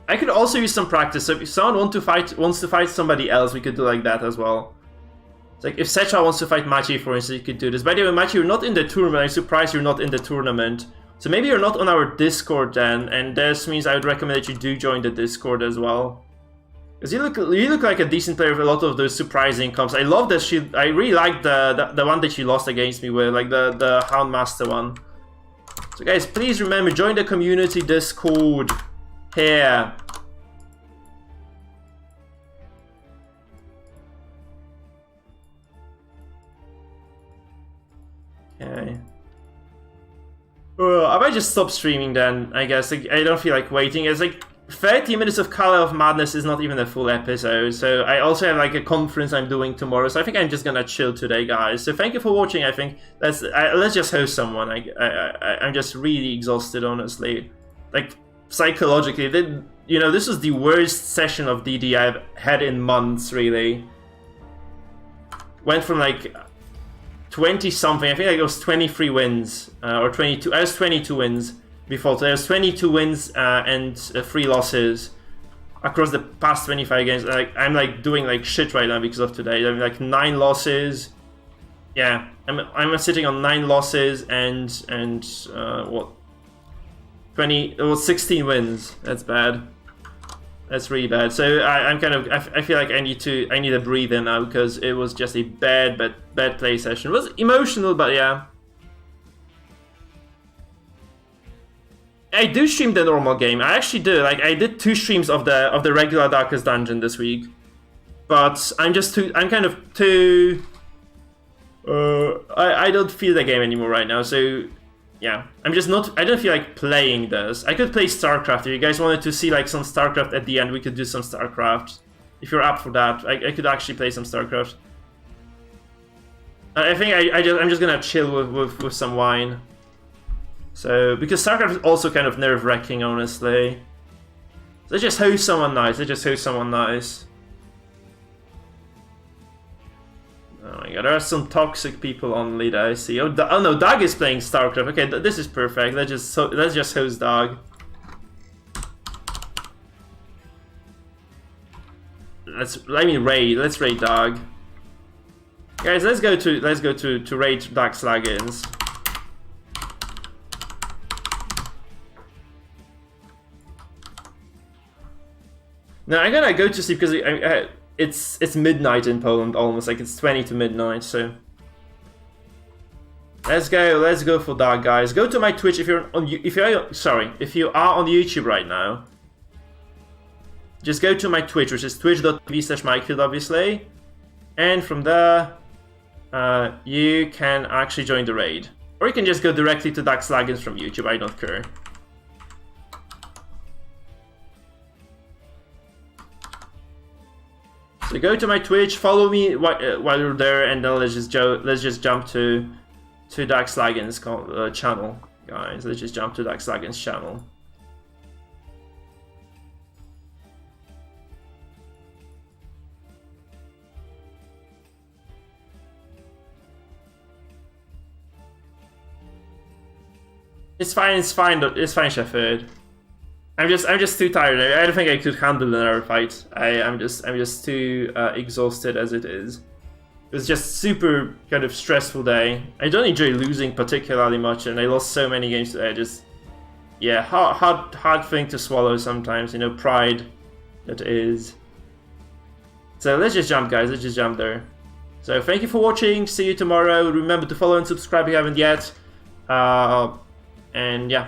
I could also use some practice, so if someone wants to fight somebody else, we could do like that as well. It's like if Secha wants to fight Machi, for instance, you could do this. By the way, Machi, you're not in the tournament. I'm surprised you're not in the tournament. So maybe you're not on our Discord then, and this means I would recommend that you do join the Discord as well. Because you look like a decent player with a lot of those surprising comps. I love that I really like the one that she lost against me with, like the Houndmaster one. So guys, please remember, join the community Discord. Here. Okay. I might just stop streaming then, I guess. Like, I don't feel like waiting. It's like 30 minutes of Color of Madness is not even a full episode. So I also have like a conference I'm doing tomorrow. So I think I'm just gonna chill today, guys. So thank you for watching. I think let's just host someone. I'm just really exhausted, honestly. Like, psychologically, you know, this was the worst session of DD I've had in months, really. Went from like 20 something, I think like it was 23 wins, or 22, I was 22 wins before, so I was 22 wins and 3 losses across the past 25 games. Like, I'm like doing like shit right now because of today. I'm like 9 losses, yeah, I'm sitting on 9 losses and what? 16 wins. That's bad. That's really bad. So I'm kind of, I feel like I need a breather now because it was just a bad play session. It was emotional, but yeah. I do stream the normal game. I actually do. Like, I did 2 streams of the regular Darkest Dungeon this week, but I'm kind of too. I don't feel the game anymore right now. So yeah, I'm just not. I don't feel like playing this. I could play StarCraft if you guys wanted to see like some StarCraft at the end. We could do some StarCraft if you're up for that. I could actually play some StarCraft. I think I'm just gonna chill with some wine. So, because StarCraft is also kind of nerve-wracking, honestly. Let's just host someone nice. Oh my god, there are some toxic people on lead, I see. Oh no, Doug is playing StarCraft. Okay, this is perfect. Let's just host Doug. Let's raid Doug. Guys, let's go to raid Doug Sluggins. Now I'm gonna go to sleep because it's midnight in Poland almost, like it's 20 to midnight. So let's go for that, guys. Go to my Twitch if you are on YouTube right now. Just go to my Twitch, which is twitch.tv/Mikefield, obviously, and from there you can actually join the raid, or you can just go directly to Dax Lagins from YouTube. I don't care. So go to my Twitch, follow me while you're there, and then let's just jump to Dax Lagins channel, guys. Let's just jump to Dax Lagins channel. It's fine, Shepard. I'm just too tired. I don't think I could handle another fight. I'm just too exhausted as it is. It was just super kind of stressful day. I don't enjoy losing particularly much, and I lost so many games today. Yeah, hard thing to swallow sometimes. You know, pride. That is. So let's just jump, guys. Let's just jump there. So thank you for watching. See you tomorrow. Remember to follow and subscribe if you haven't yet. And yeah.